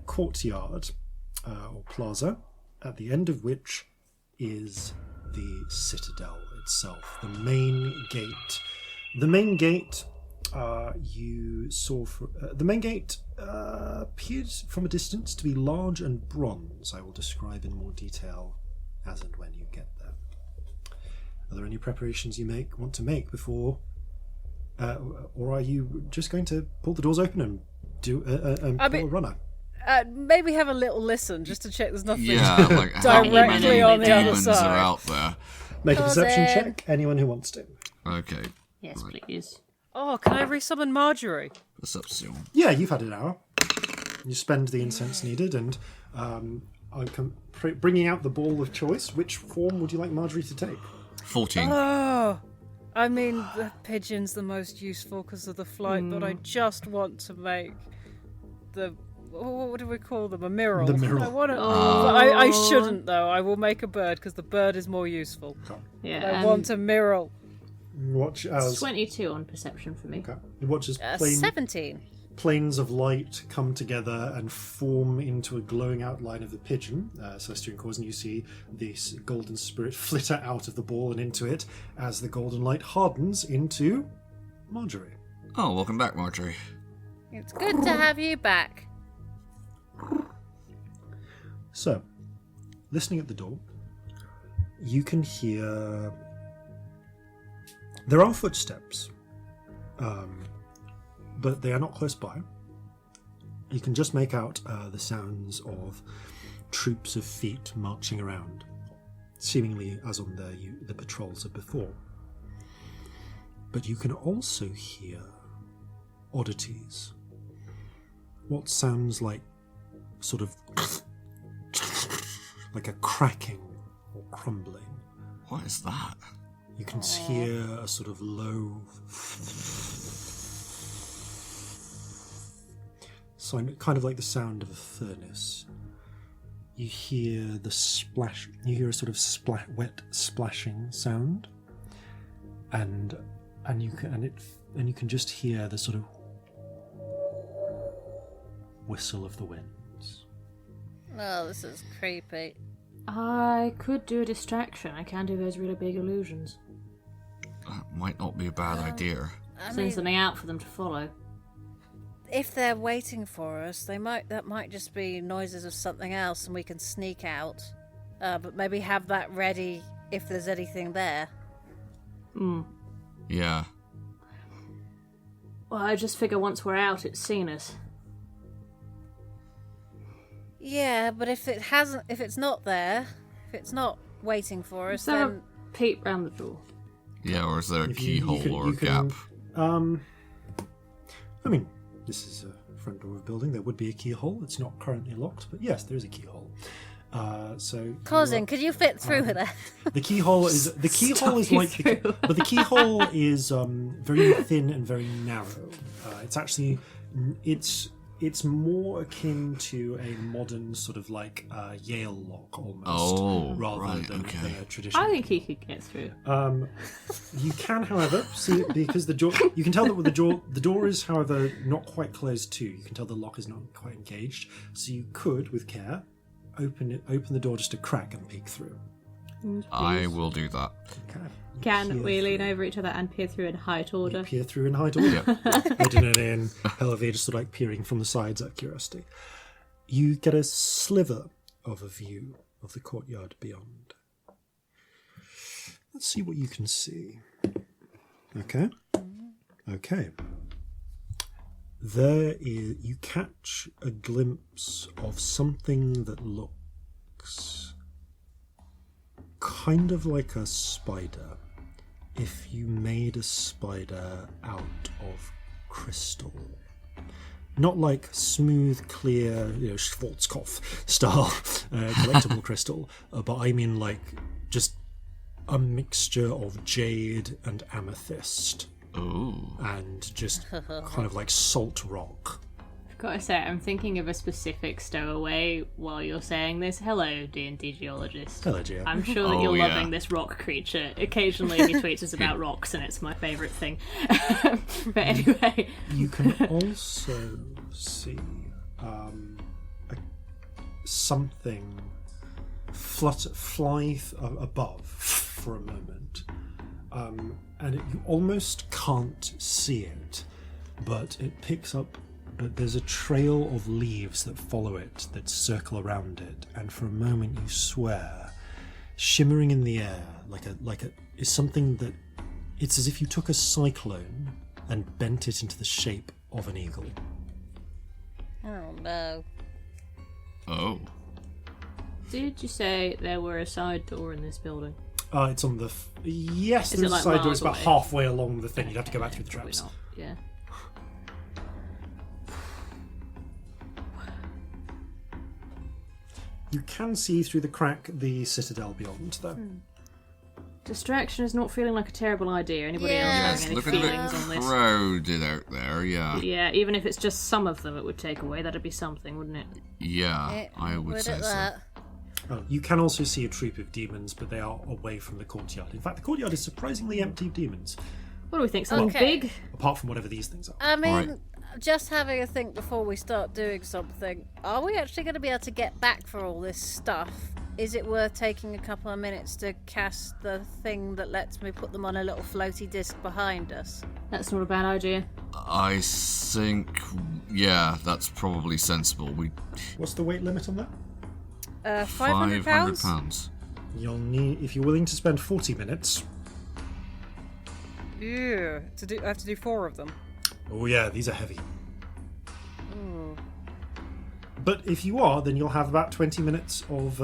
courtyard or plaza, at the end of which is the citadel itself, the main gate. The main gate you saw the main gate appeared from a distance to be large and bronze. I will describe in more detail as and when you get there. Are there any preparations you want to make before, or are you just going to pull the doors open and pull a runner? Maybe have a little listen just to check there's nothing like directly on the other demons are side. out there. Make a perception check. Anyone who wants to. Okay. Yes, please. Oh, can I resummon Marjorie? Perception. Yeah, you've had an hour. You spend the incense needed, and bringing out the ball of choice. Which form would you like Marjorie to take? 14. Oh, I mean, the pigeon's the most useful because of the flight, but I just want to make the... What do we call them? A mirror. The mirror. I shouldn't, though. I will make a bird because the bird is more useful. Yeah, I want a mirror. Watch as 22 on perception for me. Okay. Watch as 17. planes of light come together and form into a glowing outline of the pigeon. Celestia and Corzin, you see this golden spirit flitter out of the ball and into it as the golden light hardens into Marjorie. Oh, welcome back, Marjorie. It's good to have you back. So, listening at the door, you can hear... There are footsteps, but they are not close by. You can just make out the sounds of troops of feet marching around, seemingly as on the patrols of before. But you can also hear oddities. What sounds like sort of like a cracking or crumbling. What is that? You can hear a sort of low kind of like the sound of a furnace. You hear the splash. You hear a sort of wet splashing sound, and you can just hear the sort of whistle of the winds. Oh, this is creepy. I could do a distraction. I can do those really big illusions. That might not be a bad idea. Send something out for them to follow. If they're waiting for us, that might just be noises of something else, and we can sneak out. But maybe have that ready if there's anything there. Yeah. Well, I just figure once we're out, it's seen us. Yeah, but if it's not there, if it's not waiting for us, then peep round the door. Yeah, or is there a keyhole or a gap? I mean, this is a front door of a building. There would be a keyhole. It's not currently locked, but yes, there is a keyhole. Corzin, could you fit through there? The keyhole is the keyhole is very thin and very narrow. It's more akin to a modern sort of like Yale lock almost, rather than a traditional. I think he could get through. You can, however, see it because you can tell that with the door is, however, not quite closed too. You can tell the lock is not quite engaged, so you could, with care, open the door just a crack and peek through. I will do that. Okay. Can we lean over each other and peer through in height order? Peer through in height order. Holding it in, Hellevi just sort of like peering from the sides out of curiosity. You get a sliver of a view of the courtyard beyond. Let's see what you can see. Okay. You catch a glimpse of something that looks kind of like a spider. If you made a spider out of crystal. Not like smooth, clear, Schwarzkopf style collectible crystal, but I mean like just a mixture of jade and amethyst. Ooh. And just kind of like salt rock. I've got to say, I'm thinking of a specific stowaway while you're saying this. Hello, D&D geologist. Hello, Geo. I'm sure that you're loving this rock creature. Occasionally he tweets us about rocks and it's my favourite thing. But anyway. You can also see something fly above for a moment. And you almost can't see it, but it picks up. But there's a trail of leaves that follow it, that circle around it, and for a moment you swear, shimmering in the air, is something that it's as if you took a cyclone and bent it into the shape of an eagle. Oh no! Oh. Did you say there were a side door in this building? It's on the yes. There's a side door. It's about halfway along the thing. You'd have to go back through the traps. Not. Yeah. You can see through the crack the citadel beyond, though. Distraction is not feeling like a terrible idea. Anybody else having any looking a bit feelings on this? crowded out there, yeah. Yeah, even if it's just some of them it would take away, that'd be something, wouldn't it? Yeah, I would say so. You can also see a troop of demons, but they are away from the courtyard. In fact, the courtyard is surprisingly empty of demons. What do we think? Something big? Apart from whatever these things are. I mean, just having a think before we start doing something, are we actually going to be able to get back for all this stuff? Is it worth taking a couple of minutes to cast the thing that lets me put them on a little floaty disc behind us? That's not a bad idea. I think, yeah, that's probably sensible. What's the weight limit on that? £500? You'll need, if you're willing to spend 40 minutes. Yeah, I have to do 4 of them. Oh yeah, these are heavy. But if you are, then you'll have about 20 minutes of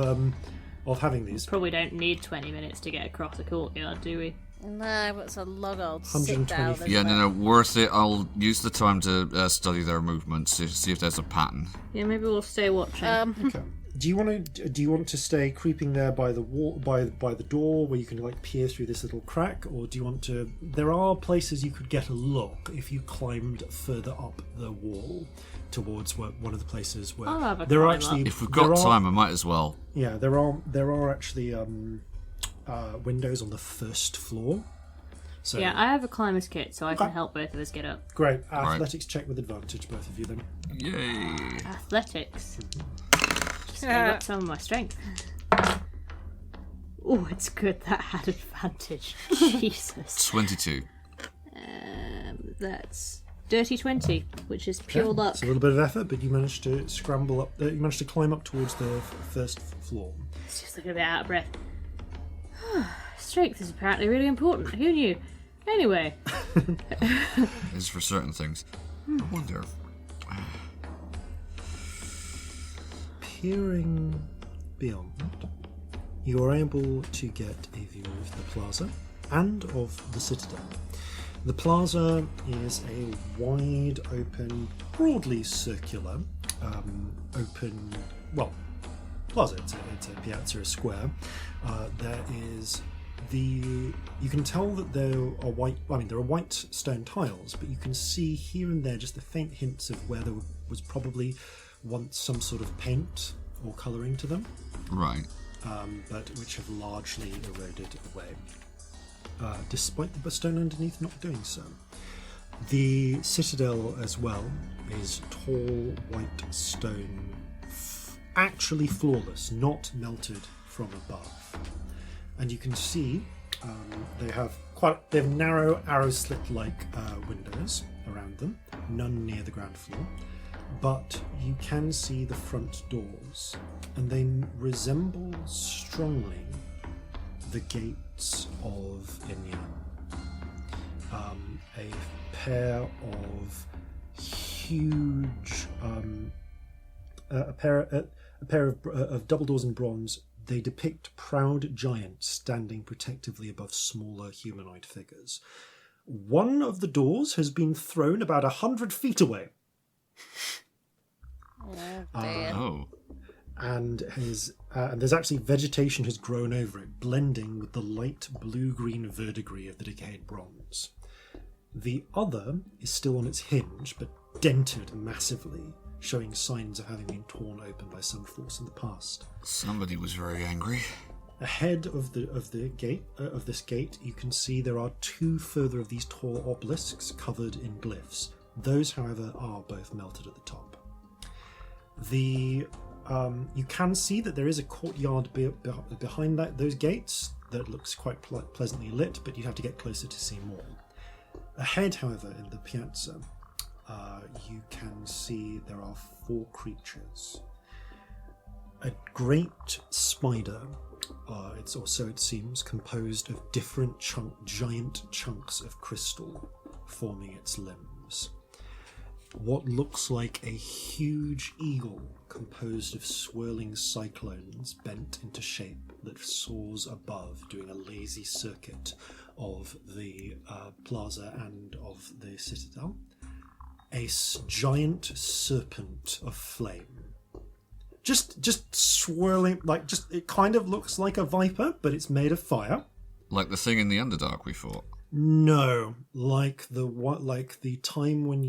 having these. Probably don't need 20 minutes to get across a courtyard, do we? No, it's a long old sit down. Yeah, no, worth it. I'll use the time to study their movements to see if there's a pattern. Yeah, maybe we'll stay watching. Okay. Do you want to stay creeping there by the wall, by the door, where you can like peer through this little crack, or do you want to? There are places you could get a look if you climbed further up the wall towards one of the places where there are actually. If we've got time, I might as well. Yeah, there are actually windows on the first floor. So, yeah, I have a climber's kit, so I can help both of us get up. Great. Athletics check with advantage, both of you then. Yay! Athletics. Just gave up some of my strength. Oh, it's good that had advantage. Jesus. 22. That's dirty 20, which is pure luck. It's a little bit of effort, but you managed to scramble up. You managed to climb up towards the first floor. It's just looking a bit out of breath. Strength is apparently really important. Who knew? Anyway. It's for certain things. I wonder. Peering beyond, you are able to get a view of the plaza and of the citadel. The plaza is a wide open, broadly circular, plaza. It's a piazza, a square. There is you can tell that there are white stone tiles, but you can see here and there just the faint hints of where there was probably once some sort of paint or colouring to them. Right. But which have largely eroded away, despite the stone underneath not doing so. The citadel as well is tall white stone, actually flawless, not melted from above. And you can see they have narrow arrow slit-like windows around them, none near the ground floor. But you can see the front doors, and they resemble strongly the gates of Inyan. A pair of huge, a pair of double doors in bronze. They depict proud giants standing protectively above smaller humanoid figures. One of the doors has been thrown about 100 feet away. And there's actually vegetation has grown over it, blending with the light blue-green verdigris of the decayed bronze. The other is still on its hinge, but dented massively, showing signs of having been torn open by some force in the past. Somebody was very angry. Ahead of this gate, you can see there are two further of these tall obelisks covered in glyphs. Those, however, are both melted at the top. You can see that there is a courtyard behind those gates that looks quite pleasantly lit, but you'd have to get closer to see more. Ahead, however, in the piazza, you can see there are four creatures. A great spider, it's also, it seems, composed of different giant chunks of crystal forming its limbs. What looks like a huge eagle composed of swirling cyclones bent into shape that soars above, doing a lazy circuit of the plaza and of the citadel. A giant serpent of flame. Just swirling, it kind of looks like a viper, but it's made of fire. Like the thing in the Underdark we fought? No, like the time when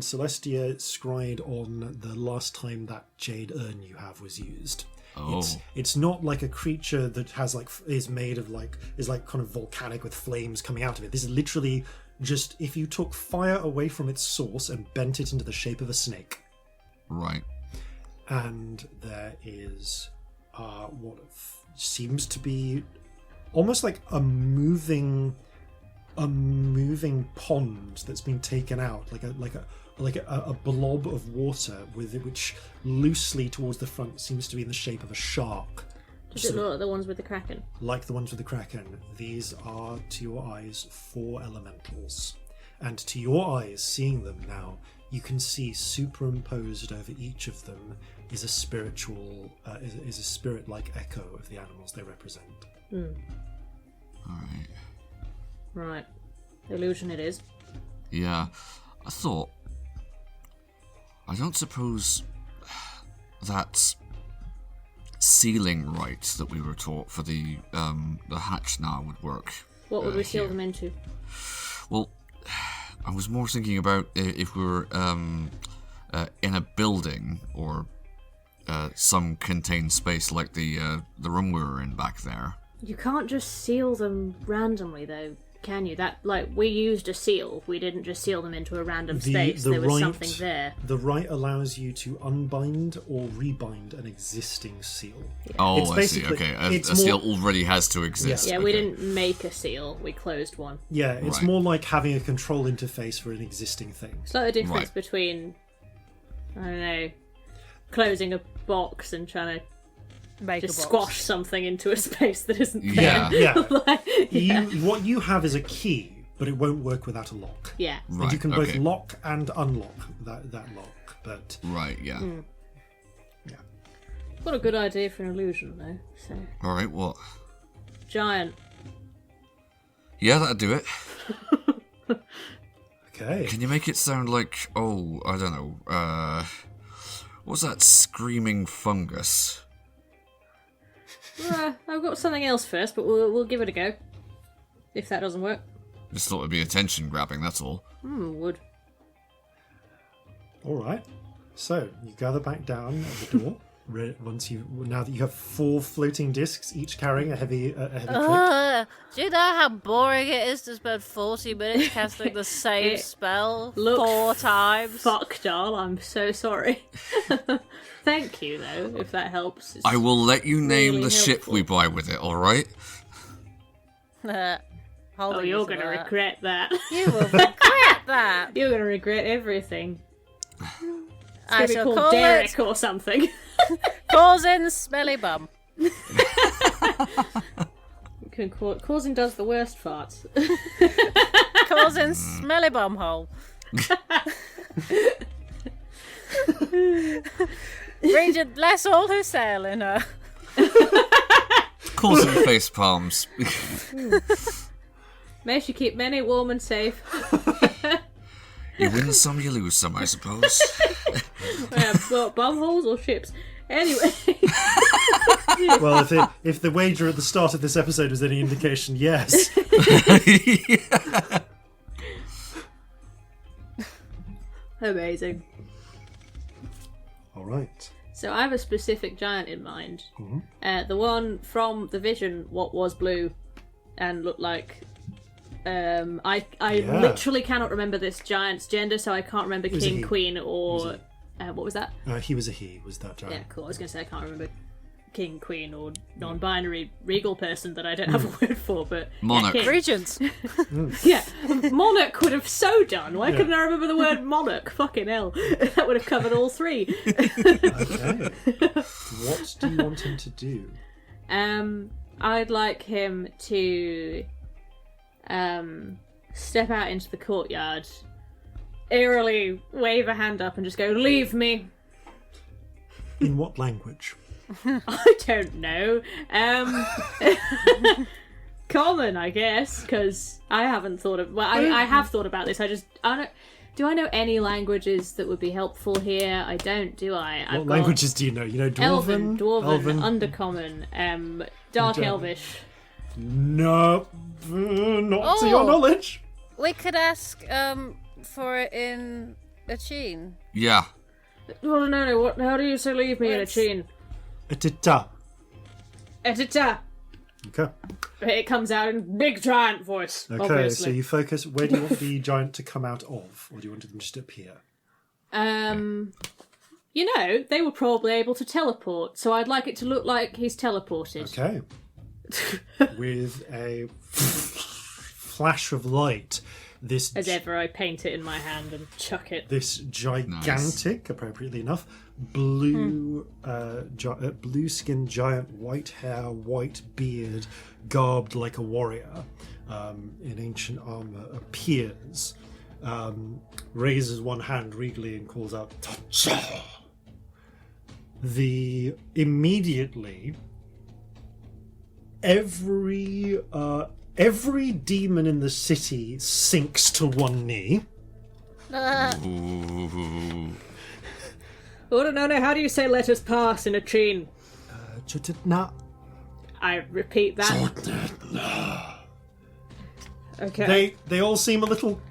Celestia scryed on the last time that jade urn you have was used. Oh. It's not like a creature that has is made of is kind of volcanic with flames coming out of it. This is literally just if you took fire away from its source and bent it into the shape of a snake. Right. And there is what seems to be almost like a moving pond that's been taken out, like a blob of water which loosely towards the front seems to be in the shape of a shark. Does it look like the ones with the kraken? Like the ones with the kraken. These are, to your eyes, 4 elementals. And to your eyes, seeing them now, you can see superimposed over each of them is a spiritual, is a spirit-like echo of the animals they represent. Alright. Right. Illusion it is. Yeah. I don't suppose that sealing right that we were taught for the hatch now would work. What would we seal here. them into? Well, I was more thinking about if we were in a building or some contained space like the room we were in back there. You can't just seal them randomly, though, can you? We used a seal. We didn't just seal them into a random space. There was something there. The right allows you to unbind or rebind an existing seal. Yeah. Oh, I see. Okay, a seal already has to exist. Yeah, okay. we didn't make a seal. We closed one. Yeah, it's more like having a control interface for an existing thing. It's like the difference between, I don't know, closing a box and trying to squash something into a space that isn't there. Yeah. Yeah. What you have is a key, but it won't work without a lock. Yeah. Right, And you can both lock and unlock that lock, but... Right, yeah. Yeah. What a good idea for an illusion, though. So. Alright, what? Giant. Yeah, that'd do it. Okay. Can you make it sound like, I don't know, what's that screaming fungus? I've got something else first, but we'll give it a go. If that doesn't work. Just thought it'd be attention grabbing, that's all. Would. All right. So you gather back down at the door. Now that you have 4 floating discs, each carrying a heavy crate. Do you know how boring it is to spend 40 minutes casting the same spell 4 times? Fuck, doll, I'm so sorry. Thank you, though, if that helps. It's I will let you name really the ship we buy with it, alright? Oh, you're going to regret that. You will regret that. You're going to regret everything. I It's shall going to be call called Derek it or something. Corzin Smelly Bum. Corzin does the worst farts. Corzin Smelly Bum Hole. Regent bless all who sail in her. Causing face palms. May she keep many warm and safe. You win some, you lose some, I suppose. Well, bumholes or ships. Anyway. Well, if the wager at the start of this episode was any indication, yes. Yeah. Amazing. All right. So I have a specific giant in mind. Mm-hmm. The one from the vision, what was blue and looked like... I literally cannot remember this giant's gender, so I can't remember king, queen, or... what was that? He was a he, was that giant. Yeah, cool. I was going to say I can't remember king, queen, or non-binary regal person that I don't have a word for, but... Monarch. Yeah, Regents. yeah, monarch would have so done. Why couldn't I remember the word monarch? Fucking hell. That would have covered all 3. Okay. What do you want him to do? I'd like him to step out into the courtyard, eerily wave a hand up and just go, "Leave me." In what language? I don't know. Common, I guess, because I haven't thought of... Well, I have thought about this. I don't... Do I know any languages that would be helpful here? I don't, do I? What languages do you know? You know Dwarven? Dwarven, Undercommon, Dark Elvish. No, not to your knowledge. We could ask for it in Achene. Yeah. Oh, no, how do you say leave me in Achene? Etita. Etita. Okay. It comes out in big giant voice, Okay, obviously. so you focus. Where do you want the giant to come out of? Or do you want them just to appear? You know, they were probably able to teleport, so I'd like it to look like he's teleported. Okay. With a flash of light, this... As ever, I paint it in my hand and chuck it. This gigantic, appropriately enough, blue blue-skinned giant, white hair, white beard, garbed like a warrior in ancient armour, appears, raises one hand regally and calls out, "Tacha!" Immediately, every demon in the city sinks to one knee. Ooh. Oh, no, how do you say let us pass in a train? Nah. I repeat that. Okay. They all seem a little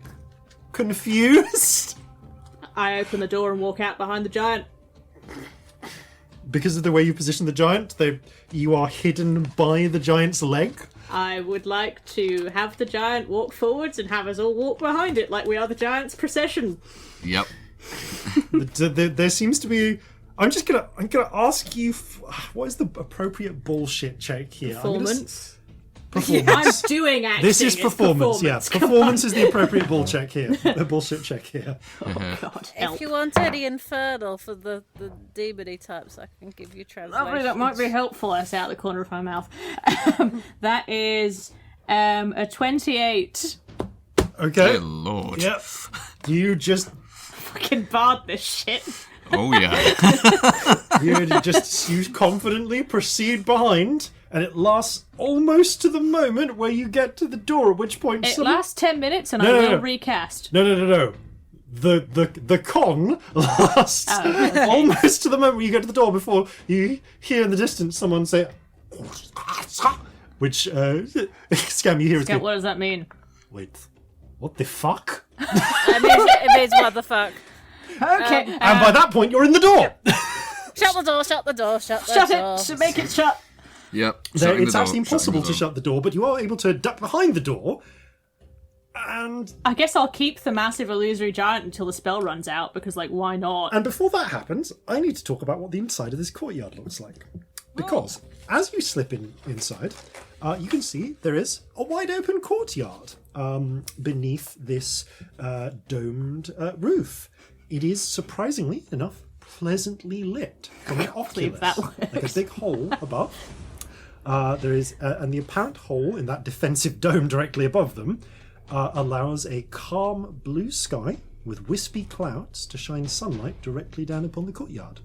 confused. I open the door and walk out behind the giant. Because of the way you position the giant, you are hidden by the giant's leg. I would like to have the giant walk forwards and have us all walk behind it like we are the giant's procession. Yep. There seems to be... I'm gonna ask you, what is the appropriate bullshit check here? Performance. Performance. I'm doing acting. This is performance. Yeah, performance is the appropriate bullshit check here. Oh God! If you want any infernal for the demony types, I can give you translation. Lovely, that might be helpful. I say out the corner of my mouth. That is a 28. Okay. Good Lord. Yep. You just fucking barred this shit. Oh yeah. you confidently proceed behind. And it lasts almost to the moment where you get to the door, at which point... It lasts 10 minutes and I will recast. No. The con lasts almost to the moment where you get to the door before you hear in the distance someone say... Which, Scam, you hear... Scam, what does that mean? Wait, what the fuck? It means what the fuck. Okay. And by that point, you're in the door! Shut the door, shut the door. Shut it, make it shut. Yep. It's actually impossible to shut the door, but you are able to duck behind the door. And I guess I'll keep the massive illusory giant until the spell runs out, because, why not? And before that happens, I need to talk about what the inside of this courtyard looks like. Because as you slip inside, you can see there is a wide open courtyard beneath this domed roof. It is, surprisingly enough, pleasantly lit from an oculus, like a big hole above. There is, and the apparent hole in that defensive dome directly above them allows a calm blue sky with wispy clouds to shine sunlight directly down upon the courtyard.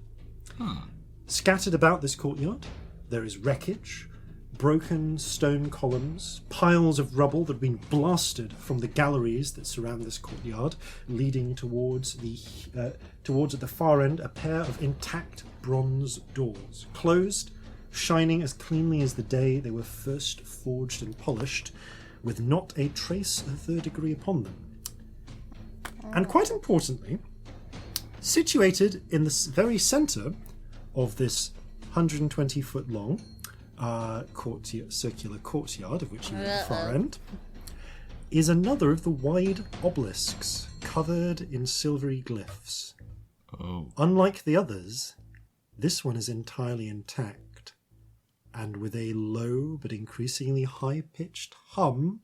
Scattered about this courtyard, there is wreckage, broken stone columns, piles of rubble that have been blasted from the galleries that surround this courtyard, leading towards at the far end a pair of intact bronze doors, closed, shining as cleanly as the day they were first forged and polished, with not a trace of third degree upon them. And quite importantly, situated in the very centre of this 120-foot long circular courtyard, of which you are at the far end, is another of the wide obelisks covered in silvery glyphs. Unlike the others, this one is entirely intact, and with a low but increasingly high-pitched hum,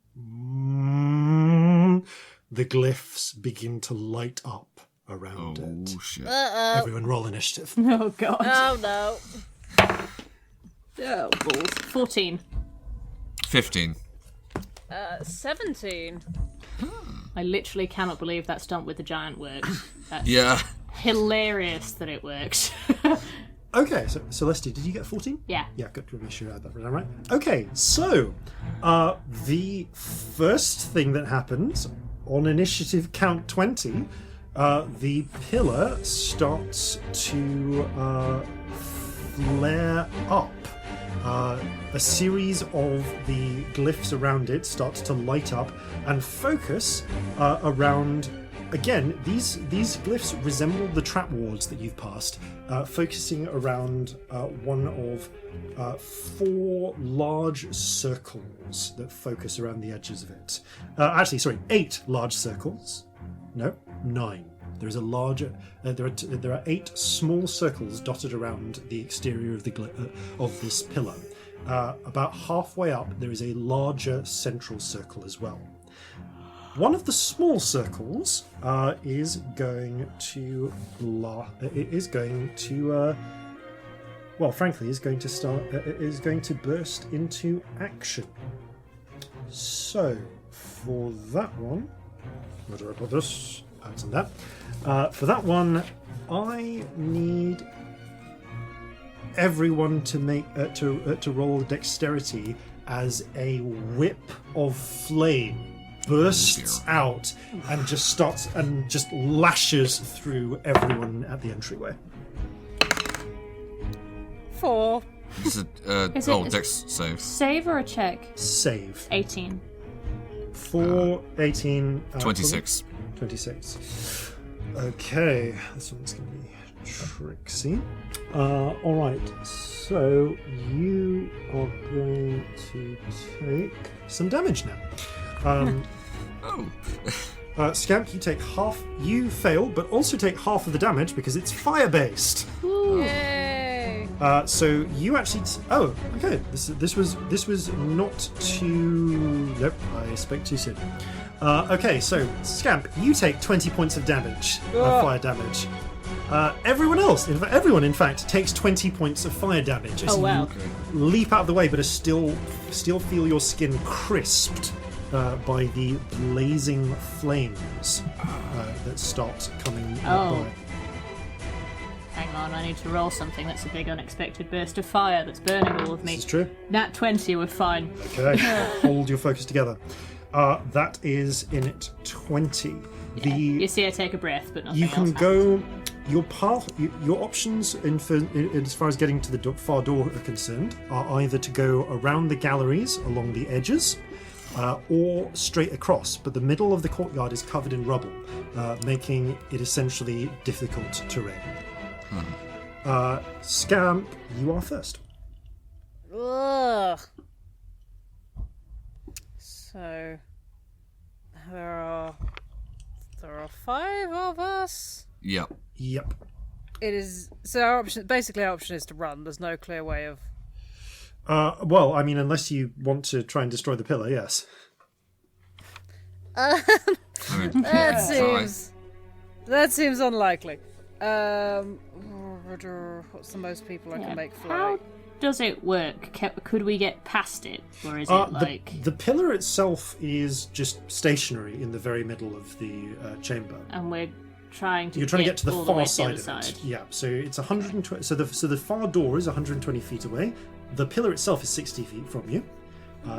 the glyphs begin to light up around it. Shit. Everyone roll initiative. Oh God. Oh no. Oh, balls. 14. 15. 17. I literally cannot believe that stunt with the giant works. That's hilarious that it works. Okay, so Celestia, did you get 14? Yeah. Yeah, good to make sure I had that right. Okay, so the first thing that happens on initiative count 20, the pillar starts to flare up. A series of the glyphs around it starts to light up and focus around. Again, these glyphs resemble the trap wards that you've passed, focusing around one of 4 large circles that focus around the edges of it. 8 large circles. No, 9. There is a larger. There are 8 small circles dotted around the exterior of of this pillar. About halfway up, there is a larger central circle as well. One of the small circles is going to burst into action. So for that one, where do I put this? Out in that. For that one, I need everyone to make to roll dexterity as a whip of flame bursts out and just lashes through everyone at the entryway. 4. Dex save. Save or a check? Save. 18. 4, 18... 26. 26. Okay, this one's going to be tricksy. Alright, so you are going to take some damage now. Scamp, you take half. You fail, but also take half of the damage because it's fire-based. Yay! So you actually. Okay. This was not too. Nope, I spoke too soon. Okay, so Scamp, you take 20 points of damage, fire damage. Everyone else, everyone in fact, takes 20 points of fire damage as you leap out of the way, but still feel your skin crisped by the blazing flames that start coming by. Hang on, I need to roll something. That's a big unexpected burst of fire that's burning all of me. This is true. Nat 20, we're fine. Okay, hold your focus together. That is in it 20. Yeah. You see I take a breath, but nothing you else can happens. go. Your path, your options as far as getting to the far door are concerned are either to go around the galleries along the edges, or straight across. But the middle of the courtyard is covered in rubble, making it essentially difficult terrain. Scamp, you are first. Ugh. So there are 5 of us. Yep. It is so our option. Basically, our option is to run. There's no clear way of. Well, I mean, unless you want to try and destroy the pillar, yes. That seems unlikely. What's the most people I can make fly? How does it work? Could we get past it, or is it like the pillar itself is just stationary in the very middle of the chamber, and we're trying to you're trying to get to the all far way side the of it. Yeah, so it's 120. So the far door is 120 feet away. The pillar itself is 60 feet from you,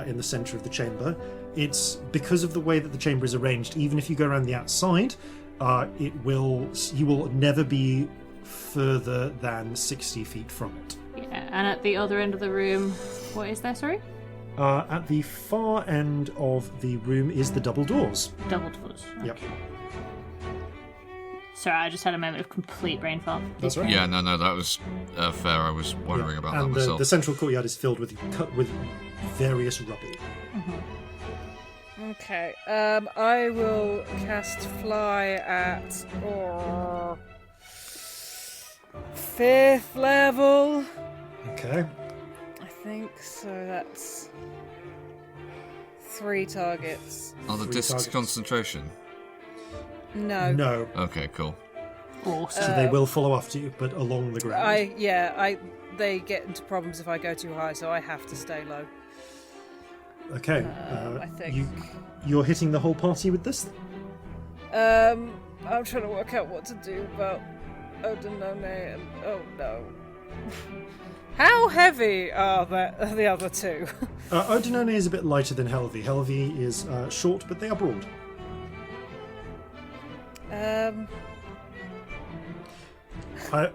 in the center of the chamber. It's because of the way that the chamber is arranged. Even if you go around the outside, you will never be further than 60 feet from it. Yeah, and at the other end of the room, what is there? Sorry. At the far end of the room is the double doors. Double doors. Okay. Yep. Sorry, I just had a moment of complete brain fog. That's right. Yeah, no, that was fair. I was wondering about that myself. The central courtyard is filled with various rubble. Mm-hmm. Okay. I will cast fly at 5th level. Okay. I think so. That's 3 targets. Are the discs concentration? No. No. Okay, cool. Awesome. So they will follow after you, but along the ground. They get into problems if I go too high, so I have to stay low. Okay. I think you're hitting the whole party with this? I'm trying to work out what to do about Odinone and oh no. How heavy are the other two? Odinone is a bit lighter than Helvi. Helvi is short, but they are broad.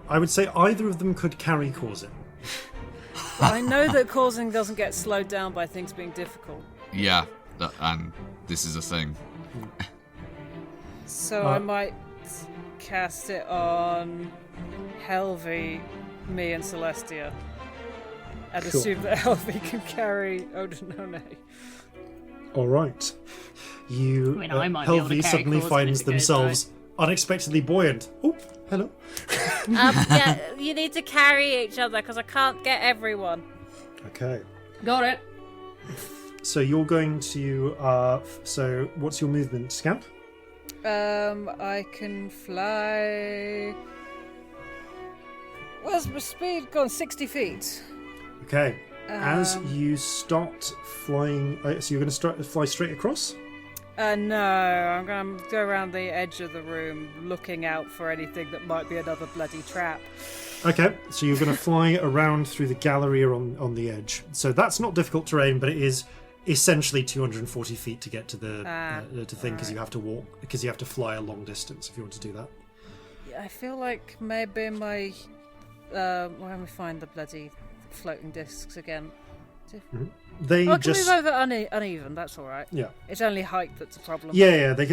I would say either of them could carry Corzin. I know that Corzin doesn't get slowed down by things being difficult. Yeah, and this is a thing. So I might cast it on Helvi, me and Celestia, and assume that Helvi can carry Odinone. All right. I might be able to Helvi carry suddenly Corzin finds if it goes themselves unexpectedly buoyant. Oh, hello. Yeah, you need to carry each other because I can't get everyone. Okay. Got it. So you're going to. So what's your movement, Scamp? I can fly. Where's my speed gone? 60 feet. Okay. As you start flying, so you're going to fly straight across? No, I'm going to go around the edge of the room, looking out for anything that might be another bloody trap. Okay, so you're going to fly around through the gallery on the edge. So that's not difficult terrain, but it is essentially 240 feet to get to the thing because you have to walk, because you have to fly a long distance if you want to do that. I feel like maybe my where can we find the bloody floating discs again? They can just move over uneven. That's all right. Yeah. It's only height that's a problem. Yeah. They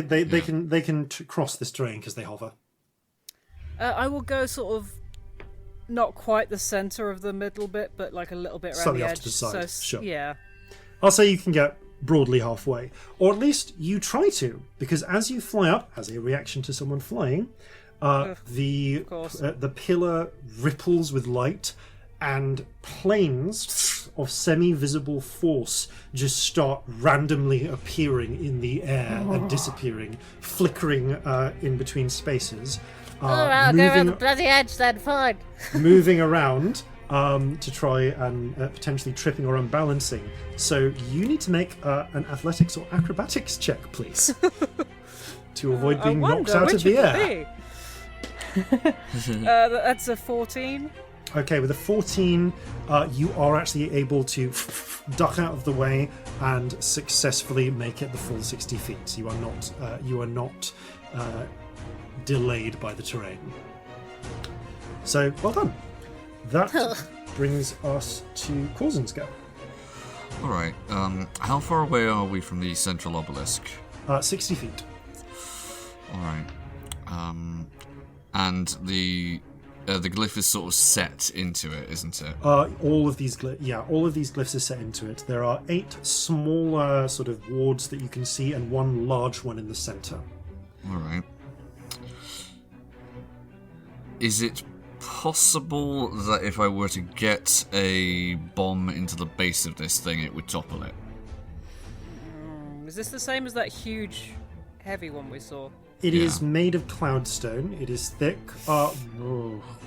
can cross this terrain because they hover. I will go sort of not quite the center of the middle bit, but like a little bit around Slightly the off edge. to the side. Sure. Yeah. I'll say you can get broadly halfway, or at least you try to, because as you fly up, as a reaction to someone flying, the pillar ripples with light, and planes of semi-visible force just start randomly appearing in the air and disappearing, flickering in between spaces. I'll go around the bloody edge then, fine. Moving around to try and potentially tripping or unbalancing. So you need to make an athletics or acrobatics check, please, to avoid being knocked out of the air. That's a 14. Okay, with a 14, you are actually able to duck out of the way and successfully make it the full 60 feet. You are not delayed by the terrain. So, well done. That brings us to Corzin's go. All right. How far away are we from the central obelisk? 60 feet. All right. And the glyph is sort of set into it, isn't it? All of these glyphs are set into it. There are 8 smaller sort of wards that you can see, and 1 large one in the center. All right. Is it possible that if I were to get a bomb into the base of this thing, it would topple it? Is this the same as that huge, heavy one we saw? It is made of cloudstone. It is thick. What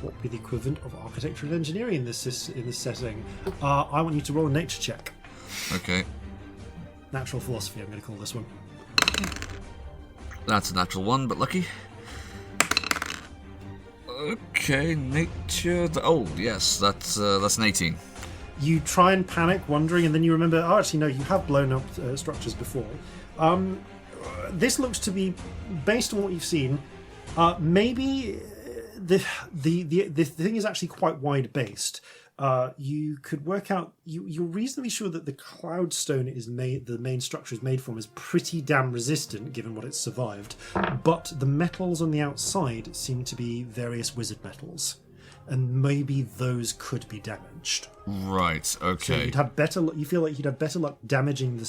would be the equivalent of architectural engineering in this setting? I want you to roll a nature check. Okay. Natural philosophy, I'm going to call this one. That's a natural 1, but lucky. Okay, nature. Oh, yes, that's an 18. You try and panic, wondering, and then you remember, oh, actually, no, you have blown up structures before. This looks to be, based on what you've seen, maybe the thing is actually quite wide based. You could work out. You're reasonably sure that the cloudstone the main structure is made from, is pretty damn resistant given what it's survived. But the metals on the outside seem to be various wizard metals, and maybe those could be damaged. Right. Okay. So you feel like you'd have better luck damaging the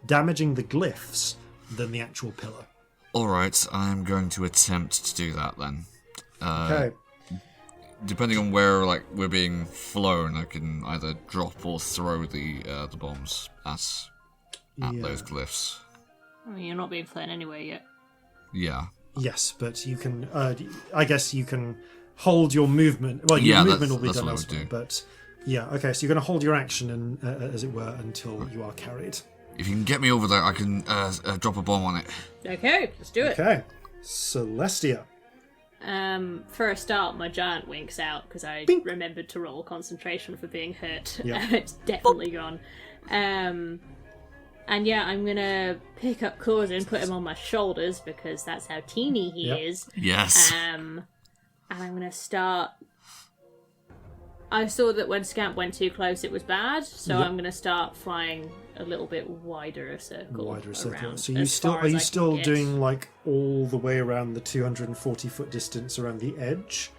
glyphs than the actual pillar. All right. I'm going to attempt to do that then. Okay. Depending on where we're being flown, I can either drop or throw the bombs at those glyphs. I mean, you're not being flown anywhere yet. Yeah. Yes, but you can. I guess you can hold your movement. Well, your movement will be done elsewhere. But yeah, okay. So you're going to hold your action, and as it were, until you are carried. If you can get me over there, I can drop a bomb on it. Okay, let's do it. Okay, Celestia. For a start, my giant winks out because I remembered to roll concentration for being hurt. Yep. It's definitely gone. And yeah, I'm gonna pick up Corzin, put him on my shoulders because that's how teeny he is. Yes. And I'm gonna start. I saw that when Scamp went too close, it was bad, so I'm gonna start flying a little bit wider a circle. Around, so are you still doing all the way around the 240 foot distance around the edge,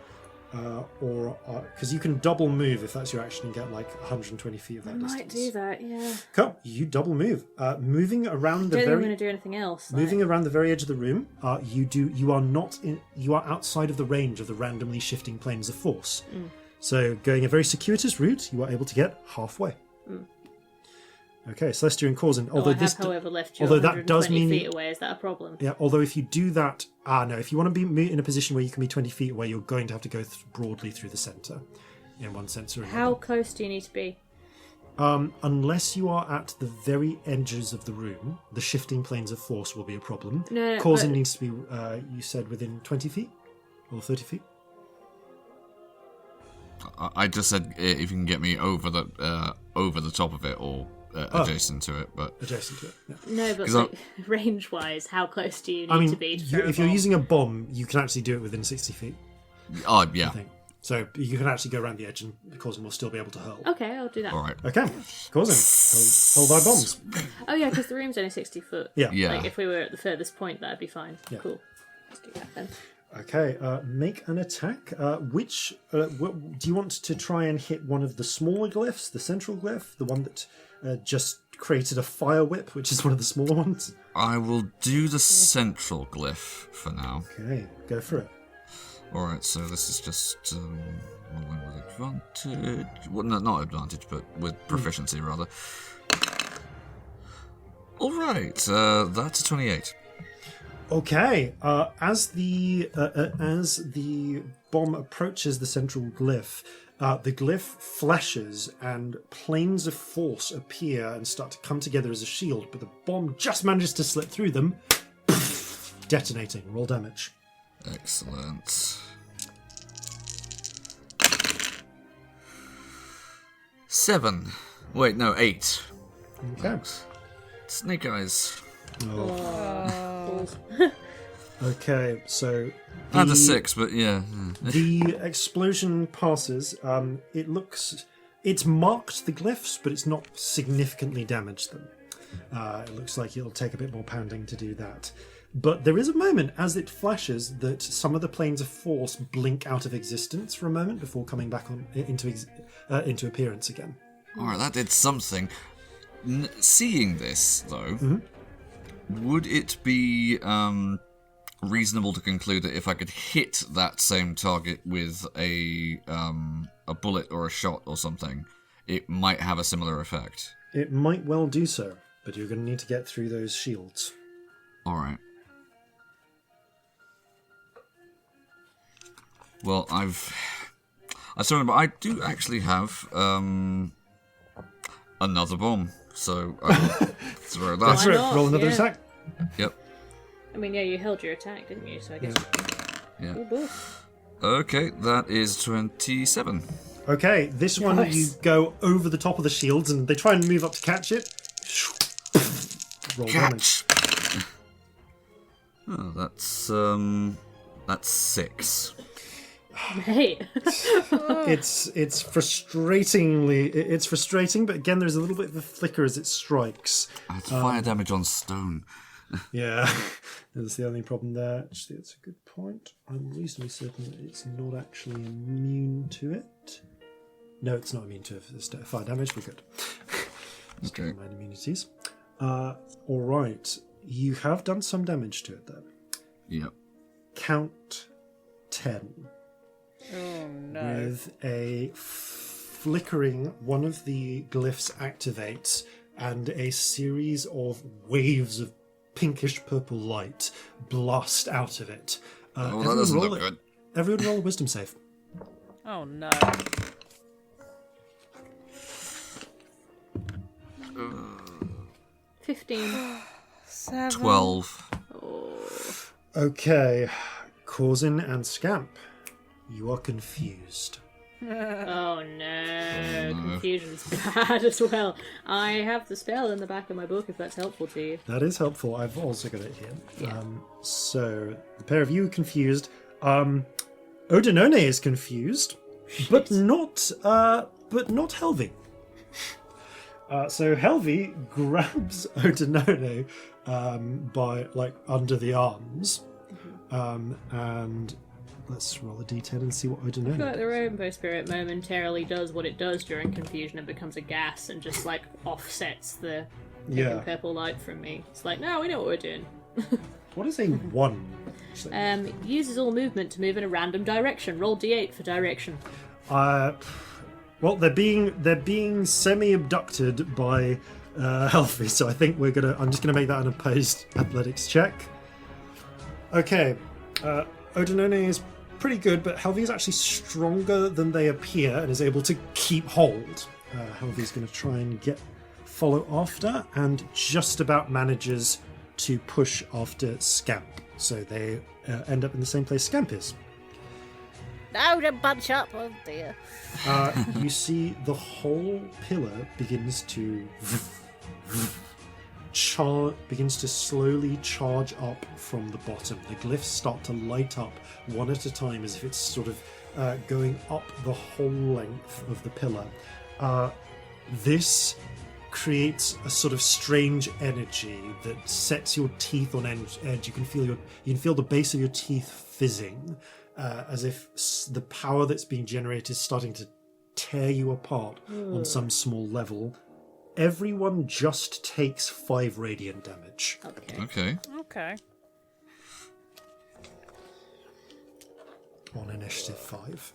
or because you can double move if that's your action and get 120 feet of that distance. I might do that, yeah. Cool. You double move, moving around the I don't think very. I'm going to do anything else. Moving around the very edge of the room, you are outside of the range of the randomly shifting planes of force. So, going a very circuitous route, you are able to get halfway. Okay, Celestia and Corzin. However, left you 120 feet away. Is that a problem? Yeah. Although, if you do that, no. If you want to be in a position where you can be 20 feet away, you're going to have to go broadly through the center, in one sense or another. How close do you need to be? Unless you are at the very edges of the room, the shifting planes of force will be a problem. No, Corzin needs to be. You said within 20 feet or 30 feet. I just said if you can get me over the top of it or adjacent to it, but adjacent to it. Yeah. No, but range-wise, how close do you need to be? If you're using a bomb, you can actually do it within 60 feet. Oh yeah. So you can actually go around the edge and Corzin will still be able to hurl. Okay, I'll do that. All right. Okay, Corzin, hold thy bombs. Oh yeah, because the room's only 60 foot. Yeah. Like if we were at the furthest point, that'd be fine. Yeah. Cool. Let's do that then. Okay, make an attack. Which do you want to try and hit one of the smaller glyphs, the central glyph, the one that just created a fire whip, which is one of the smaller ones? I will do the central glyph for now. Okay, go for it. Alright, so this is just rolling with advantage. Well, no, not advantage, but with proficiency, rather. Alright, that's a 28. Okay, as the bomb approaches the central glyph, the glyph flashes and planes of force appear and start to come together as a shield, but the bomb just manages to slip through them, detonating. Roll damage. Excellent. 7. Wait, no, 8. Okay. Snake eyes. Okay, so I had a 6, but yeah. the explosion passes. It's marked the glyphs, but it's not significantly damaged them. It looks like it'll take a bit more pounding to do that. But there is a moment as it flashes that some of the planes of force blink out of existence for a moment before coming back into appearance again. Alright, that did something. Seeing this, though, would it be reasonable to conclude that if I could hit that same target with a bullet or a shot or something, it might have a similar effect? It might well do so, but you're going to need to get through those shields. Alright. Well, I remember I do actually have another bomb, so I will throw that. That's right. not? Roll another Yeah. attack. Yep. I mean, yeah, you held your attack, didn't you? So I guess. Yeah. Oh, boy. Okay, that is 27. Okay, this one Nice. you go over the top of the shields and they try and move up to catch it. Roll damage. Catch! Oh, that's 6. Mate. It's frustrating, but again, there's a little bit of a flicker as it strikes. It's fire damage on stone. Yeah, that's the only problem there. Actually, that's a good point. I'm reasonably certain that it's not actually immune to it. No, it's not immune to fire damage. We're good. Okay. Minor immunities. All right, you have done some damage to it, though. Yep. Count 10. Oh no. With a flickering, one of the glyphs activates, and a series of waves of pinkish purple light blast out of it. Oh, that doesn't look good. Everyone roll a wisdom save. Oh no. 15. 7. 12. Okay, Corzin and Scamp, you are confused. Oh no, confusion's bad as well. I have the spell in the back of my book if that's helpful to you. That is helpful. I've also got it here. Yeah. So the pair of you are confused. Odinone is confused, but not Helvi. So Helvi grabs Odinone by under the arms, and let's roll a d10 and see what Odinone I feel like the does. rainbow spirit momentarily does what it does during confusion and becomes a gas and just offsets the pink Yeah. and purple light from me. It's like, no, we know what we're doing. What is a 1? Uses all movement to move in a random direction. Roll d8 for direction. Well, they're being semi-abducted by Helvi, so I think I'm just gonna make that an opposed athletics check. Okay, Odinone is pretty good, but Helvi is actually stronger than they appear and is able to keep hold. Helvi's going to try and follow after, and just about manages to push after Scamp. So they end up in the same place Scamp is. No, don't bunch up. Oh dear. You see the whole pillar begins to slowly charge up from the bottom. The glyphs start to light up one at a time as if it's sort of going up the whole length of the pillar. This creates a sort of strange energy that sets your teeth on edge. You can feel the base of your teeth fizzing, as if the power that's being generated is starting to tear you apart on some small level. Everyone just takes 5 radiant damage. Okay. On initiative 5.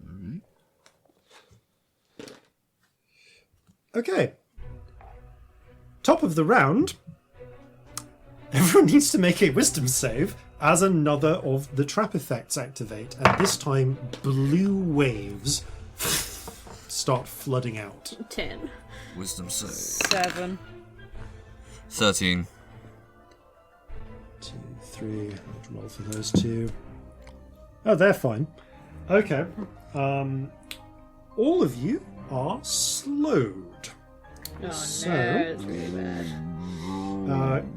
Mm-hmm. Okay. Top of the round. Everyone needs to make a wisdom save as another of the trap effects activate, and this time blue waves start flooding out. 10. Wisdom save. 7. 13. 2, 3. Let's roll for those 2. Oh, they're fine. Okay. All of you are slowed. Oh So, no, that's really bad.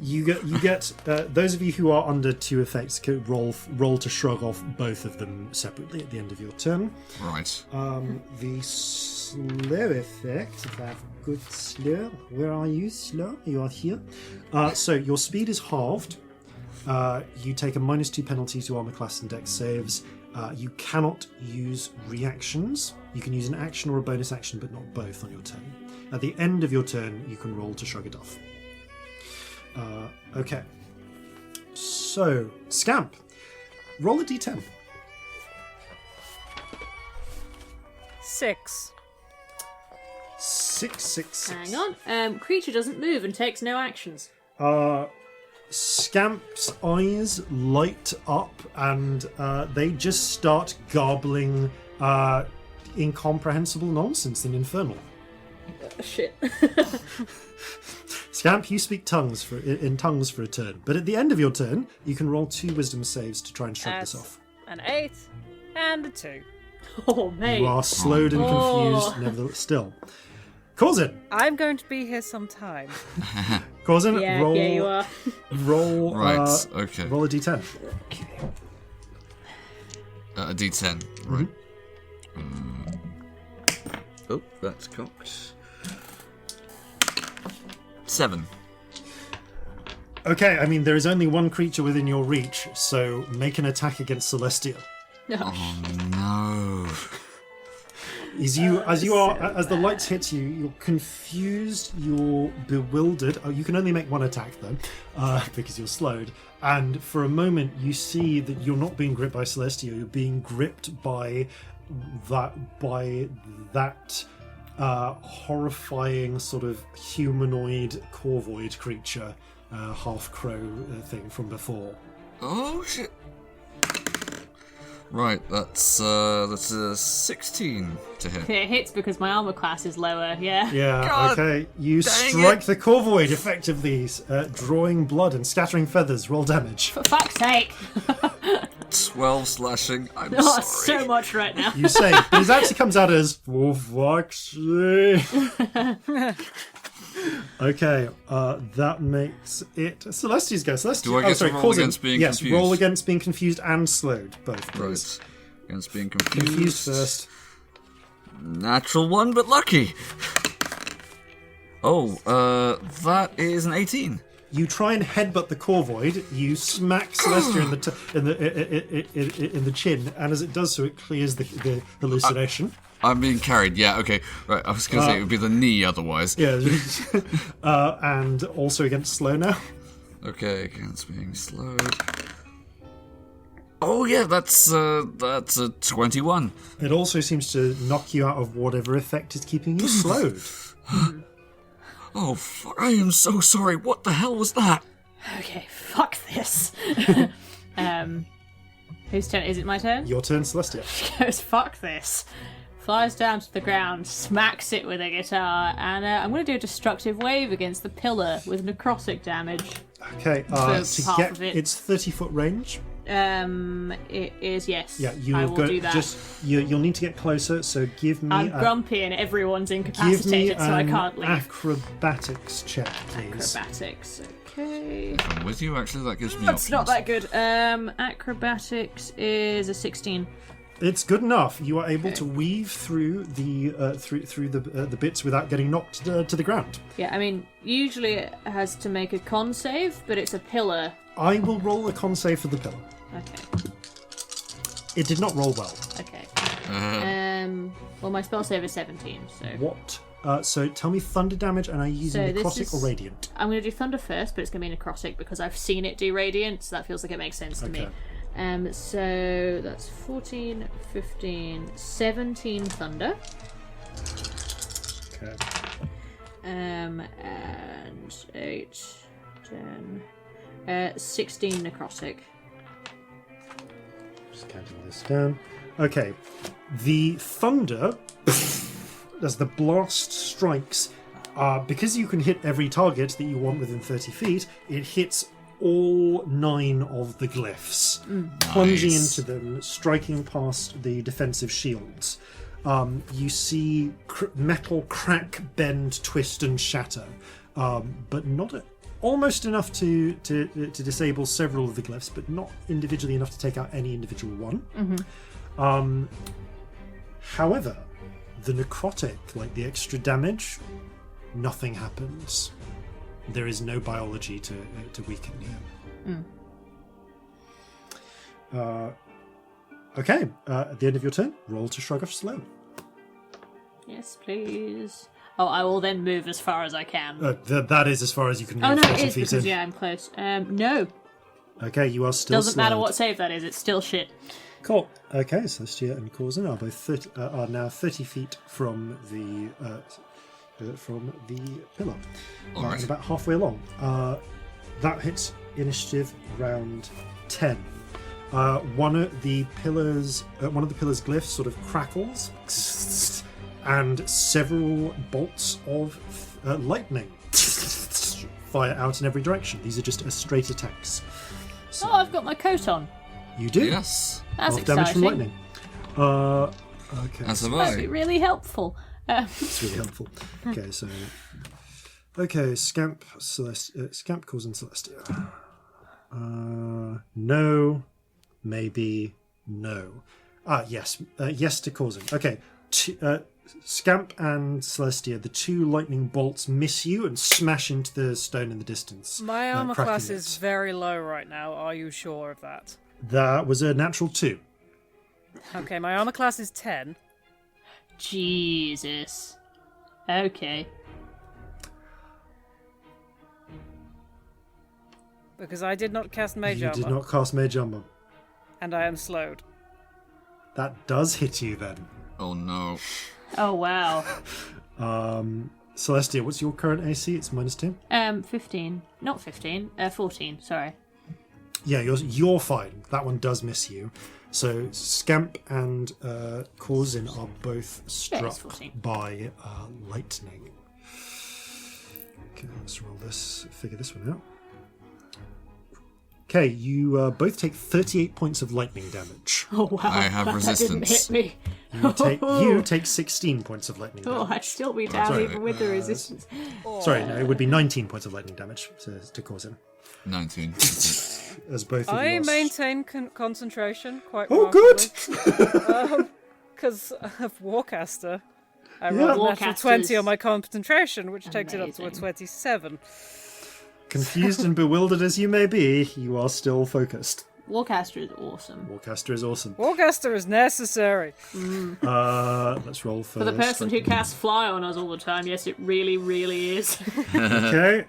you get those of you who are under 2 effects can roll to shrug off both of them separately at the end of your turn. Right. The slow effect, if I have a good slow. Where are you, slow? You are here. So your speed is halved. You take a -2 penalty to armor class and dex saves. You cannot use reactions. You can use an action or a bonus action, but not both on your turn. At the end of your turn, you can roll to shrug it off. Okay. So, Scamp, roll a d10. 6. 6, 6, 6. Hang on. Creature doesn't move and takes no actions. Scamp's eyes light up and they just start garbling incomprehensible nonsense in Infernal. Shit. Scamp, you speak in tongues for a turn, but at the end of your turn, you can roll 2 wisdom saves to try and shrug this off. An 8 and a 2. Oh, mate. You are slowed and confused, nevertheless, still. Corzin! I'm going to be here sometime. Corzin, Yeah, roll. you are. Roll. Right, okay. Roll a d10. A d10, right. Oh, that's cocked. 7. Okay, I mean, there is only one creature within your reach, so make an attack against Celestia. Oh no. As the lights hit you, you're confused, you're bewildered. Oh, you can only make one attack though, because you're slowed. And for a moment, you see that you're not being gripped by Celestia. You're being gripped by that horrifying sort of humanoid corvoid creature, half crow thing from before. Oh shit. Right, that's a 16 to hit. It hits because my armor class is lower, yeah. Yeah, God okay. You dang strike it. the corvoid effectively, drawing blood and scattering feathers. Roll damage. For fuck's sake. 12 slashing. I'm Oh, sorry. so much right now. You say, but it actually comes out as for fuck's sake. Okay, that makes it Celestia's go. Celestia. Do I get to roll Corzin. against being yes, confused? roll against being confused and slowed, both. Please. Right. Against being confused. Confused first. Natural 1, but lucky. Oh, that is an 18. You try and headbutt the corvoid. You smack Celestia in the chin, and as it does so, it clears the hallucination. I'm being carried, yeah, okay. Right, I was going to say it would be the knee otherwise. Yeah, and also against slow now. Okay, against being slowed. Oh yeah, that's a 21. It also seems to knock you out of whatever effect is keeping you slowed. Oh, I am so sorry. What the hell was that? Okay, fuck this. Whose turn? Is it my turn? Your turn, Celestia. Goes, fuck this. Flies down to the ground, smacks it with a guitar, and I'm going to do a destructive wave against the pillar with necrotic damage. Okay, First to half get of it. it's 30-foot range. It is, yes. Yeah, I will do that. You'll need to get closer. So give me. I'm grumpy and everyone's Give me incapacitated, so I can't leave. acrobatics check, please. Acrobatics, okay. I'm with you, actually, that gives me That's options. not that good. Acrobatics is a 16. It's good enough. You are able to weave through the through the bits without getting knocked to the ground. Yeah, I mean, usually it has to make a con save, but it's a pillar. I will roll a con save for the pillar. Okay. It did not roll well. Okay. Well, my spell save is 17, so... What? So tell me thunder damage, and are you using necrotic or radiant? I'm going to do thunder first, but it's going to be necrotic because I've seen it do radiant, so that feels like it makes sense to me. So that's 14, 15, 17 thunder. Okay. And 8, 10, 16 necrotic. Just counting this down. Okay. The thunder, as the blast strikes, because you can hit every target that you want within 30 feet, it hits all 9 of the glyphs, plunging into them, striking past the defensive shields. You see metal crack, bend, twist, and shatter, but not almost enough to disable several of the glyphs, but not individually enough to take out any individual one. However, the necrotic, like the extra damage, nothing happens. There is no biology to weaken him. Okay, at the end of your turn, roll to shrug off slow. Yes, please. Oh, I will then move as far as I can. That is as far as you can move. Oh, no, 40 it is, feet because, in. yeah, I'm close. No. Okay, you are still Doesn't matter slowed. what save that is, it's still shit. Cool. Okay, Celestia and Corzin are both are now 30 feet from the pillar. All right. And about halfway along. That hits initiative round 10. One of the pillars' glyphs sort of crackles, and several bolts of lightning fire out in every direction. These are just straight attacks. So Oh, I've got my coat on. you do. Yes. That's Half damage from exciting. lightning. Okay. As have That'd be I. really helpful. It's really helpful. Okay, so... Okay, Scamp, Scamp Corzin Celestia. No. Maybe. No. Yes. Yes to Corzin. Okay. Scamp and Celestia, the 2 lightning bolts miss you and smash into the stone in the distance. My armor cracking class it. is very low right now. Are you sure of that? That was a natural 2. Okay, my armor class is 10. Jesus. Okay. Because I did not cast Mage You Armor. did not cast Mage Armor. And I am slowed. That does hit you then. Oh no. Oh, wow. Celestia, what's your current AC? It's -2. 15. Not 15. 14, sorry. Yeah, you're fine. That one does miss you. So Scamp and Corzin are both struck 14. by lightning. Okay, let's roll this. Figure this one out. Okay, you both take 38 points of lightning damage. Oh, wow. I have That didn't resistance. hit me. You take 16 points of lightning Oh, damage. I'd still be down sorry, even with the resistance. Sorry, no, it would be 19 points of lightning damage to Corzin. 19. As both of I you are maintain concentration quite Oh, good! Because of Warcaster. I Yeah. rolled a natural 20 Warcaster's on my concentration, which takes it up to a amazing. 27. Confused and bewildered as you may be, you are still focused. Warcaster is awesome. Warcaster is awesome. Warcaster is necessary. Let's roll For the person who casts fly on us all the time, yes, it really, really is. Okay.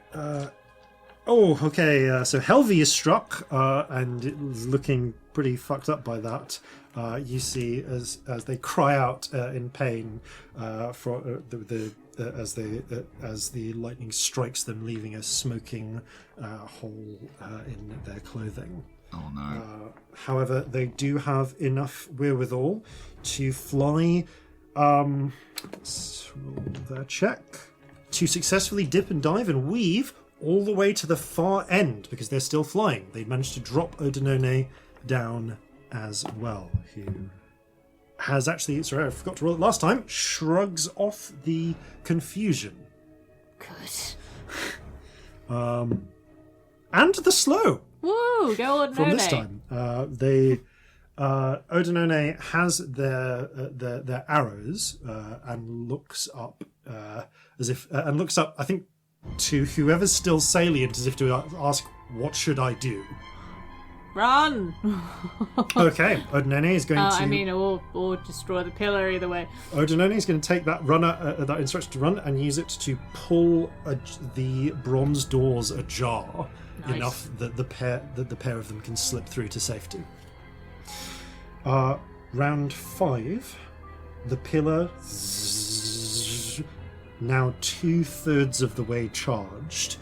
Okay. So Helvey is struck, and it was looking pretty fucked up by that. You see, as they cry out in pain, as the lightning strikes them, leaving a smoking hole in their clothing. Oh no. However, they do have enough wherewithal to fly. Let's roll their check. To successfully dip and dive and weave all the way to the far end, because they're still flying. They managed to drop Odinone down as well, who has actually, sorry, I forgot to roll it last time, shrugs off the confusion. Good. And the slow. Woo! Go on, From this time. They Odinone has their arrows and looks up I think, to whoever's still salient, as if to ask, "What should I do?" Run! Okay, Odinone is going to... or destroy the pillar, either way. Odinone is going to take that that instruction to run and use it to pull the bronze doors ajar enough that the pair of them can slip through to safety. Round 5, the pillar, now 2/3 of the way charged,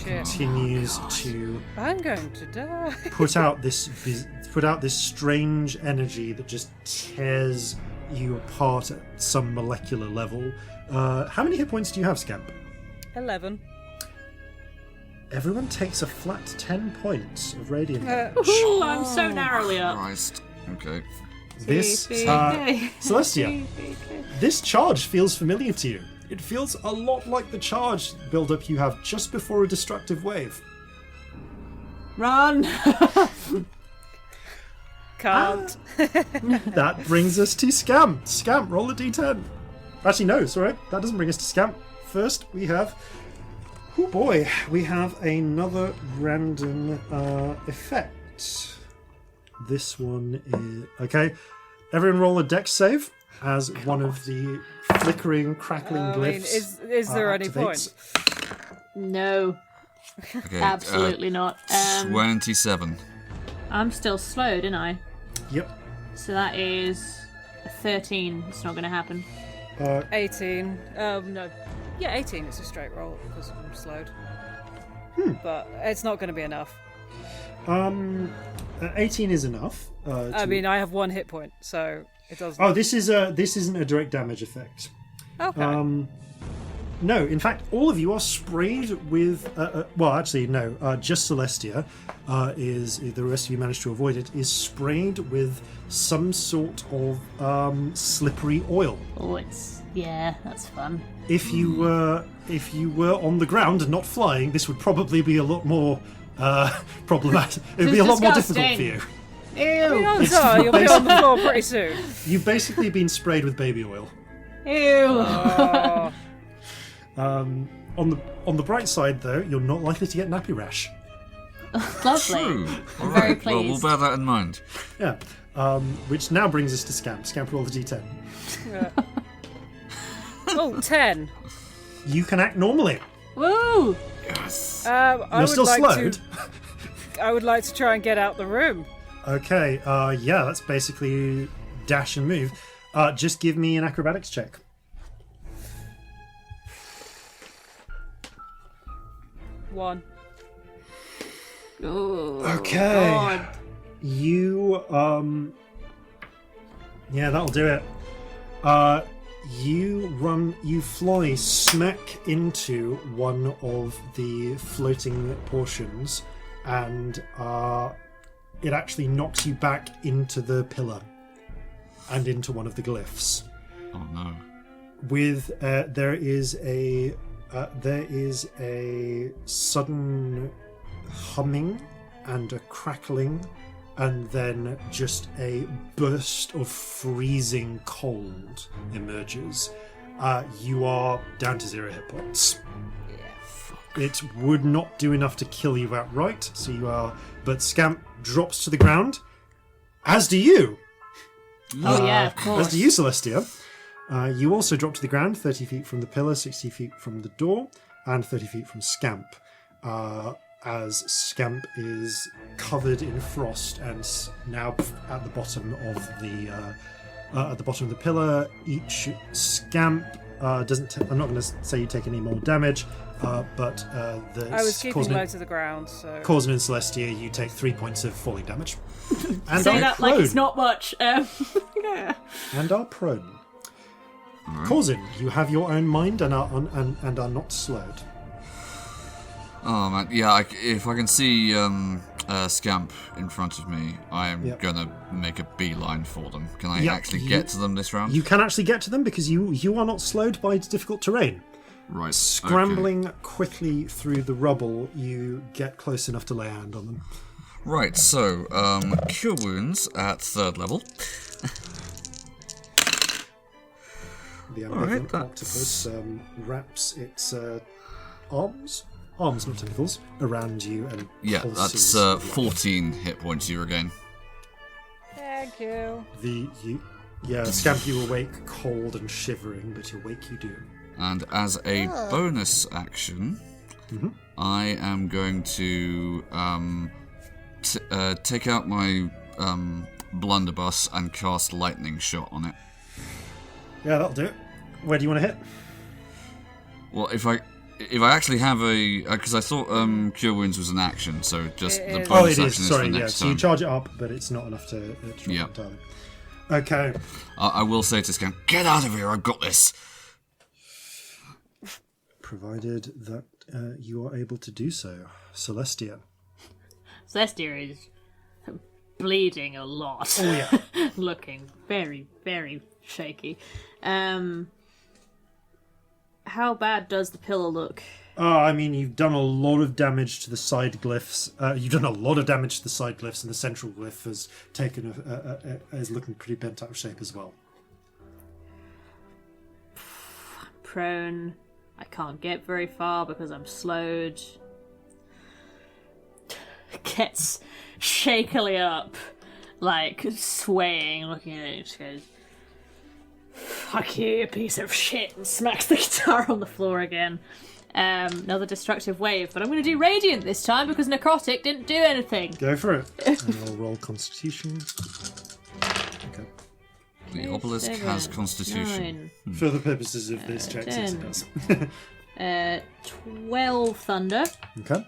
continues to. I'm going to die. put out this strange energy that just tears you apart at some molecular level. How many hit points do you have, Scamp? 11. Everyone takes a flat 10 points of radiant damage. Ooh, I'm so narrowly up. Christ. Okay. This, Celestia, this charge feels familiar to you. It feels a lot like the charge build-up you have just before a destructive wave. Run! Can't. That brings us to Scamp. Scamp, roll a d10. Actually, no, sorry, that doesn't bring us to Scamp. First, we have... Oh boy, we have another random effect. This one is... Okay, everyone roll a dex save as one of the flickering, crackling glyphs. Is there any activates. point? No. Okay. Absolutely not. 27. I'm still slowed, didn't I? Yep. So that is 13. It's not going to happen. 18. No. Yeah, 18 is a straight roll because I'm slowed. But it's not going to be enough. 18 is enough. I have 1 hit point, so it doesn't. Oh, this isn't a direct damage effect. Okay. No, in fact, all of you are sprayed with... well, actually, no. Just Celestia is... The rest of you managed to avoid it. Is sprayed with some sort of slippery oil. Oh, yeah, that's fun. If you were on the ground and not flying, this would probably be a lot more problematic. It would be a lot more difficult for you. Ew! You'll be on the floor pretty soon. You've basically been sprayed with baby oil. Ew! Oh. On the bright side, though, you're not likely to get nappy rash. Lovely. True. I'm All very right. Well, we'll pleased. bear that in mind. Yeah. Which now brings us to Scamp. Scamp, roll the d10. Yeah. Oh, 10. You can act normally. Woo! Yes. You're still slowed. I would like to try and get out the room. Okay. Yeah, that's basically dash and move. Just give me an acrobatics check. One. Oh, Okay. God. You yeah, that'll do it. You fly smack into one of the floating portions, and it actually knocks you back into the pillar and into one of the glyphs. Oh no. With there is a sudden humming and a crackling, and then just a burst of freezing cold emerges. You are down to 0 hit points. It would not do enough to kill you outright, so you are. But Scamp drops to the ground, as do you. Oh, yeah, of course. As do you, Celestia. You also drop to the ground 30 feet from the pillar, 60 feet from the door, and 30 feet from Scamp. As Scamp is covered in frost and now at the bottom of the pillar. Each Scamp doesn't. I'm not going to say you take any more damage, but I was keeping low to the ground, so. Corzin and Celestia, you take 3 points of falling damage. And Say are that prone. like it's not much. Yeah. And are prone. Corzin, you have your own mind and are not slowed. Oh man, yeah. If I can see Scamp in front of me, I am gonna make a beeline for them. Can I actually get to them this round? You can actually get to them because you are not slowed by difficult terrain. Right. Scrambling quickly through the rubble, you get close enough to lay a hand on them. Right, so, Cure Wounds at 3rd level. The ambivalent octopus wraps its arms, not tentacles, around you and that's 14 hit points you regain. Thank you. Scamp, you awake cold and shivering, but awake you do. And as a bonus action, I am going to take out my blunderbuss and cast Lightning Shot on it. Yeah, that'll do it. Where do you want to hit? Well, if I actually have a... Because I thought Cure Wounds was an action, so just the bonus action is for next so you charge it up, but it's not enough to yeah. entirely. Okay. I will say to Scamp, get out of here, I've got this! Provided that you are able to do so. Celestia. Celestia is bleeding a lot. Oh, yeah. Looking very, very shaky. How bad does the pillar look? I mean, you've done a lot of damage to the side glyphs. You've done a lot of damage to the side glyphs, and the central glyph has taken is looking pretty bent out of shape as well. I'm prone. I can't get very far because I'm slowed. Gets shakily up, like swaying, looking at it, just goes, "Fuck you, you piece of shit," and smacks the guitar on the floor again. Another destructive wave, but I'm going to do Radiant this time because Necrotic didn't do anything. Go for it. And I'll roll Constitution. Okay. The obelisk has Constitution. For the purposes of this check, yes, it does. 12 Thunder. Okay.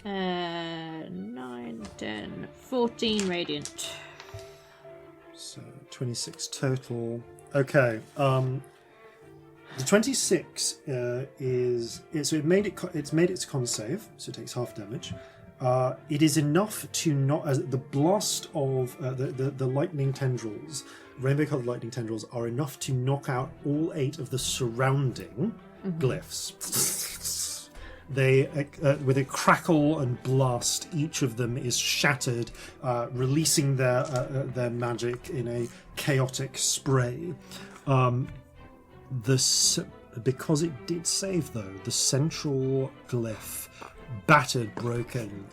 9, 10, 14 Radiant. So 26 total. Okay. The 26 is so it's made its con save, so it takes half damage. It is enough to not the blast of the lightning tendrils, rainbow-colored lightning tendrils, are enough to knock out all 8 of the surrounding glyphs. They, with a crackle and blast, each of them is shattered, releasing their magic in a chaotic spray. Because it did save, though, the central glyph, battered, broken,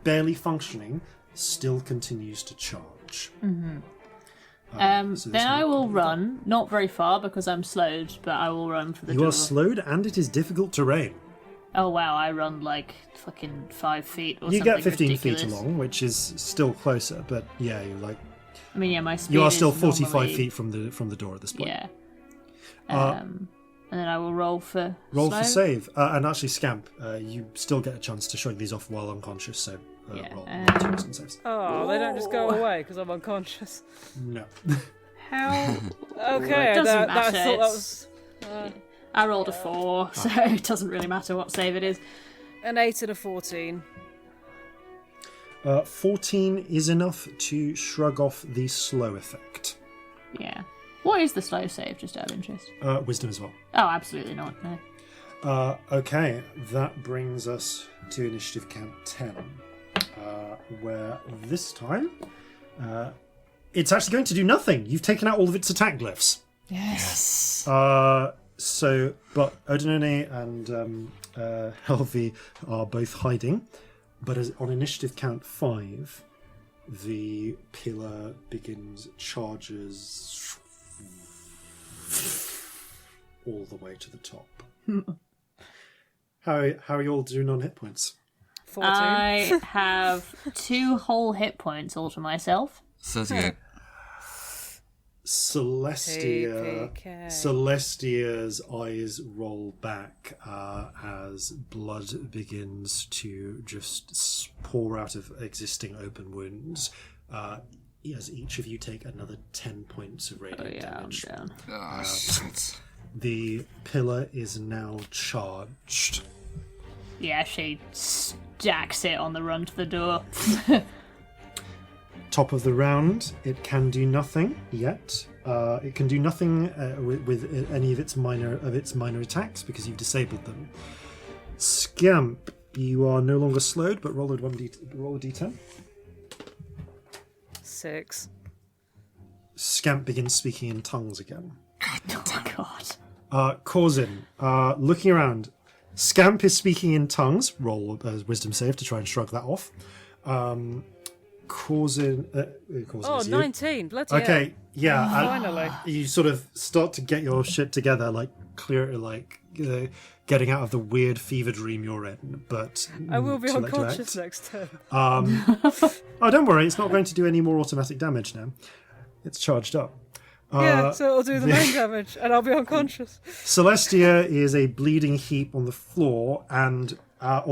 barely functioning, still continues to charge. So then I will run, not very far because I'm slowed, but I will run for the door. You are slowed and it is difficult terrain. Oh wow, I run like fucking 5 feet or something. You get 15 ridiculous. feet along, which is still closer, but yeah, you're like... I mean, yeah, my speed you are still is 45 normally... feet from the door at this point. Yeah. And then I will roll for Roll slow. for save. And actually, Scamp, you still get a chance to shrug these off while unconscious, so roll and saves. Oh, they don't just go away because I'm unconscious. No. How? Okay, It doesn't I matter. thought that was... I rolled a 4, so it doesn't really matter what save it is. An 8 and a 14. 14 is enough to shrug off the slow effect. Yeah. What is the slow save, just out of interest? Wisdom as well. Oh, absolutely not, no. Okay, that brings us to initiative count 10, where this time it's actually going to do nothing. You've taken out all of its attack glyphs. Yes. But Odinone and Helvi are both hiding. But on initiative count 5, the pillar charges all the way to the top. How are you all doing on hit points? 14. I have 2 whole hit points all to myself. 38. Celestia's eyes roll back as blood begins to just pour out of existing open wounds. As each of you take another 10 points of radiant damage. I'm down. Ah, shit. The pillar is now charged. Yeah, she stacks it on the run to the door. Top of the round, it can do nothing yet. It can do nothing with any of its minor attacks because you've disabled them. Scamp, you are no longer slowed, but roll a d10. 6. Scamp begins speaking in tongues again. Oh my god. Corzin, looking around. Scamp is speaking in tongues. Roll a wisdom save to try and shrug that off. Corzin Oh, 19. Bloody okay, hell. yeah. Finally. You sort of start to get your shit together, like clear, like getting out of the weird fever dream you're in. But I will be too late to unconscious act. next turn. Oh, don't worry. It's not going to do any more automatic damage now. It's charged up. Yeah, so it'll do the main damage, and I'll be unconscious. Celestia is a bleeding heap on the floor, and that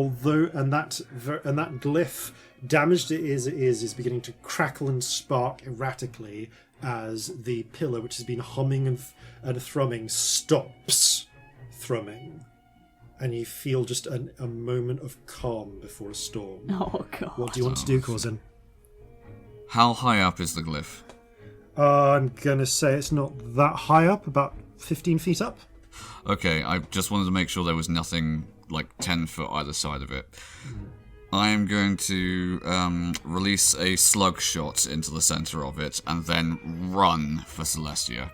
glyph, damaged it is beginning to crackle and spark erratically as the pillar, which has been humming and thrumming, stops thrumming, and you feel just a moment of calm before a storm. Oh god. What do you want to do, Corzin? How high up is the glyph? I'm going to say it's not that high up, about 15 feet up. Okay, I just wanted to make sure there was nothing like 10 foot either side of it. I am going to release a slug shot into the center of it and then run for Celestia.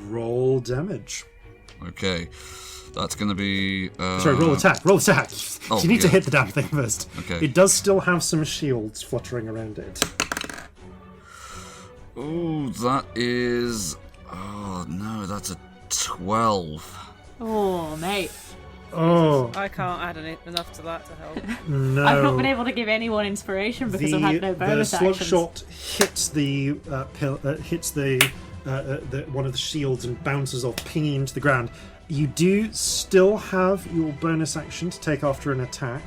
Roll damage. Okay, that's going to be... Sorry, roll attack. Roll attack. Oh, You need to yeah. hit the damn thing first. Okay. It does still have some shields fluttering around it. Oh, that is... Oh, no, that's a 12. Oh, mate. Oh, I can't add enough to that to help. no. I've not been able to give anyone inspiration because I've had no bonus the slug actions. shot hits the one of the shields and bounces off, pinging into the ground. You do still have your bonus action to take after an attack,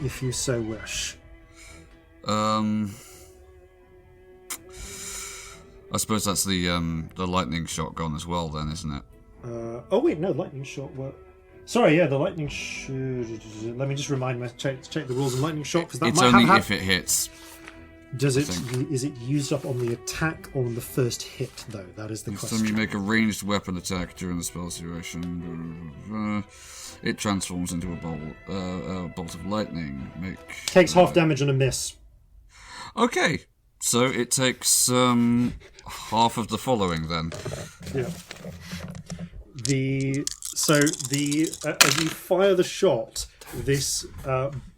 if you so wish. I suppose that's the lightning shot gone as well then, isn't it? Oh wait, no, lightning shot. Well, sorry, yeah, the lightning. Let me just check the rules of lightning shot because that It's might only have if it hits. Does I it? think. Is it used up on the attack or on the first hit though? That is the Next question. time you make a ranged weapon attack during the spell duration, it transforms into a bolt of lightning. Takes half damage on a miss. Okay, so it takes half of the following then. Yeah. As you fire the shot, this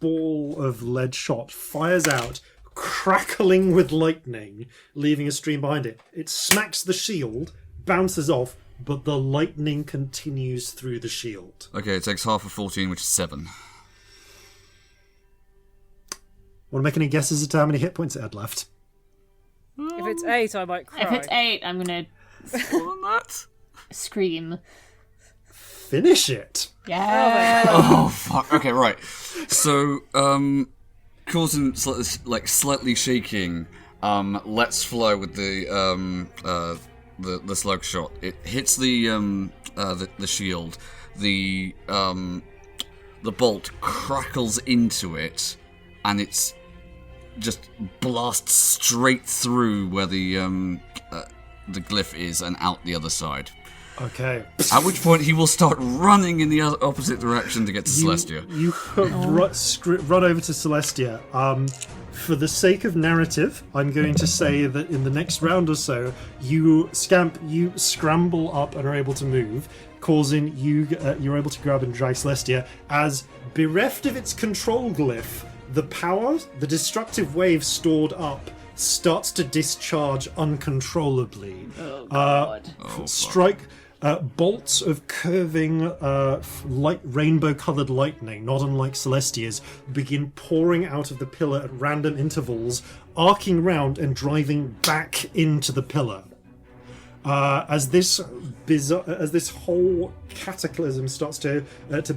ball of lead shot fires out, crackling with lightning, leaving a stream behind it. It smacks the shield, bounces off, but the lightning continues through the shield. Okay, it takes half of 14, which is 7. Want to make any guesses as to how many hit points it had left? If it's 8, I might cry. If it's 8, I'm gonna More than that? scream. Finish it. Yeah. Oh, fuck. Okay, right. So, Corzin, slightly shaking, lets fly with the slug shot. It hits the shield. The bolt crackles into it, and it's just blasts straight through where the glyph is and out the other side. Okay. At which point he will start running in the opposite direction to get to Celestia. You run over to Celestia. For the sake of narrative, I'm going to say that in the next round or so, you scramble up and are able to move. Corzin, you're able to grab and drag Celestia as, bereft of its control glyph, the destructive wave stored up starts to discharge uncontrollably. Oh god. Strike bolts of curving rainbow-coloured lightning, not unlike Celestia's, begin pouring out of the pillar at random intervals, arcing round and driving back into the pillar. As this whole cataclysm starts to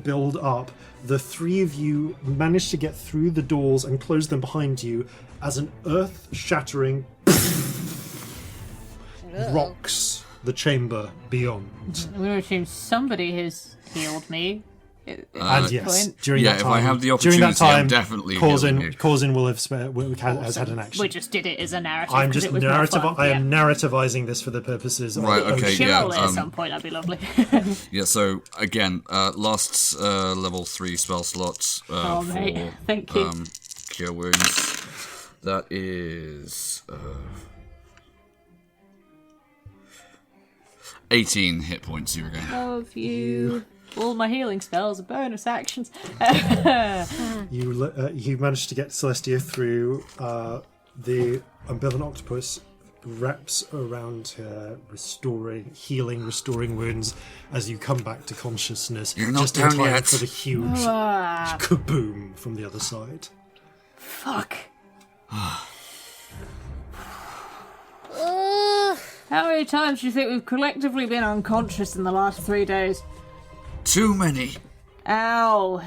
build up, the three of you manage to get through the doors and close them behind you as an earth-shattering rocks the chamber beyond. I'm going to assume somebody has healed me. And yes, during that time, if I have the opportunity, I'm definitely Corzin will have has had an action. We just did it as a narrative. I'm just narrativizing this for the purposes of... Right, okay, at some point, that'd be lovely. Yeah, so again, last level 3 spell slots mate. Thank you. Cure Wounds. That is 18 hit points you regain. Love you. All my healing spells are bonus actions. You managed to get Celestia through. The umbilical octopus wraps around her, restoring wounds as you come back to consciousness. You're not just down in time yet. for the huge kaboom from the other side. Fuck. How many times do you think we've collectively been unconscious in the last 3 days? Too many. Ow.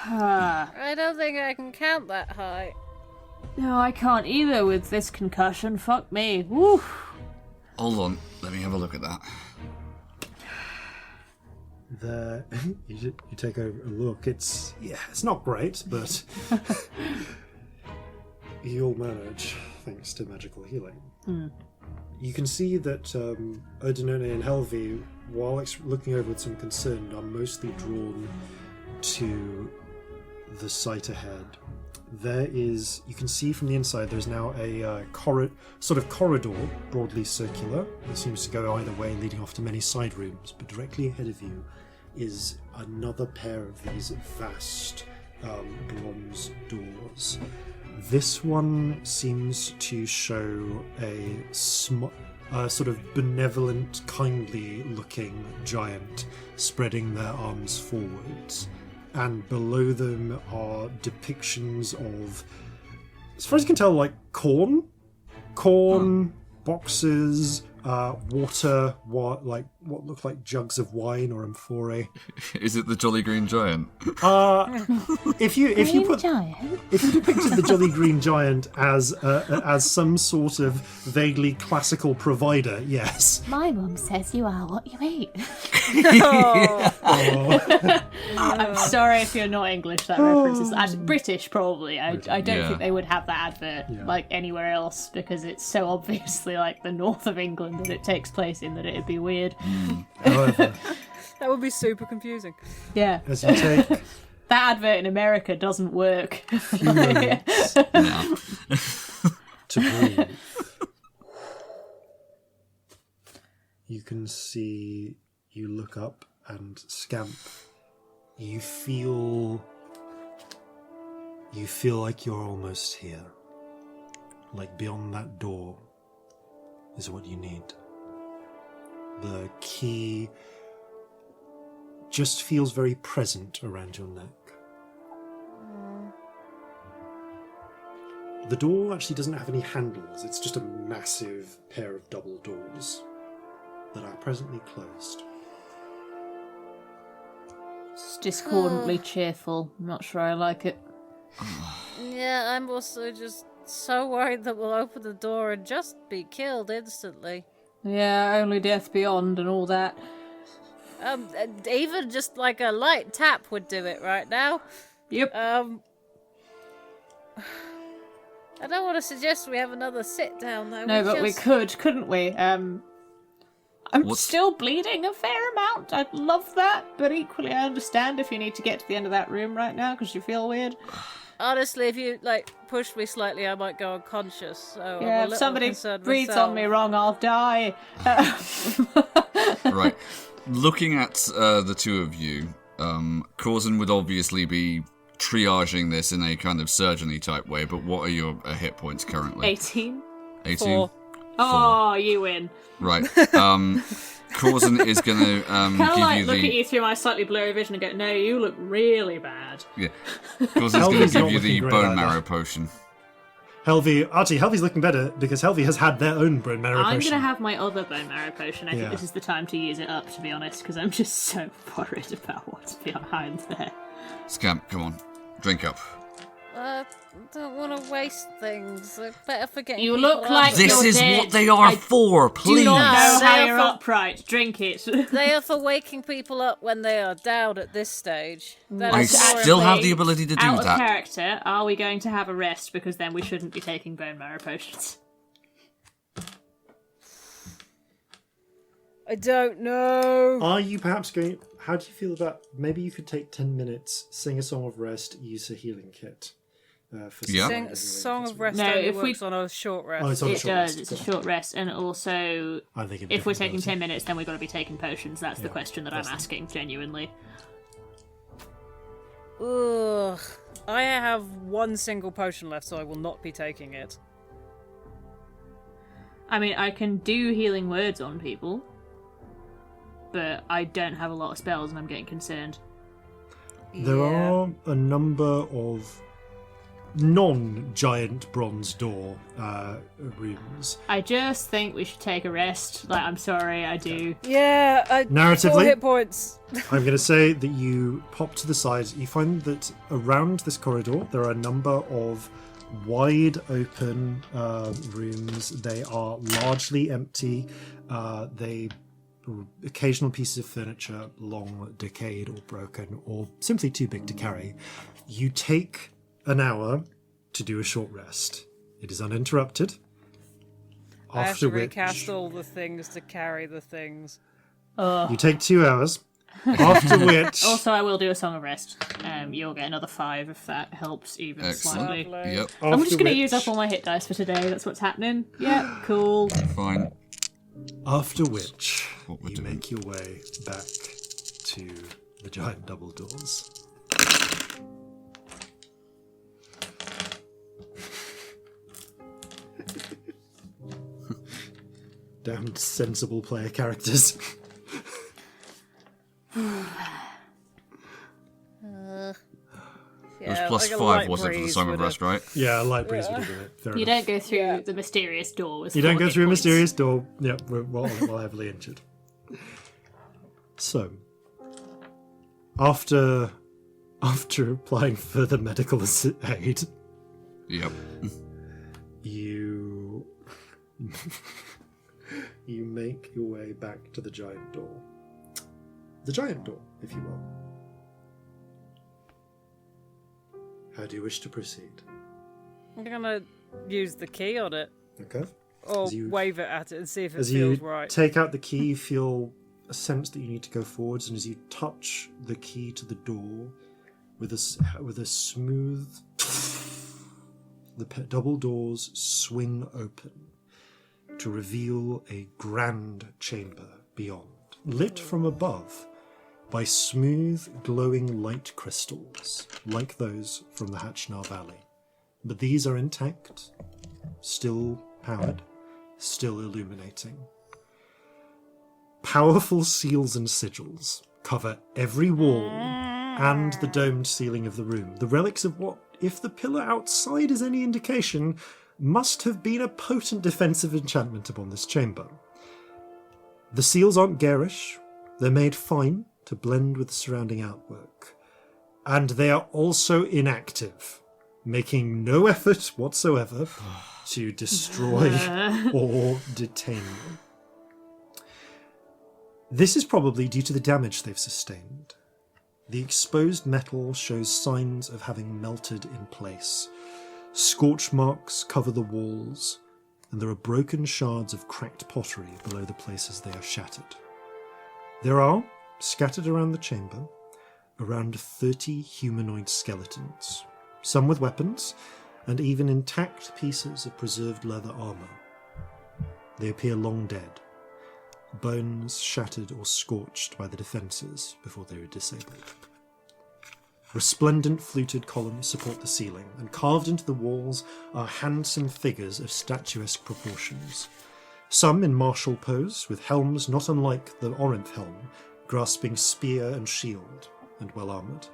I don't think I can count that high. No, I can't either with this concussion. Fuck me. Woo. Hold on, let me have a look at that. You take a look. It's not great, but you'll manage thanks to magical healing. You can see that Odinone and Helvi, while looking over with some concern, are mostly drawn to the sight ahead. You can see from the inside, there's now a sort of corridor, broadly circular. It seems to go either way, leading off to many side rooms. But directly ahead of you is another pair of these vast bronze doors. This one seems to show a sort of benevolent, kindly-looking giant spreading their arms forwards. And below them are depictions of, as far as you can tell, like corn boxes, water, what look like jugs of wine or amphorae. Is it the Jolly Green Giant? If you depicted the Jolly Green Giant as some sort of vaguely classical provider, yes. My mum says you are what you eat. I'm sorry if you're not English. That reference is British, probably. I don't think they would have that advert like anywhere else because it's so obviously like the north of England that it takes place in that it'd be weird. However, that would be super confusing. Yeah. As you take that advert in America doesn't work. a few moments to breathe, you can see, you look up and Scamp, you feel like you're almost here. Like beyond that door is what you need. The key just feels very present around your neck. The door actually doesn't have any handles. It's just a massive pair of double doors that are presently closed. It's discordantly cheerful. I'm not sure I like it. Yeah, I'm also just so worried that we'll open the door and just be killed instantly. Yeah, only death beyond and all that. Even just like a light tap would do it right now. Yep. I don't want to suggest we have another sit down though. No, but we could, couldn't we? I'm still bleeding a fair amount. I'd love that, but equally I understand if you need to get to the end of that room right now because you feel weird. Honestly, if you push me slightly, I might go unconscious. So yeah, if somebody breathes on me wrong, I'll die. Right. Looking at the two of you, Corzin would obviously be triaging this in a kind of surgeon-y type way, but what are your hit points currently? 18. 18? 4. Oh, you win. Right. Corzin is going to give you the... look at you through my slightly blurry vision and go, no, you look really bad. Yeah. Corzin's going to give you the bone marrow potion. Helvi's looking better because Helvi has had their own bone marrow potion. I'm going to have my other bone marrow potion. I think this is the time to use it up, to be honest, because I'm just so worried about what's behind there. Scamp, come on. Drink up. don't want to waste things. I better forget. You look like This you're is dead. what they are for, please. Do not know No, how they you're are for- upright. Drink it. They are for waking people up when they are down at this stage. That I is more still have important. the ability to do Out of that. character, are we going to have a rest? Because then we shouldn't be taking bone marrow potions. I don't know. Are you perhaps going... How do you feel about... Maybe you could take 10 minutes, sing a song of rest, use a healing kit. For Yeah. Sing a song of rest No, only if we- works on a short rest. Oh, it's on a It short does. rest. It's a Cool. short rest, and also, I'm thinking if we're different taking ability. 10 minutes, then we've got to be taking potions. That's the Yeah, question that I'm asking, genuinely. Ugh. I have one single potion left, so I will not be taking it. I mean, I can do healing words on people, but I don't have a lot of spells, and I'm getting concerned. There are a number of non-giant bronze door rooms. I just think we should take a rest. Like, I'm sorry, I do. Yeah, Narratively- 4 hit points. I'm going to say that you pop to the side. You find that around this corridor there are a number of wide open rooms. They are largely empty. They occasional pieces of furniture, long decayed or broken, or simply too big to carry. You take an hour to do a short rest. It is uninterrupted. I have After to which recast all the things to carry the things. you take 2 hours. After which Also, I will do a song of rest. You'll get another 5 if that helps even Excellent. slightly. Lovely. Yep, I'm just going to which- use up all my hit dice for today. That's what's happening. Yeah, cool. fine. After which, What we're you doing. make your way back to the giant double doors. Damned sensible player characters. It was Yeah, plus like a 5, light wasn't it, for the breeze Song of would Rest, have- right? Yeah, a light breeze would have done it. Fair You enough. don't go through the mysterious door. With You don't 4 go hit through a points. mysterious door. Yeah, we're heavily injured. So, after applying further medical aid, Yep. you you make your way back to the giant door. The giant door, if you will. How do you wish to proceed? I'm gonna use the key on it, Okay. or As you- wave it at it and see if it As feels you right. take out the key, you feel a sense that you need to go forwards, and as you touch the key to the door with a smooth, the double doors swing open to reveal a grand chamber beyond, lit from above by smooth, glowing light crystals, like those from the Hatchnar Valley. But these are intact, still powered, still illuminating. Powerful seals and sigils cover every wall and the domed ceiling of the room, the relics of what, if the pillar outside is any indication, must have been a potent defensive enchantment upon this chamber. The seals aren't garish, they're made fine to blend with the surrounding outwork, and they are also inactive, making no effort whatsoever to destroy or detain you. This is probably due to the damage they've sustained. The exposed metal shows signs of having melted in place. Scorch marks cover the walls, and there are broken shards of cracked pottery below the places they are shattered. There are, scattered around the chamber, around 30 humanoid skeletons, some with weapons, and even intact pieces of preserved leather armour. They appear long dead, bones shattered or scorched by the defences before they were disabled. Resplendent fluted columns support the ceiling, and carved into the walls are handsome figures of statuesque proportions. Some in martial pose, with helms not unlike the Orinth helm, grasping spear and shield, and well armoured.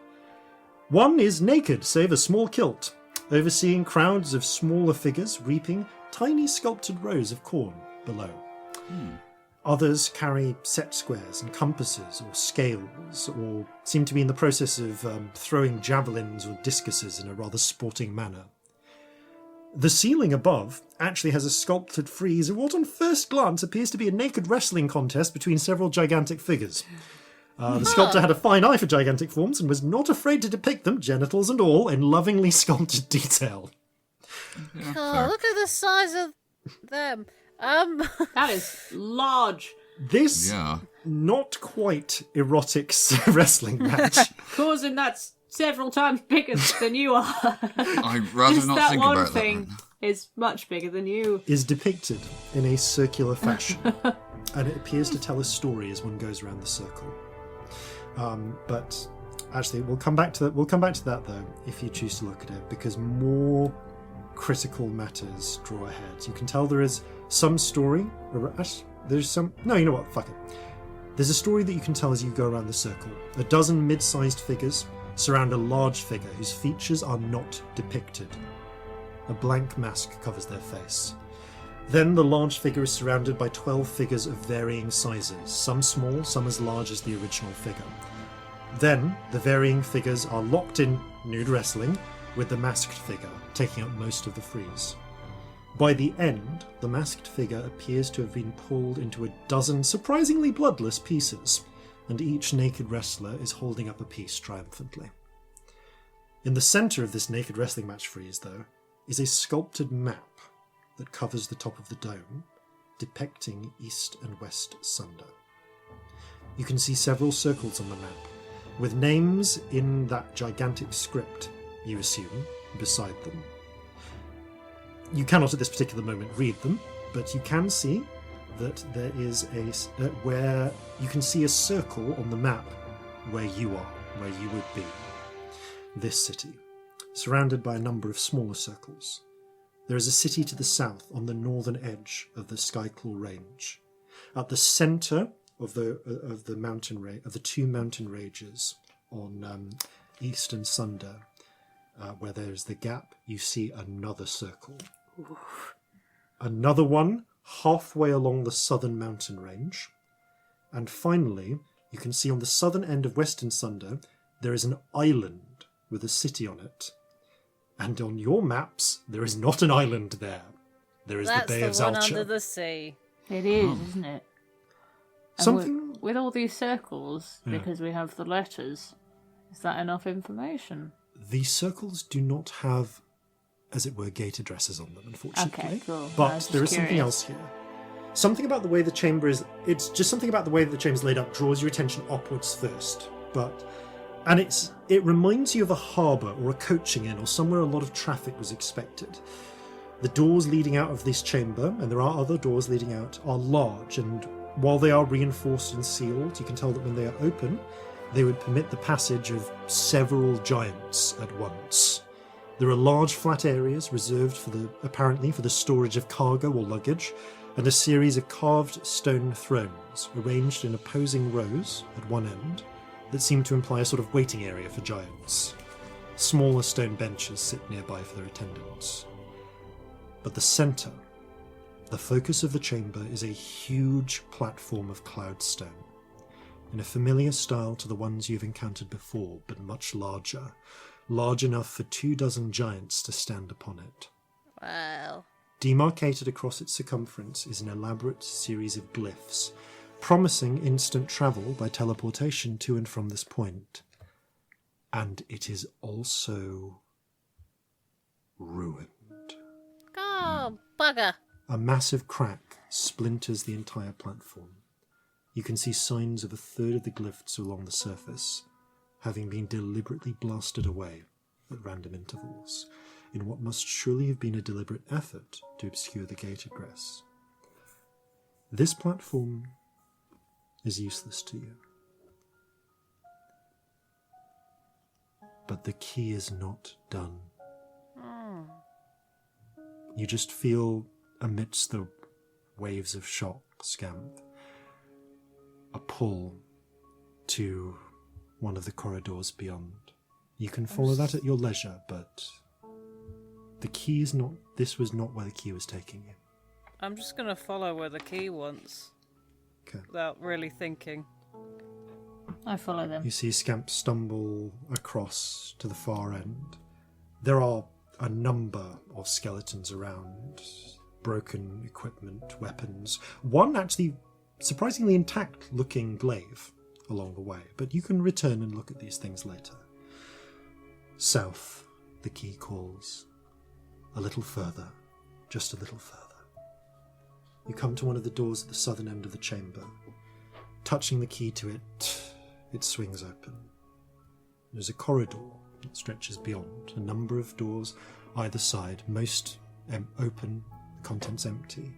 One is naked, save a small kilt, overseeing crowds of smaller figures reaping tiny sculpted rows of corn below. Others carry set squares and compasses or scales, or seem to be in the process of throwing javelins or discuses in a rather sporting manner. The ceiling above actually has a sculpted frieze of what on first glance appears to be a naked wrestling contest between several gigantic figures. The sculptor had a fine eye for gigantic forms and was not afraid to depict them, genitals and all, in lovingly sculpted detail. Oh, look at the size of them. That is large. This not quite erotic wrestling match. Corzin, that's several times bigger than you are. I'd rather Just not that think one about thing that. is much bigger than you. Is depicted in a circular fashion, and it appears to tell a story as one goes around the circle. But actually, we'll come back to that. We'll come back to that though, if you choose to look at it, because more critical matters draw ahead. You can tell there is some story. There's some. No, you know what? Fuck it. There's a story that you can tell as you go around the circle. A dozen mid-sized figures surround a large figure whose features are not depicted. A blank mask covers their face. Then the large figure is surrounded by 12 figures of varying sizes, some small, some as large as the original figure. Then the varying figures are locked in nude wrestling, with the masked figure taking up most of the frieze. By the end, the masked figure appears to have been pulled into a dozen surprisingly bloodless pieces, and each naked wrestler is holding up a piece triumphantly. In the centre of this naked wrestling match frieze, though, is a sculpted map that covers the top of the dome, depicting East and West Sunder. You can see several circles on the map, with names in that gigantic script, you assume, beside them. You cannot at this particular moment read them, but you can see that there is where you can see a circle on the map where you are, where you would be. This city, surrounded by a number of smaller circles. There is a city to the south on the northern edge of the Skyclaw Range. At the centre of the mountain of the two mountain ranges on East and Sunder, where there is the gap, you see another circle. Ooh. Another one halfway along the southern mountain range. And finally, you can see on the southern end of Western Sunder, there is an island with a city on it. And on your maps, there is not an island there. There is the Bay of Zalcha. That's the one under the sea. It is, isn't it? And Something... with all these circles, because we have the letters, is that enough information? The circles do not have, as it were, gate addresses on them, unfortunately. Okay, cool. But there is something else here. Something about the way the chamber is... It's just something about the way the chamber is laid up draws your attention upwards first. And it reminds you of a harbour or a coaching inn or somewhere a lot of traffic was expected. The doors leading out of this chamber, and there are other doors leading out, are large, and while they are reinforced and sealed, you can tell that when they are open, they would permit the passage of several giants at once. There are large flat areas reserved apparently for the storage of cargo or luggage, and a series of carved stone thrones arranged in opposing rows at one end that seem to imply a sort of waiting area for giants. Smaller stone benches sit nearby for their attendants. But the centre, the focus of the chamber, is a huge platform of cloudstone, in a familiar style to the ones you've encountered before, but much larger, large enough for 24 giants to stand upon it. Wow. Demarcated across its circumference is an elaborate series of glyphs, promising instant travel by teleportation to and from this point. And it is also ruined. Oh, bugger. A massive crack splinters the entire platform. You can see signs of a third of the glyphs along the surface, having been deliberately blasted away at random intervals, in what must surely have been a deliberate effort to obscure the gate egress. This platform is useless to you. But the key is not done. You just feel, amidst the waves of shock, Scamp, a pull to one of the corridors beyond. You can follow that at your leisure, but the key is not... This was not where the key was taking you. I'm just going to follow where the key wants. without really thinking. I follow them. You see Scamp stumble across to the far end. There are a number of skeletons around, broken equipment, weapons. One actually surprisingly intact looking glaive along the way, but you can return and look at these things later. South, the key calls. A little further, just a little further. You come to one of the doors at the southern end of the chamber. Touching the key to it, it swings open. There's a corridor that stretches beyond, a number of doors either side, most open, the contents empty.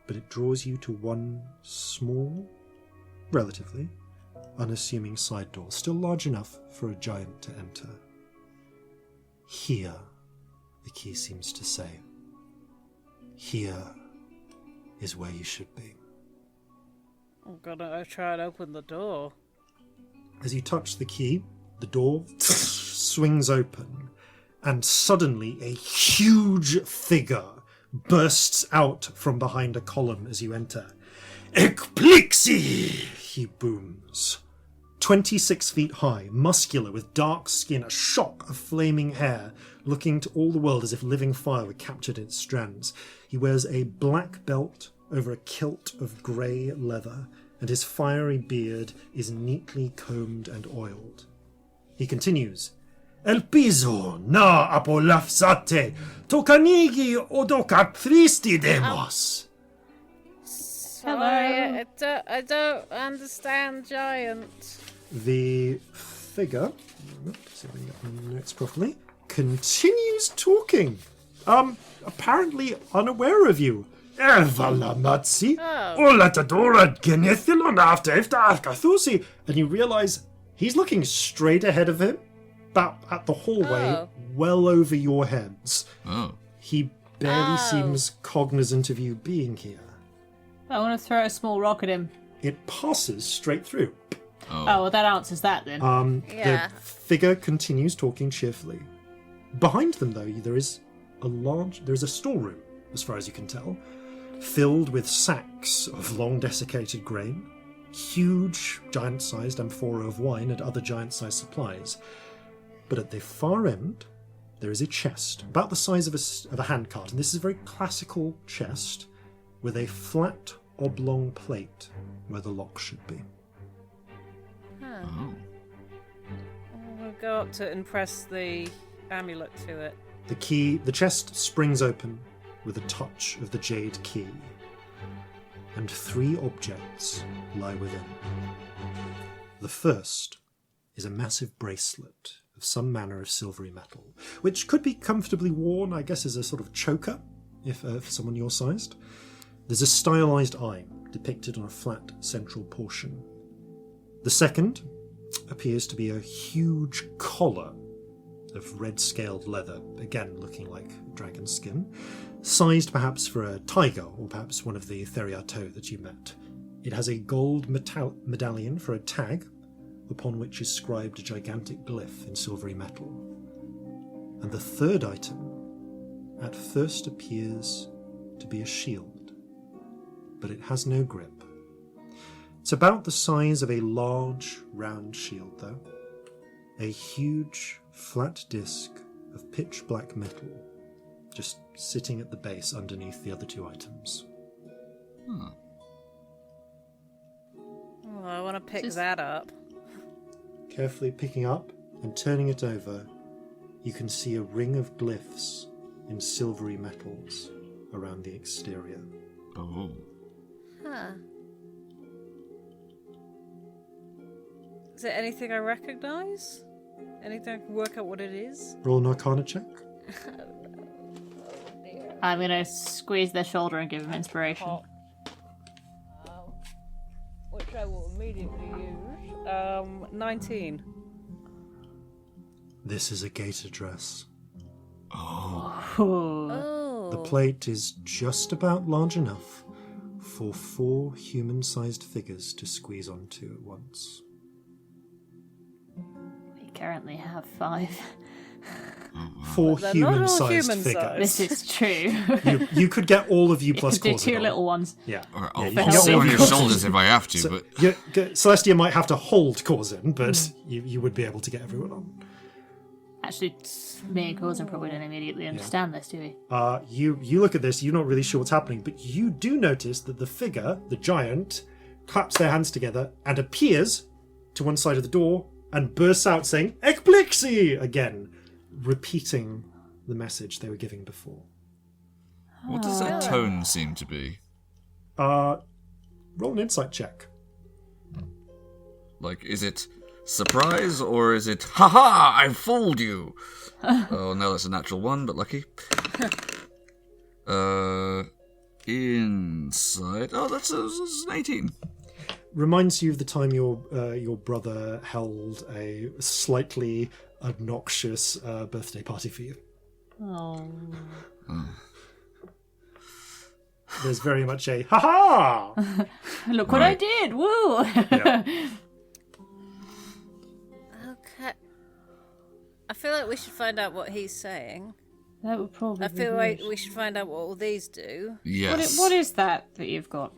But it draws you to one small, relatively unassuming side door, still large enough for a giant to enter. Here, the key seems to say. Here is where you should be. I'm gonna try and open the door. As you touch the key, the door swings open, and suddenly a huge figure bursts out from behind a column as you enter. Ekplixi! He booms. 26 feet high, muscular, with dark skin, a shock of flaming hair, looking to all the world as if living fire were captured in its strands. He wears a black belt over a kilt of grey leather, and his fiery beard is neatly combed and oiled. He continues, El piso na apolafsate, tokanigi odokat tristi demos. Sorry, I don't understand giant. The figure, see if I can get my notes properly, continues talking. Apparently unaware of you. And you realise he's looking straight ahead of him, about at the hallway, well over your heads. He barely seems cognizant of you being here. I want to throw a small rock at him. It passes straight through. Oh, well, that answers that then. The figure continues talking cheerfully. Behind them, though, there's a storeroom, as far as you can tell, filled with sacks of long desiccated grain, huge giant-sized amphora of wine and other giant-sized supplies. But at the far end, there is a chest, about the size of a handcart, and this is a very classical chest with a flat oblong plate where the lock should be. We'll go up to and press the amulet to it. The chest springs open with a touch of the jade key, and 3 objects lie within. The first is a massive bracelet of some manner of silvery metal, which could be comfortably worn, I guess, as a sort of choker, if for someone your sized. There's a stylized eye depicted on a flat central portion. The second appears to be a huge collar of red-scaled leather, again looking like dragon skin, sized perhaps for a tiger or perhaps one of the Theriato that you met. It has a gold medallion for a tag, upon which is scribed a gigantic glyph in silvery metal. And the third item at first appears to be a shield, but it has no grip. It's about the size of a large, round shield, though. A huge, flat disc of pitch-black metal, just sitting at the base underneath the other 2 items. Oh, I want to pick that up. Carefully picking up and turning it over, you can see a ring of glyphs in silvery metals around the exterior. Oh. Is there anything I recognise? Anything I can work out what it is? Roll an Arcana check. I'm going to squeeze their shoulder and give them inspiration. Which I will immediately use. 19. This is a gate address. Oh. The plate is just about large enough for 4 human-sized figures to squeeze onto at once. We currently have 5. 4 They're not all human-sized human-sized. figures. This is true. You could get all of you You plus could do Corzin. 2 little ones. Yeah. Or Yeah, I'll you can I'll get sit all on of your you. shoulders if I have to, So, but Celestia might have to hold Corzin, but you would be able to get everyone on. Actually, me and Corzin probably don't immediately understand this, do we? You look at this, you're not really sure what's happening, but you do notice that the figure, the giant, claps their hands together and appears to one side of the door and bursts out saying, Ekplixi! Again, repeating the message they were giving before. what does that tone seem to be? Roll an insight check. Like, is it surprise or is it, haha, I fooled you? Oh no, that's a natural 1, but lucky. Insight. Oh, that's an 18. Reminds you of the time your brother held a slightly obnoxious birthday party for you. Oh. There's very much a ha-ha! Look what I did! Woo! Yeah. Okay. I feel like we should find out what he's saying. That would probably I feel be like good. we should find out what all these do. Yes. What is that you've got?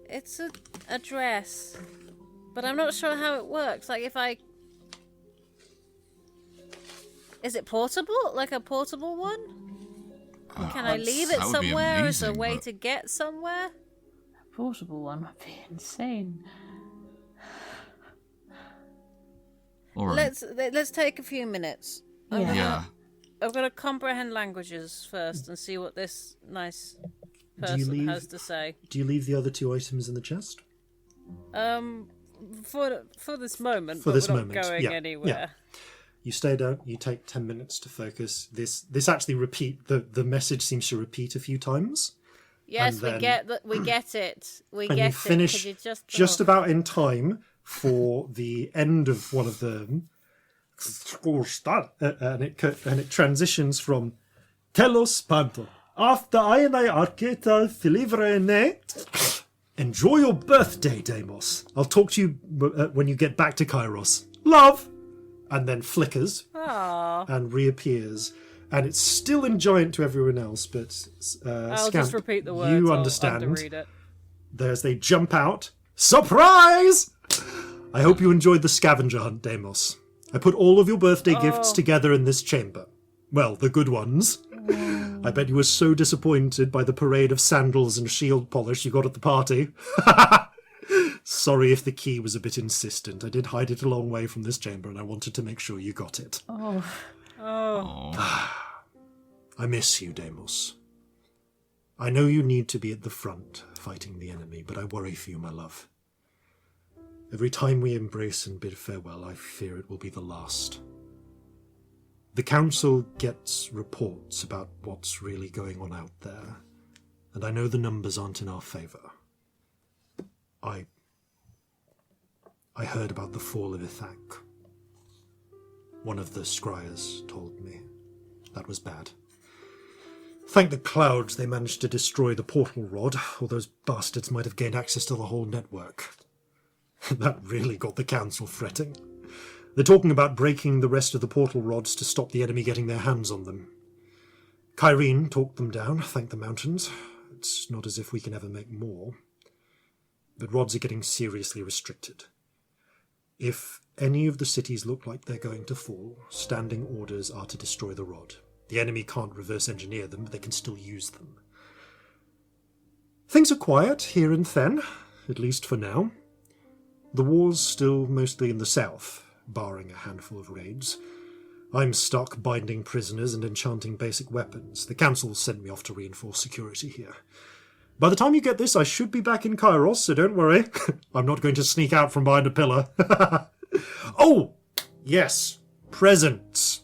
It's a dress. But I'm not sure how it works. Like, if I... Is it portable? Like a portable one? Can I leave it that would be somewhere as a amazing, way but- to get somewhere? A portable one would be insane. All right. Let's take a few minutes. Yeah. I'm gonna comprehend languages first and see what this nice Do you person leave- has to say. Do you leave the other 2 items in the chest? For this moment, For but this we're moment, not going yeah, anywhere. yeah. You stay down, you take 10 minutes to focus. This actually the message seems to repeat a few times. Yes, And we then- get it. We and get you it. finish Could you just just about in time for the end of one of them. And it transitions from Telos Panto. After I archeta filivrene. Enjoy your birthday, Deimos. I'll talk to you when you get back to Kairos. Love! And then flickers Aww. and reappears. And it's still in giant to everyone else, but I'll Scamp, just repeat the words. you I'll understand. underread it. There's they jump out. Surprise! I hope you enjoyed the scavenger hunt, Deimos. I put all of your birthday gifts together in this chamber. Well, the good ones. I bet you were so disappointed by the parade of sandals and shield polish you got at the party. Sorry if the key was a bit insistent. I did hide it a long way from this chamber and I wanted to make sure you got it. Oh. I miss you, Deimos. I know you need to be at the front, fighting the enemy, but I worry for you, my love. Every time we embrace and bid farewell, I fear it will be the last. The Council gets reports about what's really going on out there, and I know the numbers aren't in our favour. I heard about the fall of Ithak. One of the scryers told me. That was bad. Thank the clouds they managed to destroy the portal rod, or those bastards might have gained access to the whole network. That really got the Council fretting. They're talking about breaking the rest of the portal rods to stop the enemy getting their hands on them. Kyrene talked them down, thank the mountains. It's not as if we can ever make more. But rods are getting seriously restricted. If any of the cities look like they're going to fall, standing orders are to destroy the rod. The enemy can't reverse engineer them, but they can still use them. Things are quiet here in Then, at least for now. The war's still mostly in the south, barring a handful of raids. I'm stuck binding prisoners and enchanting basic weapons. The Council sent me off to reinforce security here. By the time you get this, I should be back in Kairos, so don't worry. I'm not going to sneak out from behind a pillar. Oh, yes, presents.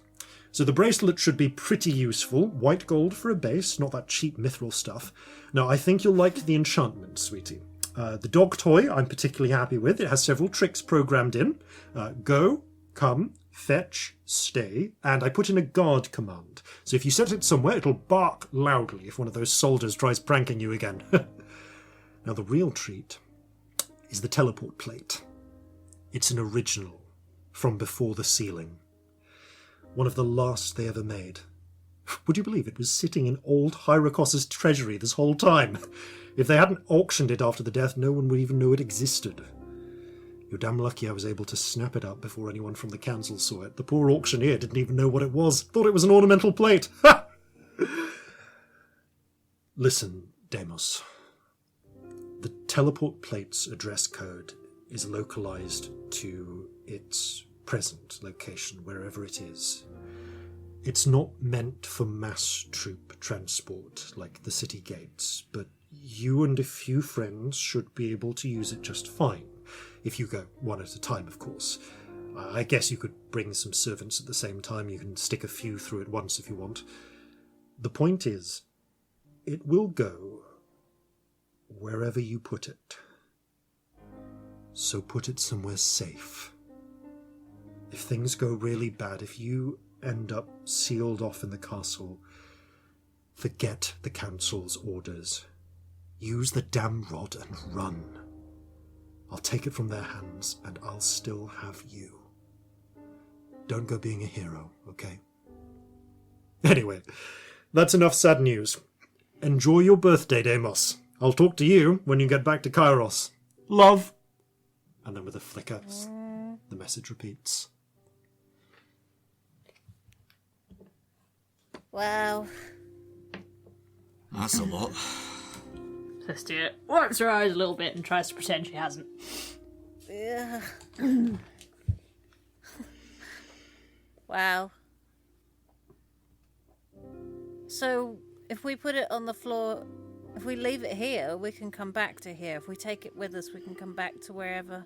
So the bracelet should be pretty useful. White gold for a base, not that cheap mithril stuff. Now, I think you'll like the enchantment, sweetie. The dog toy I'm particularly happy with. It has several tricks programmed in. Go, come, fetch, stay, and I put in a guard command. So if you set it somewhere, it'll bark loudly if one of those soldiers tries pranking you again. Now the real treat is the teleport plate. It's an original from before the sealing. One of the last they ever made. Would you believe it was sitting in old Hyracos's treasury this whole time? If they hadn't auctioned it after the death, no one would even know it existed. You're damn lucky I was able to snap it up before anyone from the council saw it. The poor auctioneer didn't even know what it was. Thought it was an ornamental plate. Ha! Listen, Deimos. The teleport plate's address code is localized to its present location, wherever it is. It's not meant for mass troop transport like the city gates, but you and a few friends should be able to use it just fine. If you go one at a time, of course. I guess you could bring some servants at the same time. You can stick a few through at once if you want. The point is, it will go wherever you put it. So put it somewhere safe. If things go really bad, if you end up sealed off in the castle, forget the council's orders. Use the damn rod and run. I'll take it from their hands, and I'll still have you. Don't go being a hero, okay? Anyway, that's enough sad news. Enjoy your birthday, Deimos. I'll talk to you when you get back to Kairos. Love. And then with a flicker, the message repeats. Wow. That's a lot. Celestia wipes her eyes a little bit and tries to pretend she hasn't. Yeah. Wow. So, if we put it on the floor, if we leave it here, we can come back to here. If we take it with us, we can come back to wherever.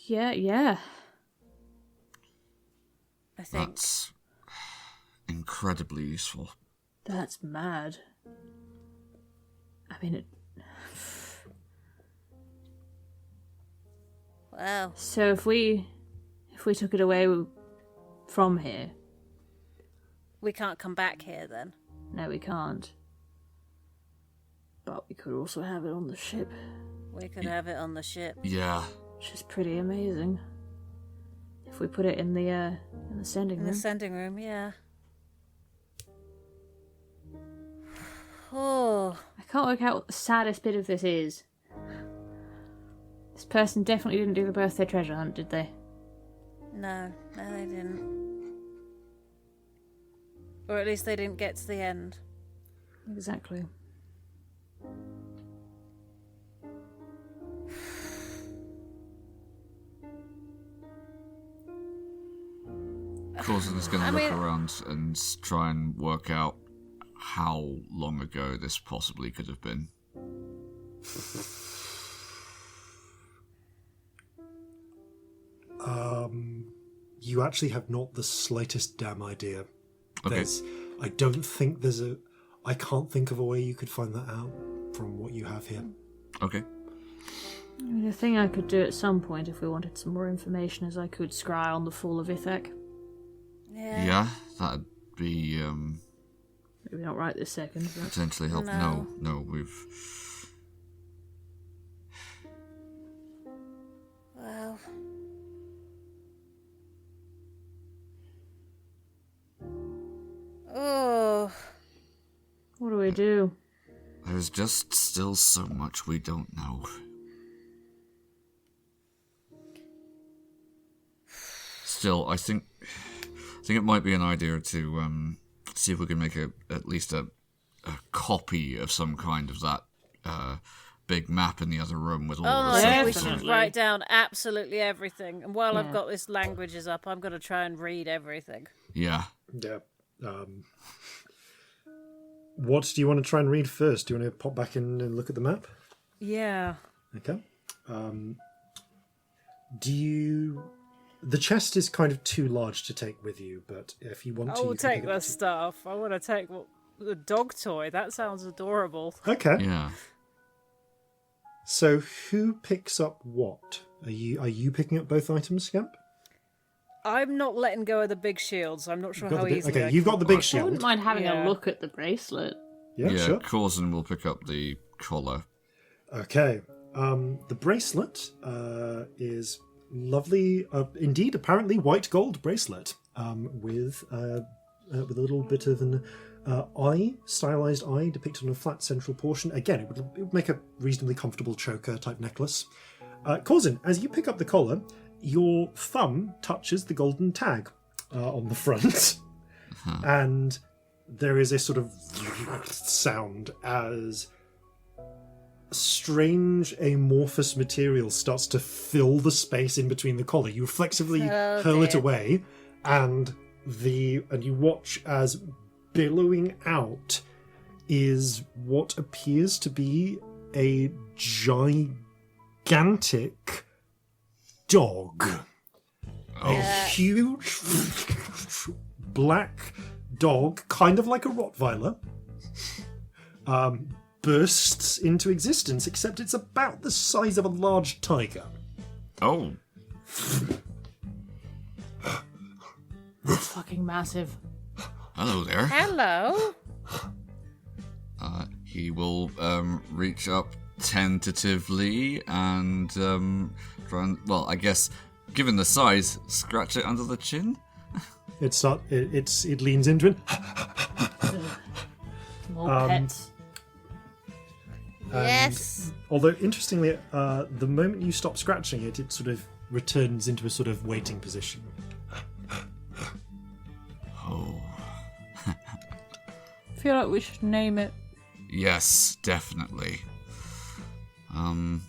Yeah. I think. That's incredibly useful. That's mad. I mean, Wow. So if we took it away from here, we can't come back here then. No, we can't. But we could also have it on the ship. We could have it on the ship. Yeah. Which is pretty amazing. If we put it in the sending room. In the sending room, yeah. Oh. I can't work out what the saddest bit of this is. This person definitely didn't do the birthday treasure hunt, did they? No, they didn't. Or at least they didn't get to the end. Exactly. Corzin is going to look around and try and work out how long ago this possibly could have been. You actually have not the slightest damn idea. Okay. I don't think there's a... I can't think of a way you could find that out from what you have here. Okay. I mean, the thing I could do at some point if we wanted some more information is I could scry on the fall of Ithek. Yeah, that'd be, Maybe not right this second, but... potentially help. No, we've... Well... Oh... What do we do? There's just still so much we don't know. Still, I think it might be an idea to see if we can make at least a copy of some kind of that big map in the other room with all the we secrets on it. should write down absolutely everything. And while I've got this languages up, I'm going to try and read everything. Yeah. Yeah. What do you want to try and read first? Do you want to pop back in and look at the map? Yeah. Okay. The chest is kind of too large to take with you, but if you want to... I will take the stuff. I want to take the dog toy. That sounds adorable. Okay. Yeah. So who picks up what? Are you picking up both items, Scamp? I'm not letting go of the big shields. I'm not sure how easily. Okay, you've got the big I shield. wouldn't mind having a look at the bracelet. Yeah, sure. Corzin will pick up the collar. Okay. The bracelet is lovely, indeed, apparently white gold bracelet. with a little bit of an eye, stylized eye depicted on a flat central portion. Again, it would make a reasonably comfortable choker type necklace. Corzin, as you pick up the collar, your thumb touches the golden tag on the front, and there is a sort of sound as strange amorphous material starts to fill the space in between the collar. You reflexively hurl it away, and you watch as billowing out is what appears to be a gigantic dog. A huge black dog, kind of like a Rottweiler, bursts into existence, except it's about the size of a large tiger. Oh. It's fucking massive. Hello there. Hello. He will reach up tentatively and try and, well, I guess, given the size, scratch it under the chin? It leans into it. More pets. Yes. Although, interestingly, the moment you stop scratching it, it sort of returns into a sort of waiting position. Oh. I feel like we should name it. Yes, definitely. I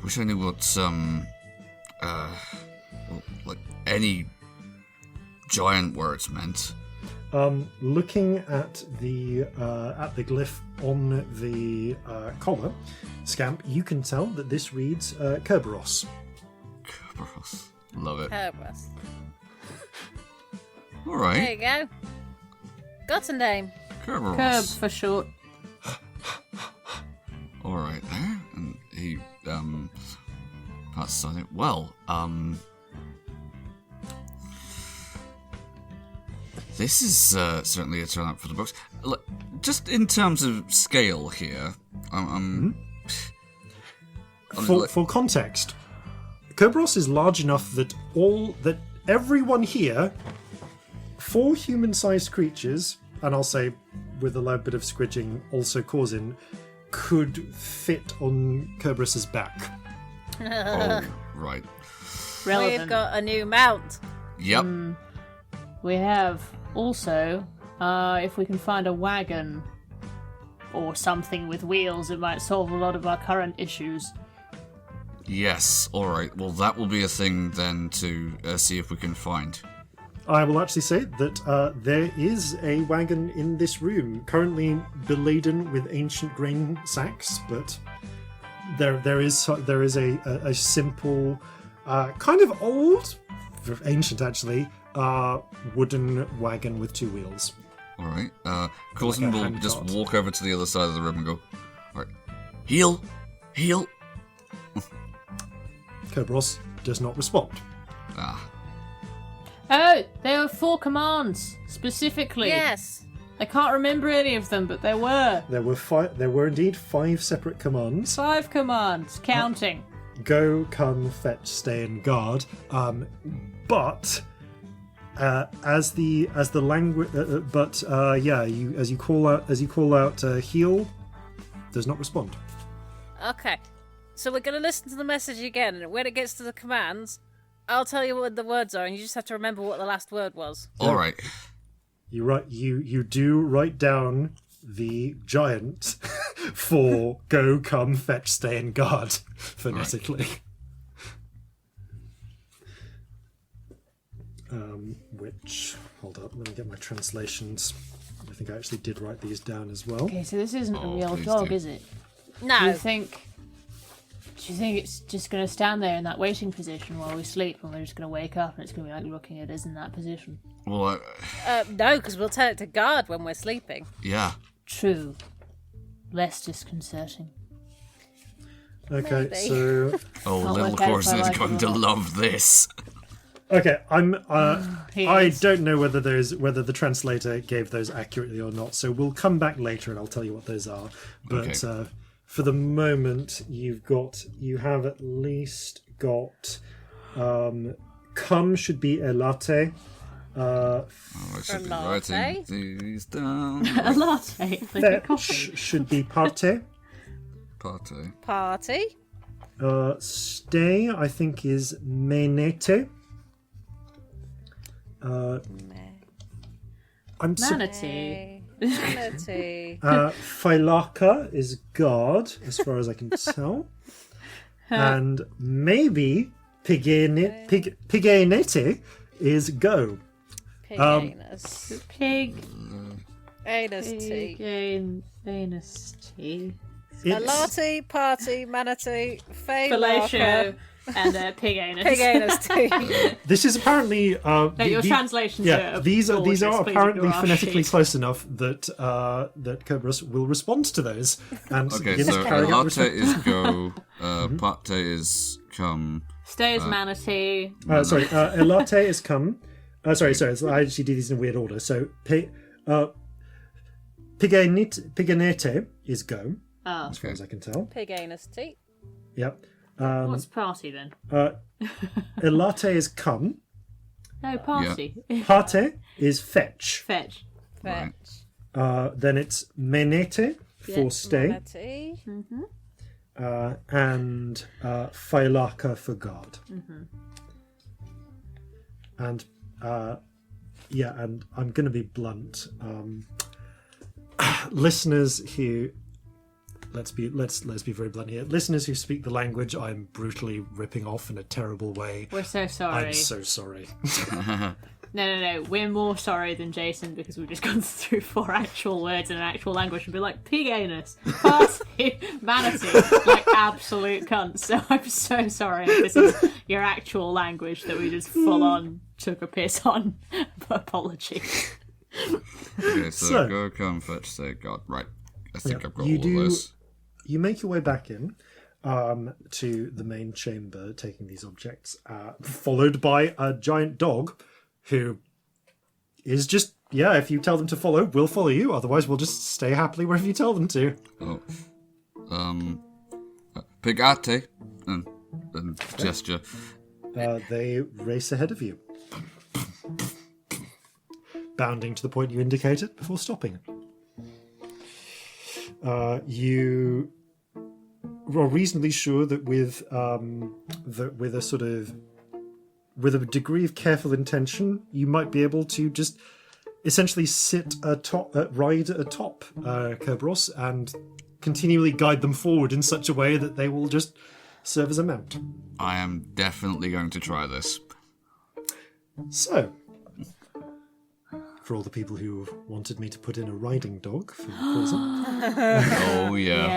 wish I knew what like any giant words meant. Looking at the glyph on the collar, Scamp, you can tell that this reads Kerberos. Kerberos. Love it. Kerberos. All right. There you go. Got a name. Kerberos. Curb for short. All right there, and he passes on it. Well, this is certainly a turn up for the books. Look, just in terms of scale here, For context, Kerberos is large enough that everyone here, 4 human-sized creatures, and I'll say with a loud bit of squidging, also Corzin, could fit on Kerberos's back. Oh, right. Relevant. We've got a new mount. Yep. We have also, if we can find a wagon or something with wheels, it might solve a lot of our current issues. Yes. All right. Well, that will be a thing then to see if we can find. I will actually say that there is a wagon in this room, currently beladen with ancient grain sacks, but there is a simple, kind of old, ancient actually, wooden wagon with 2 wheels. All right. Corzin will just walk over to the other side of the room and go, all right, heal. Kerberos does not respond. Ah. Oh, there were 4 commands, specifically. Yes. I can't remember any of them, but there were. There were indeed 5 separate commands. 5 commands, counting. Go, come, fetch, stay, and guard. But as the language, as you call out heal, does not respond. Okay. So we're going to listen to the message again, and when it gets to the commands, I'll tell you what the words are, and you just have to remember what the last word was. All right. You do write down the giant for go, come, fetch, stay, and guard phonetically. Right. Which, hold up, let me get my translations. I think I actually did write these down as well. Okay, so this isn't a real dog, is it? No. Do you think it's just going to stand there in that waiting position while we sleep, and we're just going to wake up and it's going to be like looking at us in that position? Well, no, because we'll tell it to guard when we're sleeping. yeah. True. Less disconcerting. Okay, Maybe. so Oh, Can't little work out if Corzin I is like going it to or not. love this. okay, He I is. don't know whether the translator gave those accurately or not, so we'll come back later and I'll tell you what those are. But Okay. For the moment, you have at least got Come should be elate. I should be writing these down. A latte, like a coffee. Fetch should be parte. Party. Stay, I think, is menete. I'm Manatee. Manatee. Philaka is guard, as far as I can tell. And maybe Piganete is go. Pig anus. Pig. Anus tea. Anus tea. A latte, party, manatee, Fellatio, and pig anus. Pig anus tea. This is apparently your translations are these are gorgeous. Please apparently ignore our phonetically sheet. close enough that that Kerberos will respond to those. And Okay, begins so carrying out latte is go, parte is come. Stay as manatee. sorry, elate is come. Sorry, I actually do these in a weird order. So piganete is go, as far as I can tell. Pig anus tea. Yep. What's party then? Elate is come. No, party. Parte is fetch. Fetch. Fetch. Then it's menete for stay. Manatee. And Philaka for guard. And and I'm going to be blunt. Listeners who let's be very blunt here. Listeners who speak the language I'm brutally ripping off in a terrible way. We're so sorry. I'm so sorry. No. We're more sorry than Jason because we've just gone through 4 actual words in an actual language and be like, pig anus, party, manatee, like absolute cunts. So I'm so sorry if this is your actual language that we just full on took a piss on. Apologies. Okay, So- go, come, fetch, say, God. Right. I think I've got you all do. of this. You make your way back in to the main chamber, taking these objects, followed by a giant dog who is just, if you tell them to follow, we'll follow you. Otherwise, we'll just stay happily wherever you tell them to. Oh. Pigate. And gesture. They race ahead of you, bounding to the point you indicated before stopping. You are reasonably sure that with a degree of careful intention, you might be able to just essentially ride atop Kerberos and continually guide them forward in such a way that they will just serve as a mount. I am definitely going to try this. So, for all the people who wanted me to put in a riding dog for Corzin. Oh, yeah.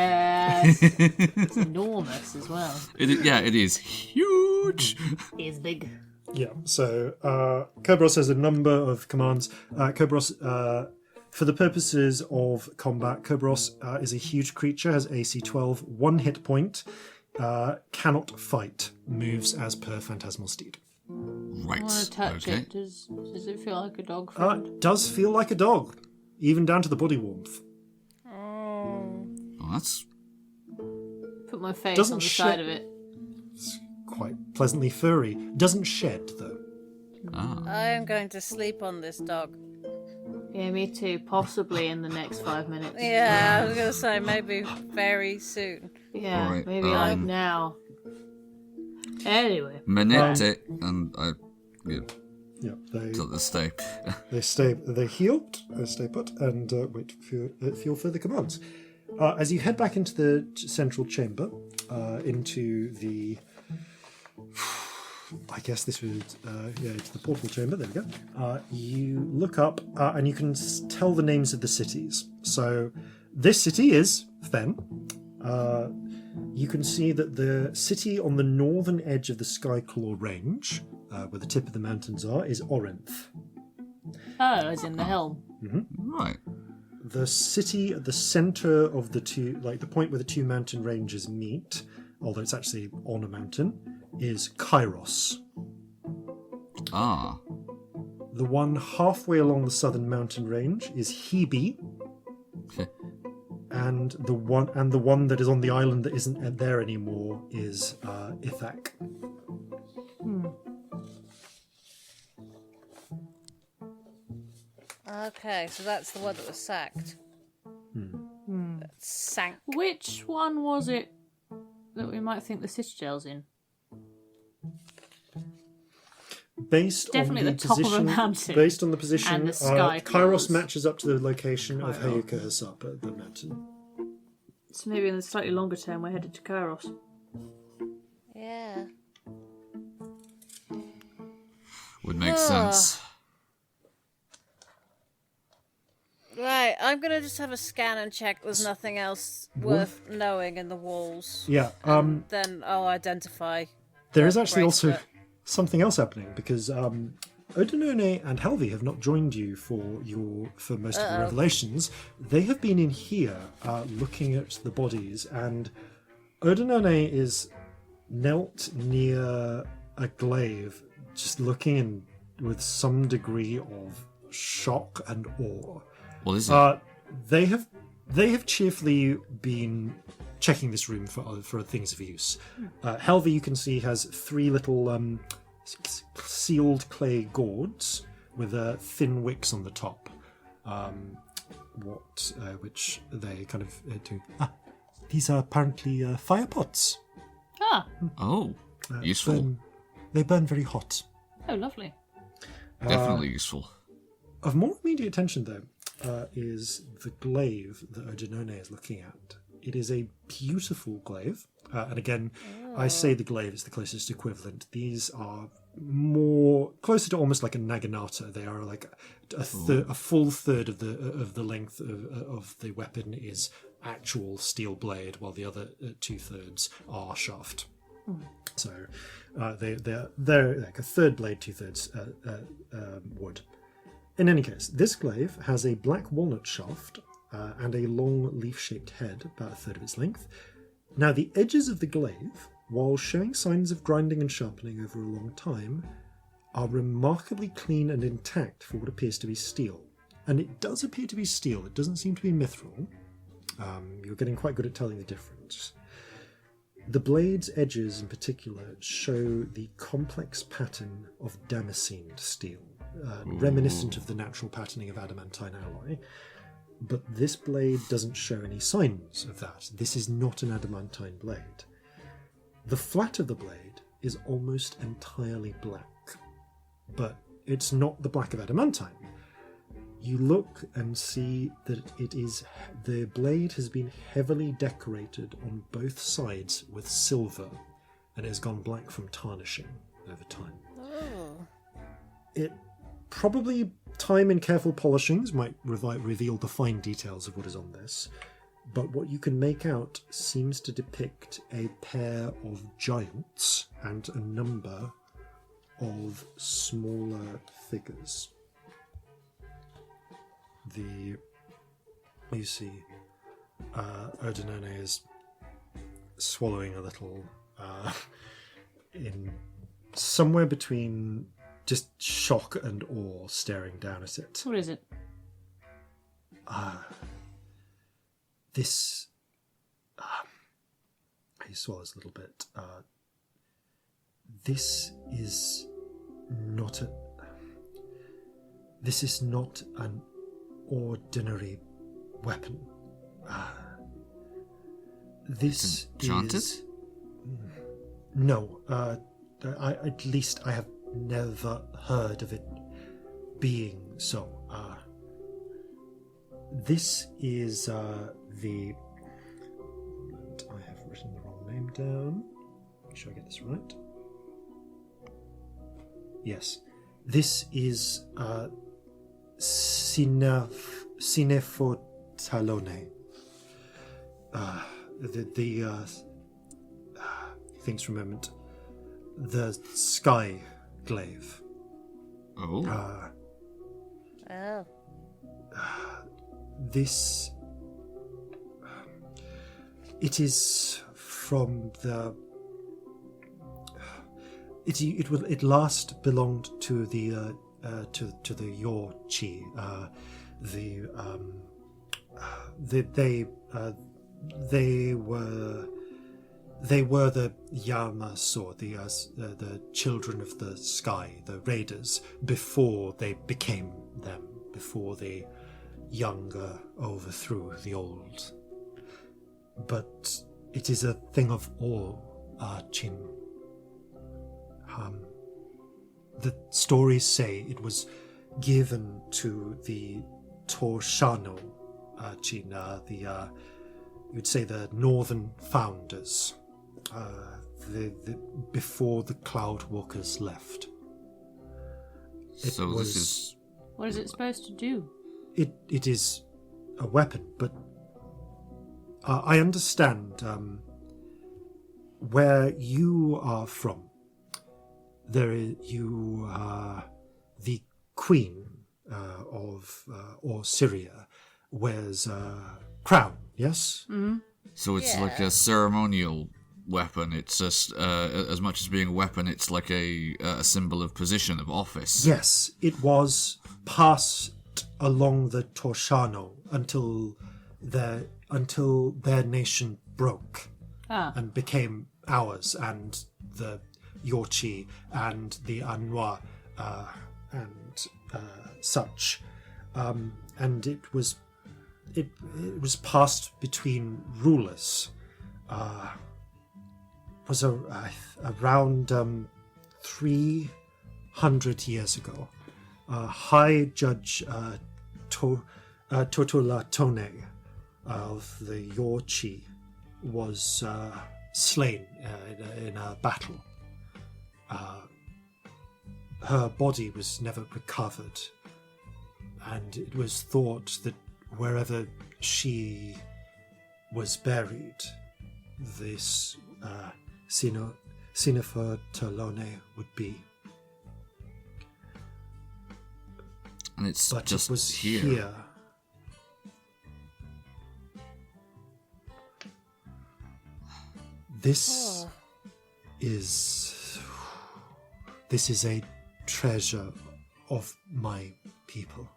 Yes. It's enormous as well. It is huge. It's big. Yeah, so Kerberos has a number of commands. Kerberos, for the purposes of combat, Kerberos is a huge creature, has AC 12, 1 hit point, cannot fight, moves as per Phantasmal Steed. Right. I want to touch okay. it. Does it feel like a dog friend? Does feel like a dog, even down to the body warmth. Oh, that's... Put my face Doesn't on the shed- side of it. It's quite pleasantly furry. Doesn't shed, though. I am going to sleep on this dog. Yeah, me too. Possibly in the next 5 minutes. Yeah, I was going to say maybe very soon. Yeah, Alright, maybe like now. Anyway. Manette and I... Yeah, Yeah, till this day. they healed, stay put, and wait for your further commands. As you head back into the central chamber, into the... I guess this was, it's the portal chamber, there we go. You look up, and you can tell the names of the cities. So, this city is Fen. You can see that the city on the northern edge of the Skyclaw Range, where the tip of the mountains are, is Orinth. Oh, as in the hill. Right. The city at the centre of the two, like the point where the two mountain ranges meet, although it's actually on a mountain, is Kairos. Ah. The one halfway along the southern mountain range is Hebe, and the one that is on the island that isn't there anymore is Ithak. Okay, so that's the one that was sacked. That sank. Which one was it that we might think the citadel's in? Based Definitely on the top of a position, mountain. Based on the position, And the sky Kairos clouds. matches up to the location of Hayuka Hasap at the mountain. So maybe in the slightly longer term we're headed to Kairos. Yeah. Would make sense. Right, I'm gonna just have a scan and check there's nothing else worth knowing in the walls. Yeah. Then I'll identify. There is actually also bracelet. something else happening because Odinone and Helvi have not joined you for most of your revelations. They have been in here looking at the bodies, and Odinone is knelt near a glaive, just looking in with some degree of shock and awe. What is it? They have cheerfully been checking this room for things of use. Helvi, you can see, has 3 little sealed clay gourds with thin wicks on the top, which they kind of do. These are apparently fire pots. Oh, useful. They burn very hot. Oh, lovely. Definitely useful. Of more immediate attention, though, is the glaive that Odinone is looking at. It is a beautiful glaive. And again, I say the glaive is the closest equivalent. These are more closer to almost like a naginata. They are like a full third of the length of the weapon is actual steel blade, while the other 2/3 are shaft. So they're like a third blade, 2/3 wood. In any case, this glaive has a black walnut shaft and a long leaf-shaped head, about a third of its length. Now, the edges of the glaive, while showing signs of grinding and sharpening over a long time, are remarkably clean and intact for what appears to be steel. And it does appear to be steel. It doesn't seem to be mithril. You're getting quite good at telling the difference. The blade's edges, in particular, show the complex pattern of damascened steel, reminiscent of the natural patterning of adamantine alloy. But this blade doesn't show any signs of that. This is not an adamantine blade. The flat of the blade is almost entirely black, but it's not the black of adamantine. You look and see that the blade has been heavily decorated on both sides with silver, and it has gone black from tarnishing over time. It probably time and careful polishings might reveal the fine details of what is on this, but what you can make out seems to depict a pair of giants and a number of smaller figures. You see, Odinone is swallowing a little, in somewhere between just shock and awe, staring down at it. What is it? This. He swallows a little bit. This is not an ordinary weapon. This enchanted? is... No. At least I have never heard of it being so. This is the... I have written the wrong name down. Make sure I get this right. Yes. This is Cinefotalone. Thinks for a moment. The sky glaive. Oh. This. It is from the. It last belonged to the to the Yorchi. They were They were the Yamasor, the children of the sky, the raiders, before they became them, before the younger overthrew the old. But it is a thing of awe, Chin. The stories say it was given to the Torshano, Chin, you would say the northern founders, before the Cloud Walkers left. What is it supposed to do? It is a weapon, but I understand where you are from. You are the queen of Syria wears a crown, yes? Mm-hmm. So it's like a ceremonial weapon. It's just as much as being a weapon, it's like a symbol of position, of office. Yes, it was passed along the Torshano until their nation broke and became ours, and the Yorchi and the Anwa and such, and it was passed between rulers. Was around 300 years ago. High Judge Totolatone of the Yorchi was slain in a battle. Her body was never recovered, and it was thought that wherever she was buried, this Sinifer Talone would be. And it's but just it was here. This is a treasure of my people.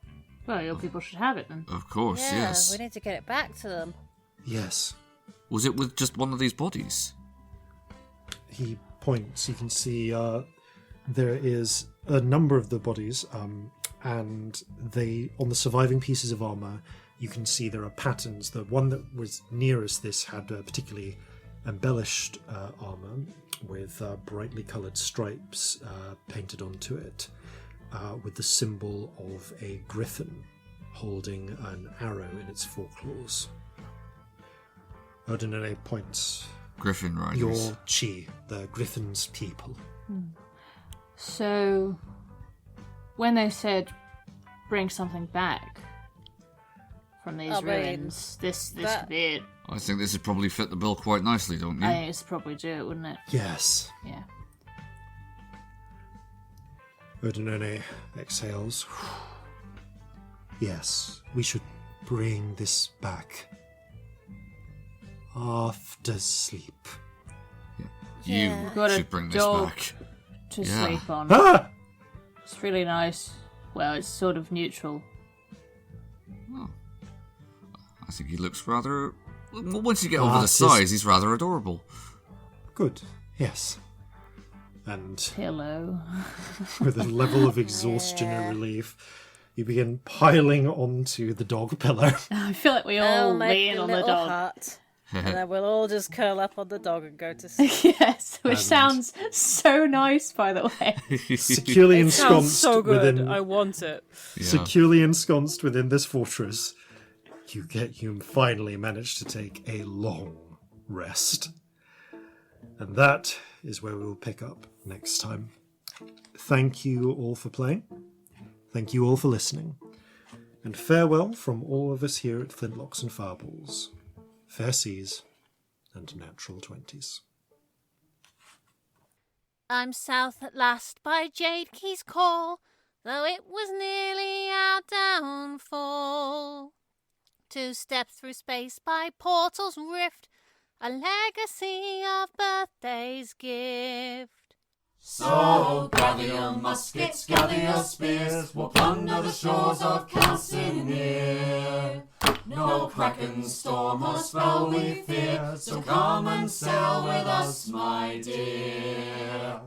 Well, your people should have it then. Of course, yes. We need to get it back to them. Yes. Was it with just one of these bodies? He points. You can see there is a number of the bodies, and on the surviving pieces of armor, you can see there are patterns. The one that was nearest this had a particularly embellished armor with brightly coloured stripes painted onto it, with the symbol of a griffin holding an arrow in its foreclaws. Odinone points. Griffin riders. Your chi, the griffin's people. So, when they said bring something back from these ruins, this could be it. I think this would probably fit the bill quite nicely, don't you? I think this would probably do it, wouldn't it? Yes. Yeah. Odinone exhales. Yes, we should bring this back. After sleep. You Got should a bring this dog back. to sleep on. Ah! It's really nice. Well, it's sort of neutral. Oh. I think he looks rather... Once you get over the size, he's rather adorable. Good, yes. And Pillow. with a level of exhaustion and relief, you begin piling onto the dog pillow. I feel like we all lean on the dog. Hut, and then we'll all just curl up on the dog and go to sleep. Yes, which sounds so nice, by the way. Securely It sounds ensconced so good. within I want it. Yeah. securely ensconced within this fortress, you finally manage to take a long rest. And that is where we will pick up next time. Thank you all for playing. Thank you all for listening. And farewell from all of us here at Flintlocks and Fireballs. Fair seas and natural 20s. I'm south at last by Jade Key's call, though it was nearly our downfall. 2 steps through space by portal's rift, a legacy of birthday's gift. So gather gather your muskets, gather your spears, we'll plunder the shores of Calcinea. No kraken, storm or spell we fear, so come and sail with us, my dear.